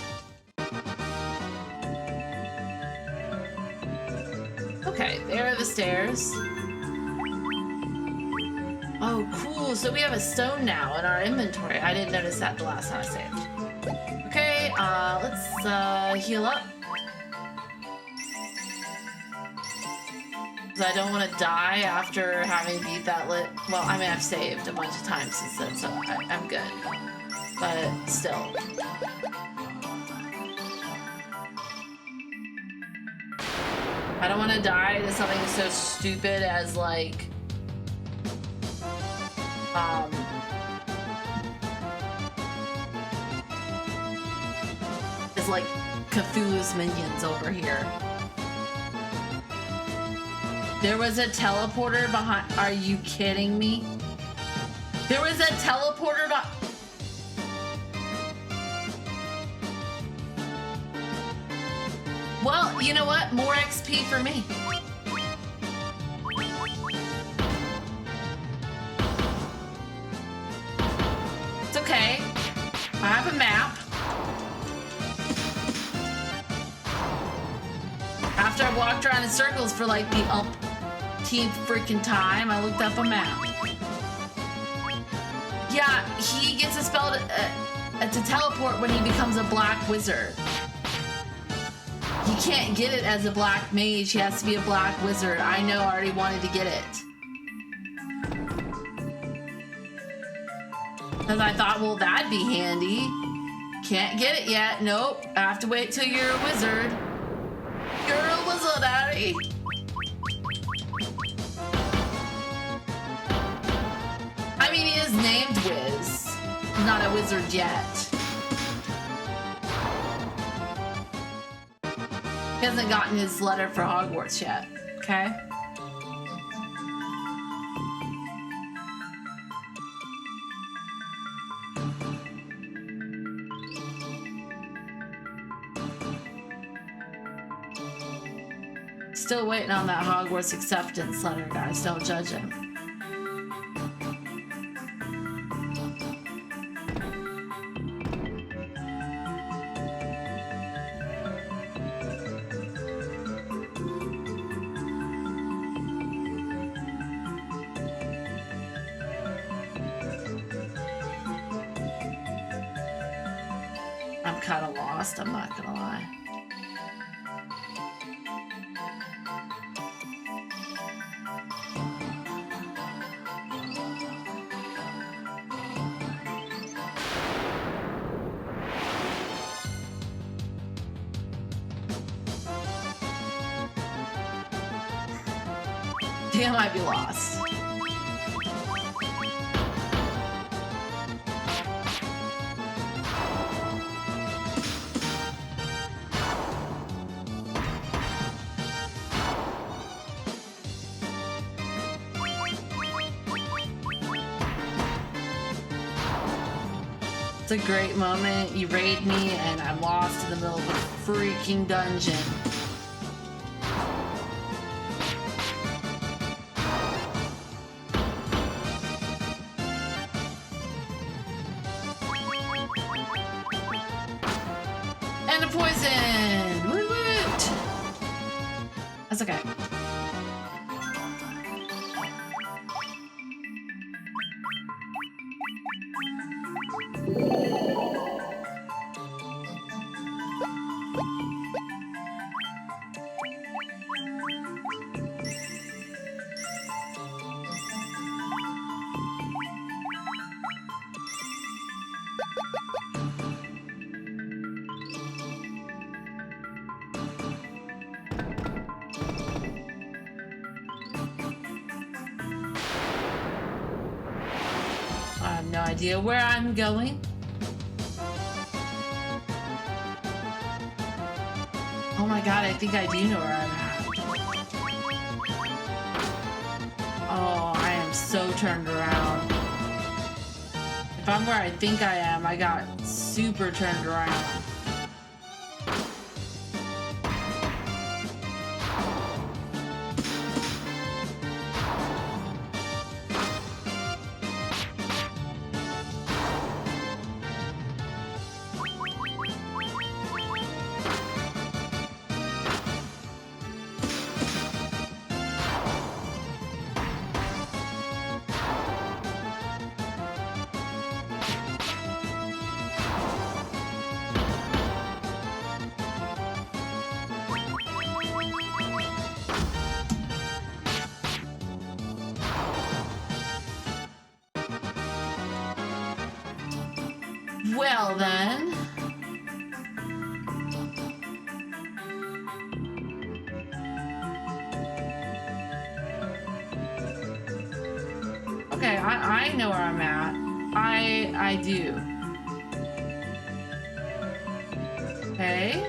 Okay, there are the stairs. Oh, cool. So we have a stone now in our inventory. I didn't notice that the last time I saved. Okay, let's heal up. Because I don't want to die after having beat that lit. Well, I mean, I've saved a bunch of times since then, so I'm good. But still. I don't want to die to something so stupid as like it's like Cthulhu's minions over here. There was a teleporter behind. Are you kidding me? There was a teleporter behind. Well, you know what? More XP for me. It's okay. I have a map. After I walked around in circles for like the umpteenth freaking time. I looked up a map. Yeah, he gets expelled to teleport when he becomes a black wizard. He can't get it as a black mage. He has to be a black wizard. I know, I already wanted to get it. Because I thought, well, that'd be handy. Can't get it yet. Nope. I have to wait till you're a wizard. You're a wizard, Harry. I mean, he is named Wiz. He's not a wizard yet. He hasn't gotten his letter for Hogwarts yet. Okay? Still waiting on that Hogwarts acceptance letter, guys. Don't judge him. I'm kind of lost, I'm not gonna lie. Damn, I'd be lost. It's a great moment. You raid me and I'm lost in the middle of a freaking dungeon. And a poison! Woot woot! That's okay. I have no idea where I'm going. Oh my god, I think I do know where I'm at. Oh, I am so turned around. If I'm where I think I am, I got super turned around. Well then. Okay, I know where I'm at. I do. Okay.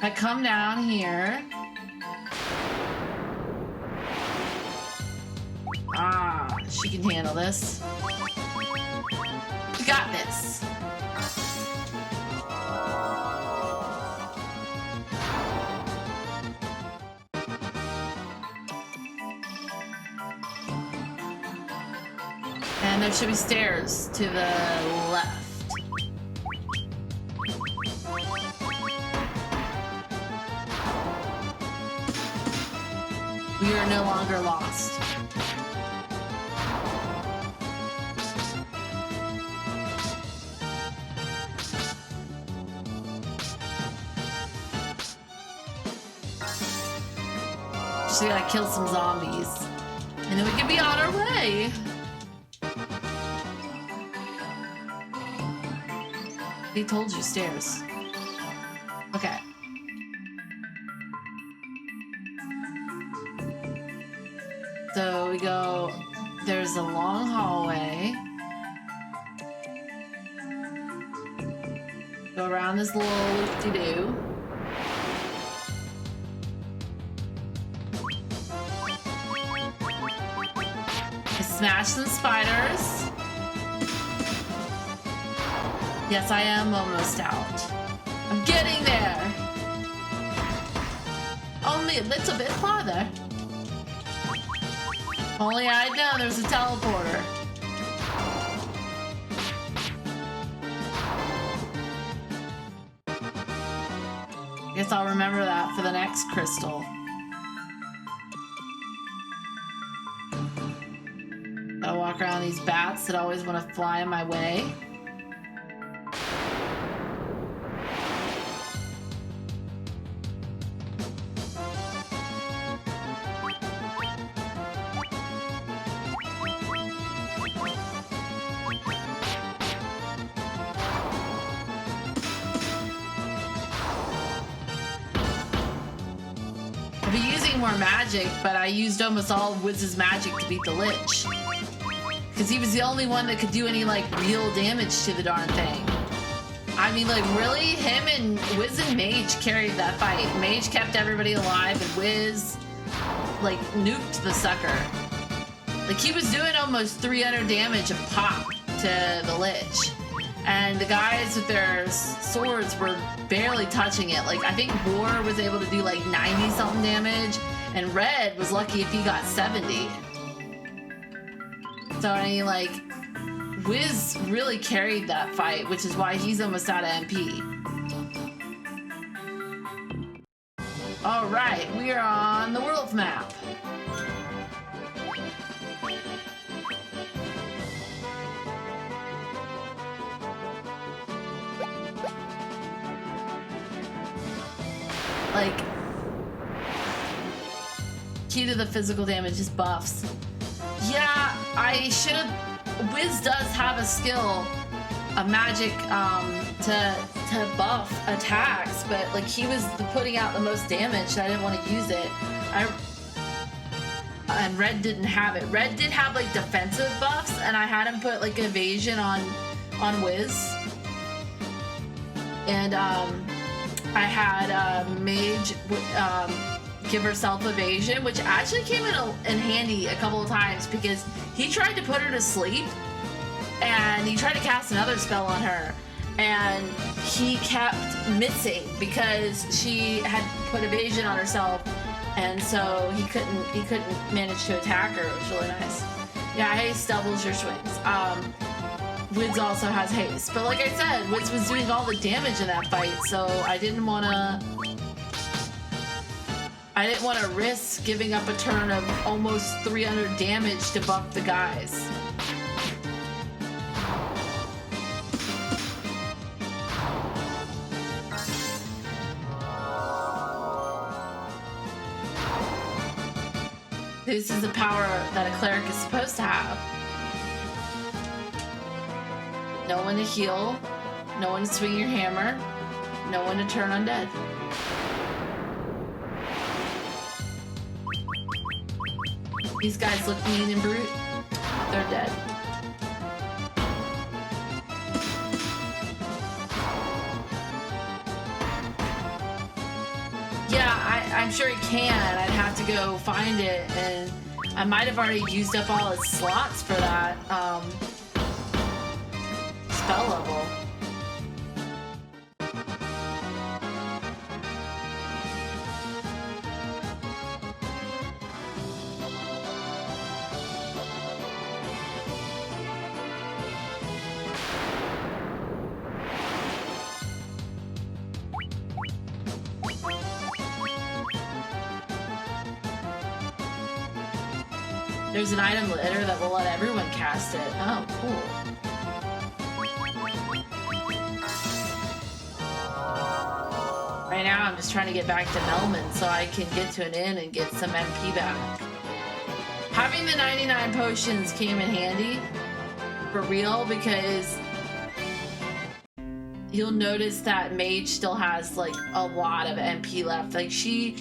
I come down here. Ah, she can handle this. You got this. And there should be stairs to the left. We are no longer lost. Just gotta kill some zombies. And then we can be on our way. He told you stairs. Okay. So we go, there's a long hallway. Go around this little loop-de-doo. Smash some spiders. Yes, I am almost out. I'm getting there. Only a little bit farther. Only I'd known there was a teleporter. Guess I'll remember that for the next crystal. Gotta walk around these bats that always want to fly in my way. I'll be using more magic, but I used almost all of Wiz's magic to beat the Lich. Because he was the only one that could do any, like, real damage to the darn thing. I mean, like, really? Him and Wiz and Mage carried that fight. Mage kept everybody alive, and Wiz, like, nuked the sucker. Like, he was doing almost 300 damage a pop to the Lich. And the guys with their swords were barely touching it. Like, I think War was able to do, like, 90-something damage, and Red was lucky if he got 70. So, I mean, like, Wiz really carried that fight, which is why he's almost out of MP. Alright, we are on the world map. Like, key to the physical damage is buffs. Yeah, I should have. Wiz does have a skill, a magic, to buff attacks, but like he was putting out the most damage, so I didn't want to use it. And Red didn't have it. Red did have like defensive buffs, and I had him put like evasion on Wiz, and I had Mage give herself evasion, which actually came in handy a couple of times because he tried to put her to sleep and he tried to cast another spell on her and he kept missing because she had put evasion on herself, and so he couldn't manage to attack her. It was really nice. Yeah, haste doubles your swings. Wiz also has haste, but like I said, Wiz was doing all the damage in that fight, so I didn't want to risk giving up a turn of almost 300 damage to buff the guys. This is the power that a cleric is supposed to have. No one to heal, no one to swing your hammer, no one to turn undead. These guys look mean and brute. They're dead. Yeah, I'm sure he can. I'd have to go find it, and I might have already used up all his slots for that spell level. There's an item litter that will let everyone cast it. Oh, cool. Right now, I'm just trying to get back to Melman so I can get to an inn and get some MP back. Having the 99 potions came in handy, for real, because you'll notice that Mage still has, like, a lot of MP left. Like, she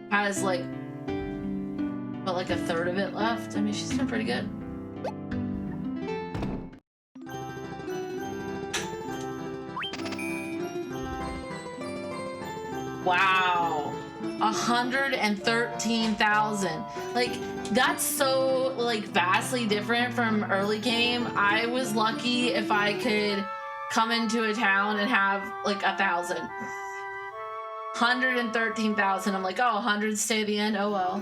has, like, but like a third of it left. I mean, she's doing pretty good. Wow, 113,000. Like, that's so, like, vastly different from early game. I was lucky if I could come into a town and have like 1,000. 113,000. I'm like, oh, 100 stay at the end. Oh well.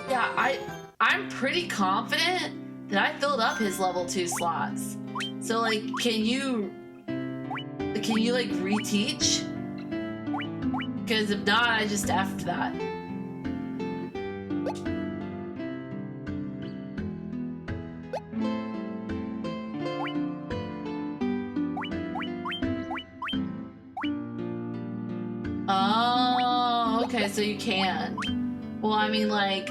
Yeah, I'm pretty confident that I filled up his level 2 slots. So like, can you like reteach? Because if not, I just effed that. Oh, okay, so you can. Well, I mean, like,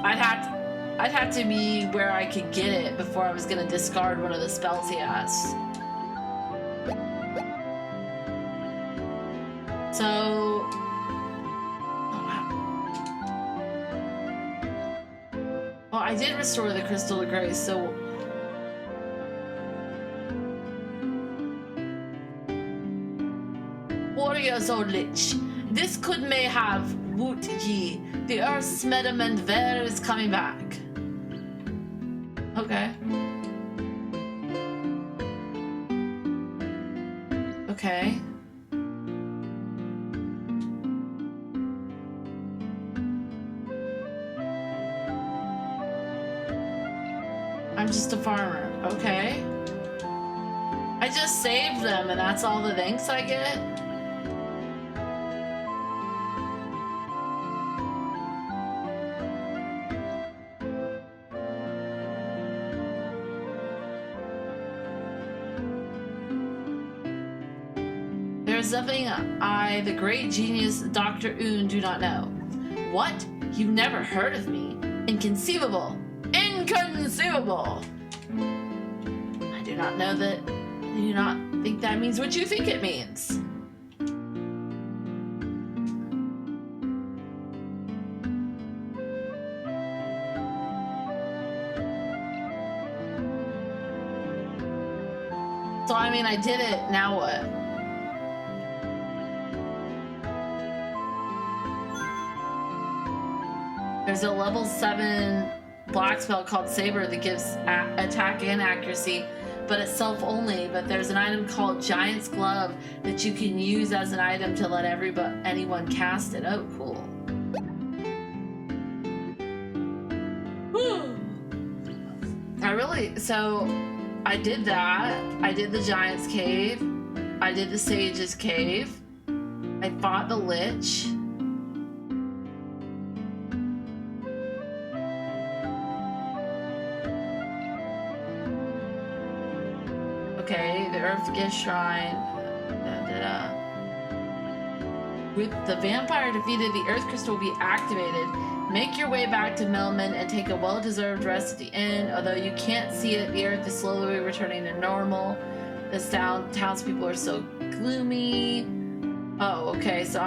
I'd have to be where I could get it before I was gonna discard one of the spells he has. So, oh, wow. Well, I did restore the Crystal of Grace, so. Warriors or Lich, this could may have woot ye. The Earth's Mediment Ver is coming back. Okay. Okay. I'm just a farmer. Okay. I just saved them and that's all the thanks I get? There's something I, the great genius Dr. Un, do not know. What? You've never heard of me? Inconceivable! Inconceivable! I do not know that. I do not think that means what you think it means. So, I mean, I did it, now what? There's a level 7 black spell called Saber that gives attack and accuracy, but it's self only. But there's an item called Giant's Glove that you can use as an item to let anyone cast it. Oh, cool. Woo. So I did that. I did the Giant's Cave. I did the Sage's Cave. I fought the Lich. Okay, the Earth Gift Shrine. With the vampire defeated, the Earth Crystal will be activated. Make your way back to Melman and take a well-deserved rest at the inn. Although you can't see it, the Earth is slowly returning to normal. The townspeople are so gloomy. Oh, okay, so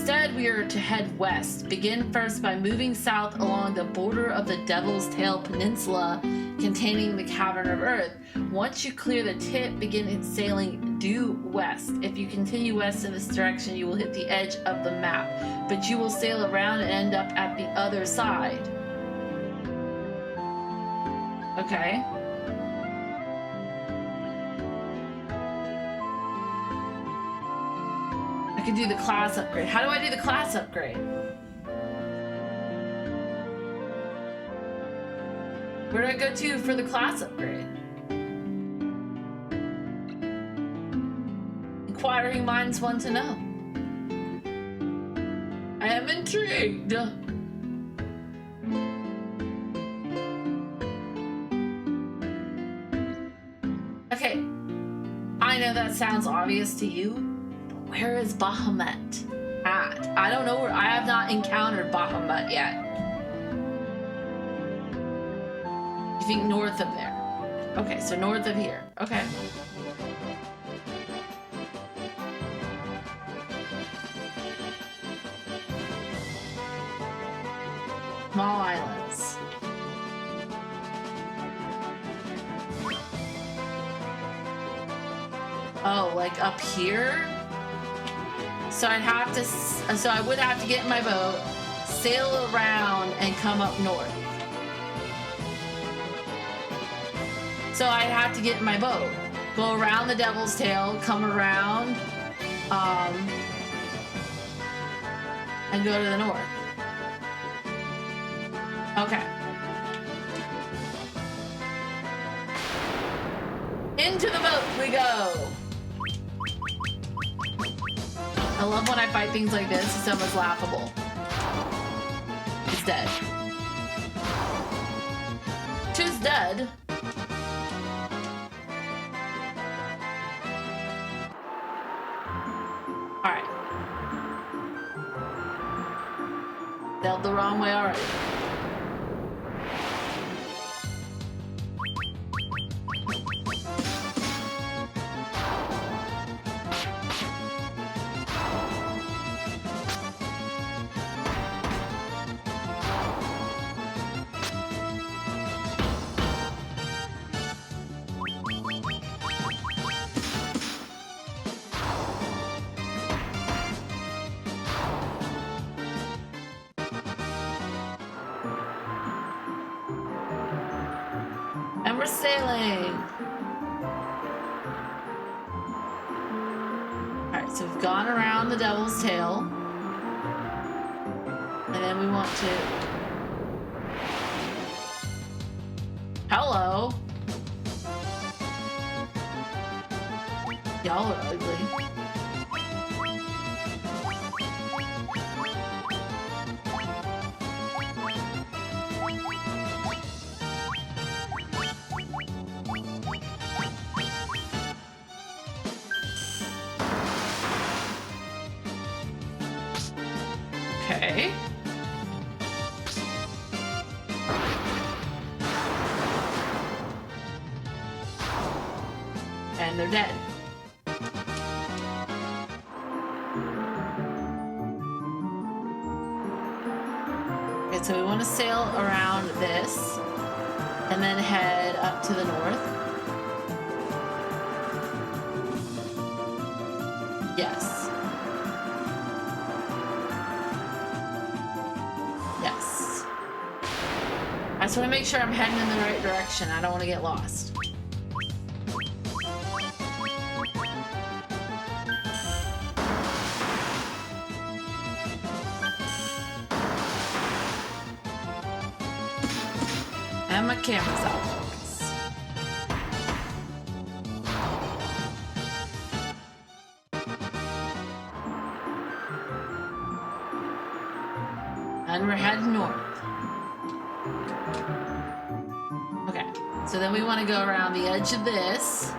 Instead, we are to head west. Begin first by moving south along the border of the Devil's Tail Peninsula containing the Cavern of Earth. Once you clear the tip, begin sailing due west. If you continue west in this direction, you will hit the edge of the map, but you will sail around and end up at the other side. Okay. I can do the class upgrade. How do I do the class upgrade? Where do I go to for the class upgrade? Inquiring minds want to know. I am intrigued. Okay, I know that sounds obvious to you, but where is Bahamut at? I don't know where. I have not encountered Bahamut yet. You think north of there? Okay, so north of here. Okay. Small islands. Oh, like up here? So I'd have to, so I would have to get in my boat, sail around, and come up north. So I'd have to get in my boat, go around the Devil's Tail, come around, and go to the north. Okay. Into the boat we go. I love when I fight things like this. It's almost laughable. It's dead. Tis dead. Alright. Sailed the wrong way already. And we're sailing. Alright, so we've gone around the Devil's Tail. And then we want to... Hello. Y'all are ugly. Okay. And they're dead. Okay, so we want to sail around this and then head up to the north. Yes. Yes. I just want to make sure I'm heading in the right direction. I don't want to get lost. And my camera's out of focus. And we're heading north. Okay, so then we want to go around the edge of this.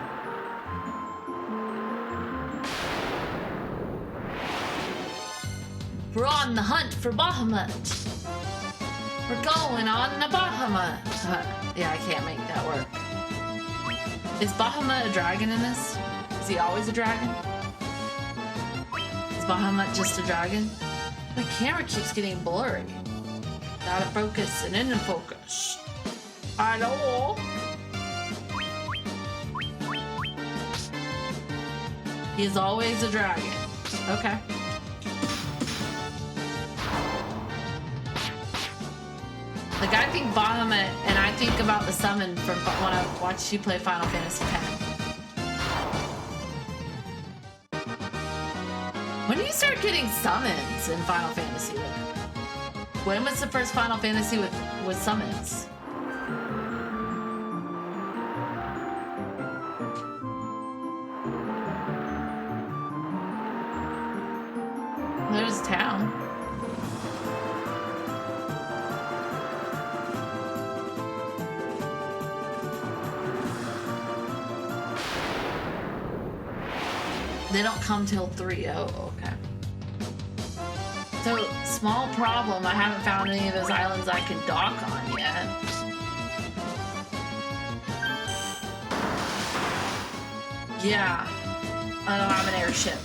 We're on the hunt for Bahamut. We're going on the Bahamut. Yeah, I can't make that work. Is Bahamut a dragon in this? Is he always a dragon? Is Bahamut just a dragon? My camera keeps getting blurry. Out of focus and in focus. I know. He is always a dragon. Okay. Like, I think Bahamut, and I think about the summon from when I watched you play Final Fantasy X. When do you start getting summons in Final Fantasy? When was the first Final Fantasy with summons? There's town. They don't come till 3. Oh, okay. So, small problem. I haven't found any of those islands I can dock on yet. Yeah. I don't have an airship.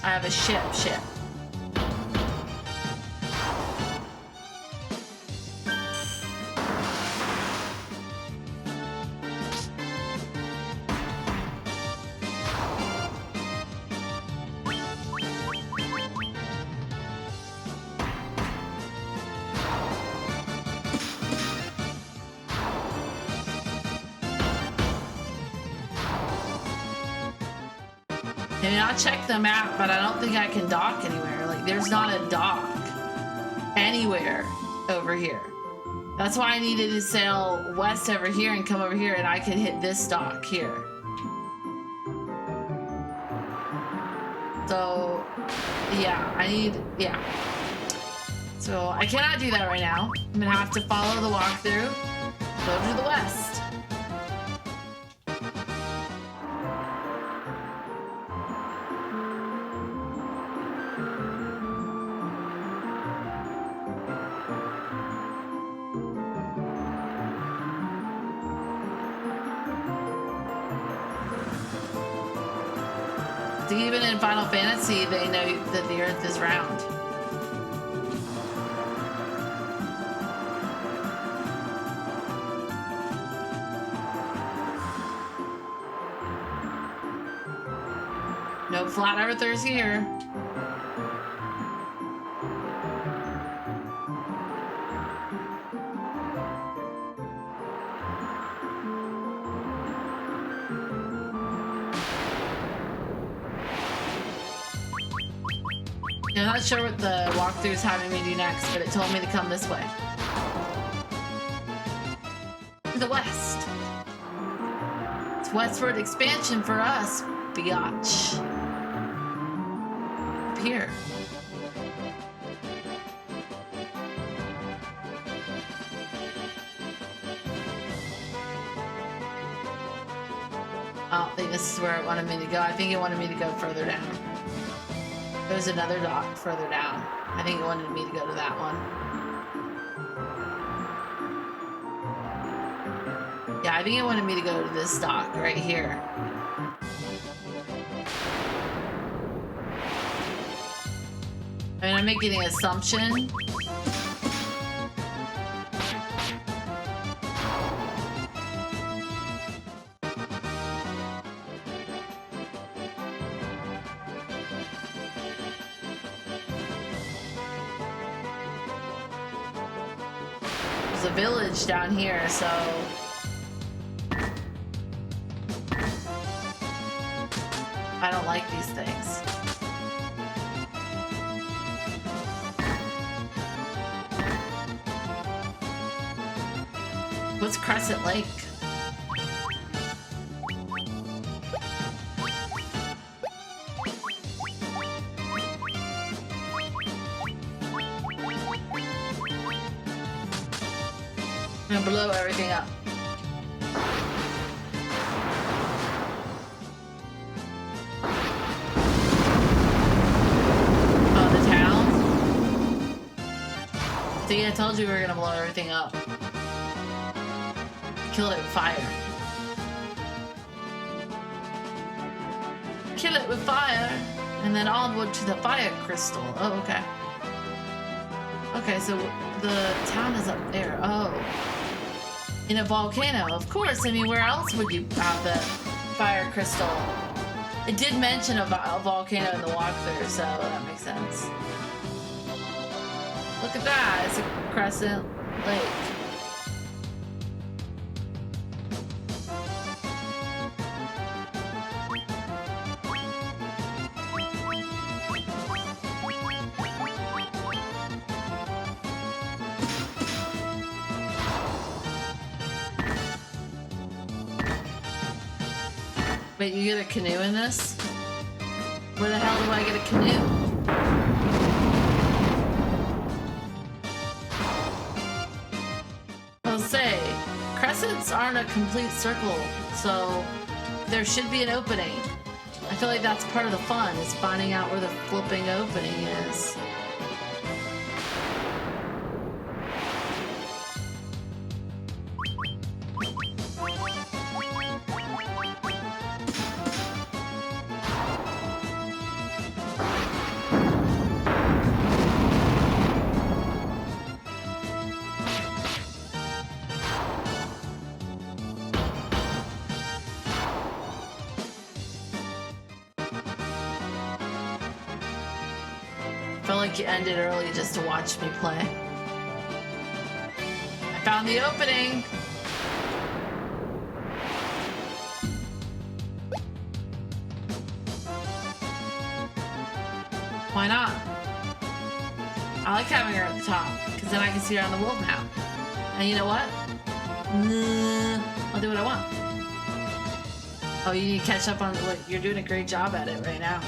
I have a ship. I mean, I'll check the map, but I don't think I can dock anywhere. Like, there's not a dock anywhere over here. That's why I needed to sail west over here and come over here, and I could hit this dock here. So, yeah, So, I cannot do that right now. I'm gonna have to follow the walkthrough, go to the west. Even in Final Fantasy, they know that the Earth is round. No flat earthers here. I'm not sure what the walkthrough is having me do next, but it told me to come this way. To the west. It's westward expansion for us, biatch. Up here. I don't think this is where it wanted me to go. I think it wanted me to go further down. There's another dock further down. I think it wanted me to go to that one. Yeah, I think it wanted me to go to this dock right here. I mean, I'm making an assumption. A village down here, so I don't like these things. What's Crescent Lake? I'm gonna blow everything up. Oh, the town? See, I told you we were gonna blow everything up. Kill it with fire. Kill it with fire, and then onward to the fire crystal. Oh, okay. Okay, so the town is up there. Oh. In a volcano, of course. I mean, where else would you have the fire crystal? It did mention a volcano in the walkthrough, so that makes sense. Look at that. It's a crescent lake. Wait, you get a canoe in this? Where the hell do I get a canoe? I'll say, crescents aren't a complete circle, so there should be an opening. I feel like that's part of the fun, is finding out where the flipping opening is. I felt like you ended early just to watch me play. I found the opening. Why not? I like having her at the top, because then I can see her on the world map. And you know what? I'll do what I want. Oh, you need to catch up on what you're doing a great job at it right now.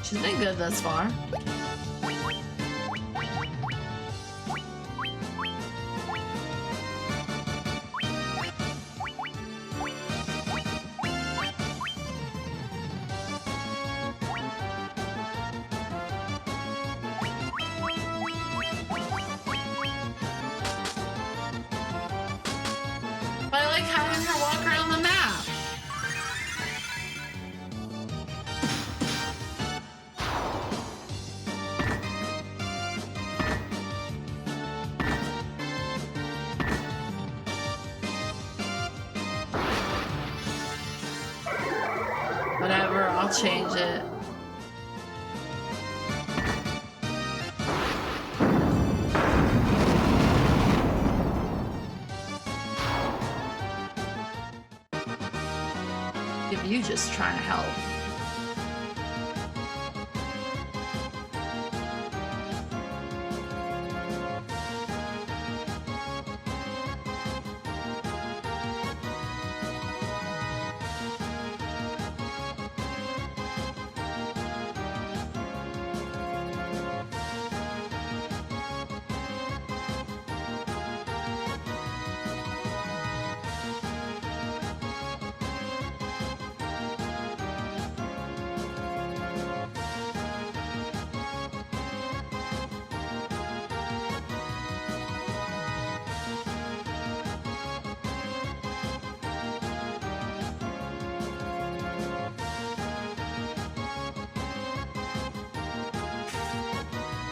She's been good thus far. I like having her walk around the map. Whatever, I'll change it. If you just trying to help.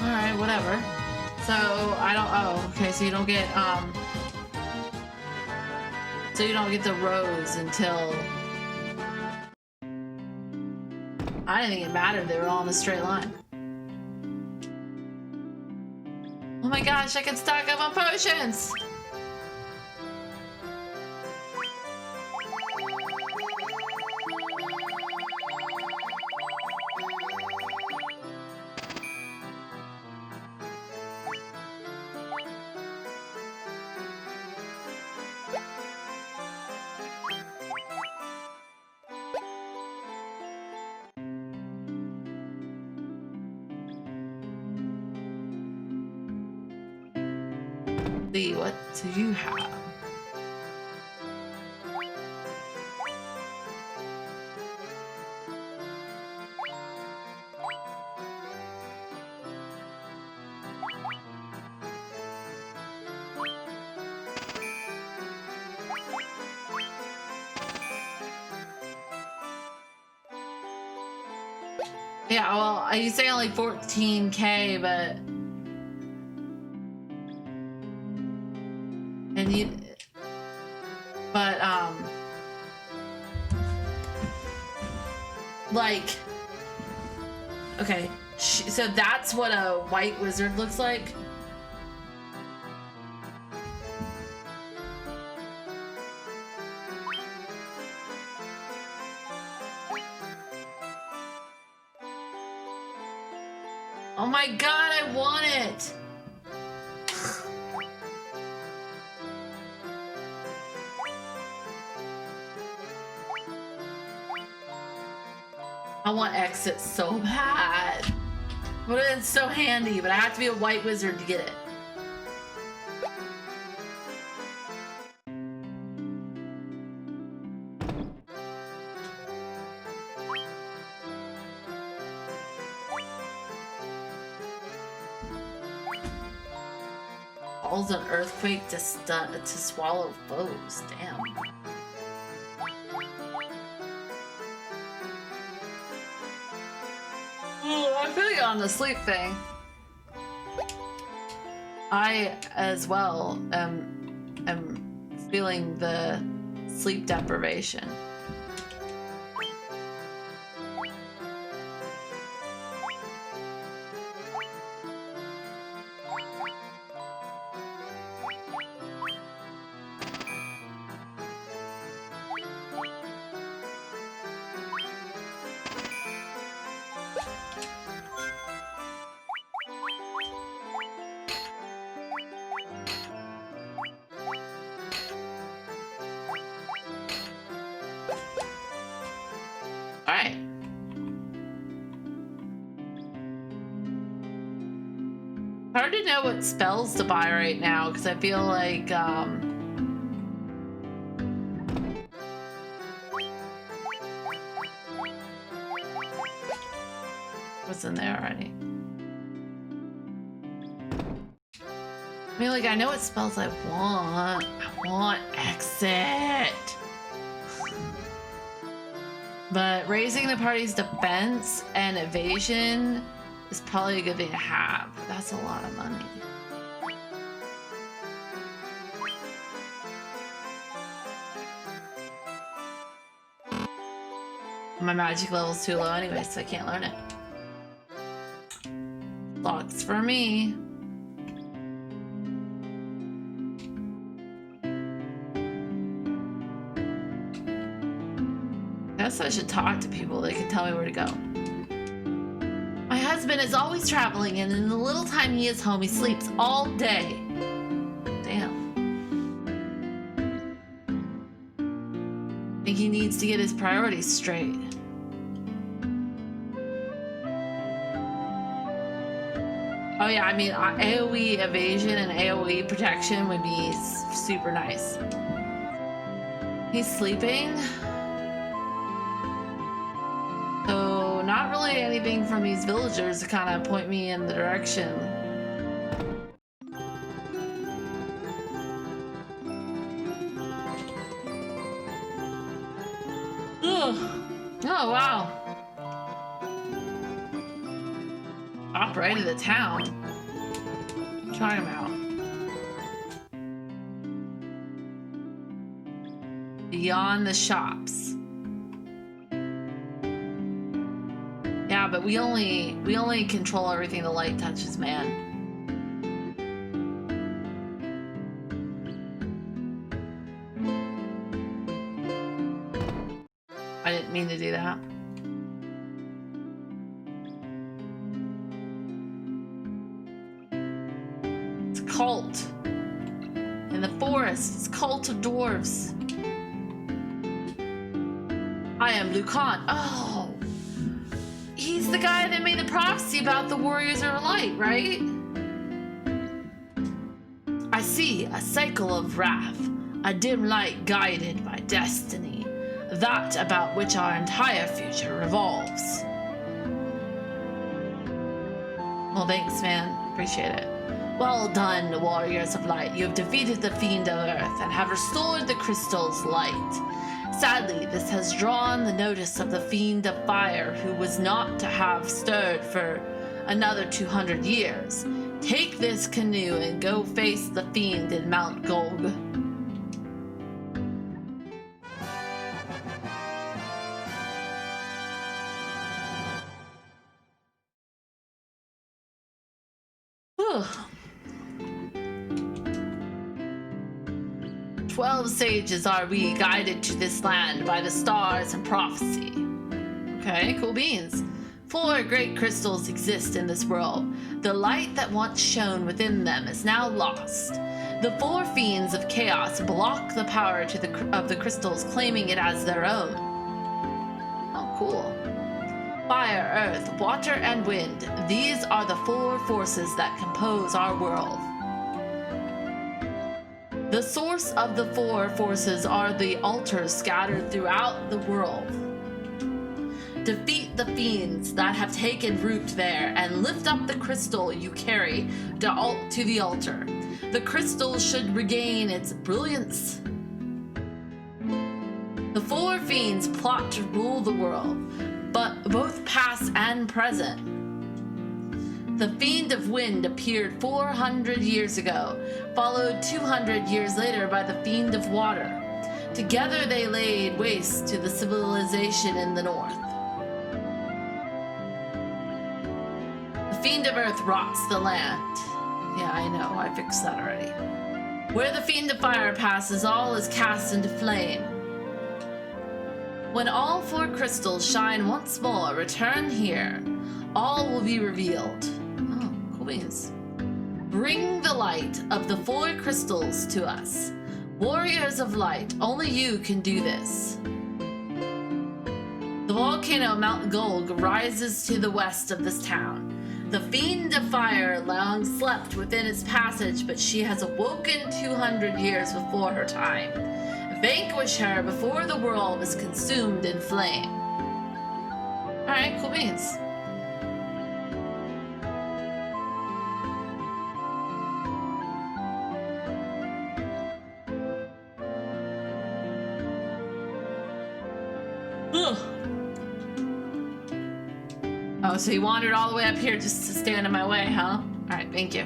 Alright, whatever. So, I don't, oh, okay, so you don't get, so you don't get the rose until, I didn't think it mattered, they were all in a straight line. Oh my gosh, I can stock up on potions! See, what do you have? Yeah, well, you say only 14K, but and you, but like, okay, so that's what a white wizard looks like. Oh my god, I want it! I want exit so bad. Would have been so handy, but I have to be a white wizard to get it. Calls an earthquake to swallow foes. Damn. I feel like on the sleep thing. I as well am feeling the sleep deprivation. Alright. Hard to know what spells to buy right now because I feel like what's in there already? I mean, like, I know what spells I want. I want exit. But raising the party's defense and evasion is probably a good thing to have. That's a lot of money. My magic level's too low anyway, so I can't learn it. Locks for me. I guess I should talk to people. They can tell me where to go. My husband is always traveling, and in the little time he is home, he sleeps all day. Damn. I think he needs to get his priorities straight. Oh yeah, I mean, AoE evasion and AoE protection would be super nice. He's sleeping. So not really anything from these villagers to kind of point me in the direction. Ugh. Oh wow. Top right of the town. What are you talking about? Beyond the shops. Yeah, but we only control everything the light touches, man. I didn't mean to do that. It's a cult. In the forest, it's a cult of dwarves. I am Lucan. Oh! He's the guy that made the prophecy about the warriors of light, right? I see a cycle of wrath, a dim light guided by destiny, that about which our entire future revolves. Well, thanks, man. Appreciate it. Well done, warriors of light. You have defeated the fiend of earth and have restored the crystal's light. Sadly, this has drawn the notice of the fiend of fire, who was not to have stirred for another 200 years. Take this canoe and go face the fiend in Mount Golg. Whew. 12 sages are we, guided to this land by the stars and prophecy. Okay, cool beans. 4 great crystals exist in this world. The light that once shone within them is now lost. The 4 fiends of chaos block the power of the crystals, claiming it as their own. Oh, cool. Fire, earth, water, and wind. These are the 4 forces that compose our world. The source of the 4 forces are the altars scattered throughout the world. Defeat the fiends that have taken root there and lift up the crystal you carry to the altar. The crystal should regain its brilliance. The 4 fiends plot to rule the world, but both past and present. The Fiend of Wind appeared 400 years ago, followed 200 years later by the Fiend of Water. Together they laid waste to the civilization in the north. The Fiend of Earth rots the land. Yeah, I know, I fixed that already. Where the Fiend of Fire passes, all is cast into flame. When all 4 crystals shine once more, return here. All will be revealed. Oh, cool beans. Bring the light of the 4 crystals to us. Warriors of light, only you can do this. The volcano Mount Golg rises to the west of this town. The Fiend of Fire long slept within its passage, but she has awoken 200 years before her time. Vanquish her before the world is consumed in flame. Alright, cool beans. Ugh. Oh, so you wandered all the way up here just to stand in my way, huh? Alright, thank you.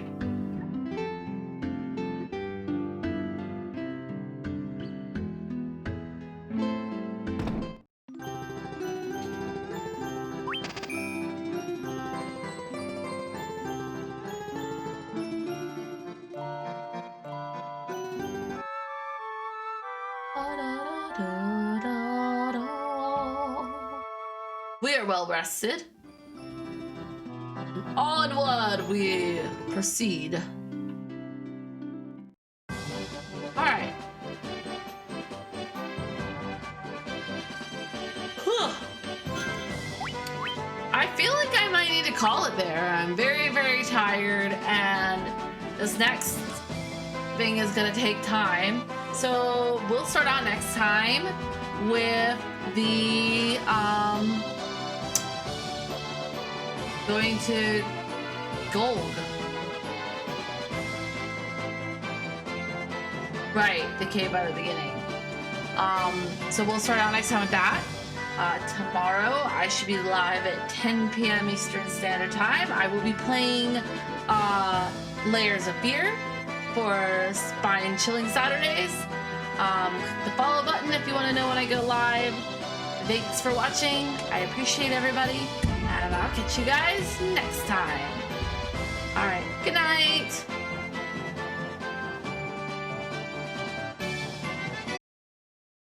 We are well rested. Onward we proceed. Alright. I feel like I might need to call it there. I'm very, very tired, and this next thing is gonna take time. So we'll start out next time with the going to Gold. Right, the cave by the beginning. So we'll start out next time with that. Tomorrow I should be live at 10 p.m. Eastern Standard Time. I will be playing Layers of Fear for Spine Chilling Saturdays. Click the follow button if you want to know when I go live. Thanks for watching. I appreciate everybody, and I'll catch you guys next time.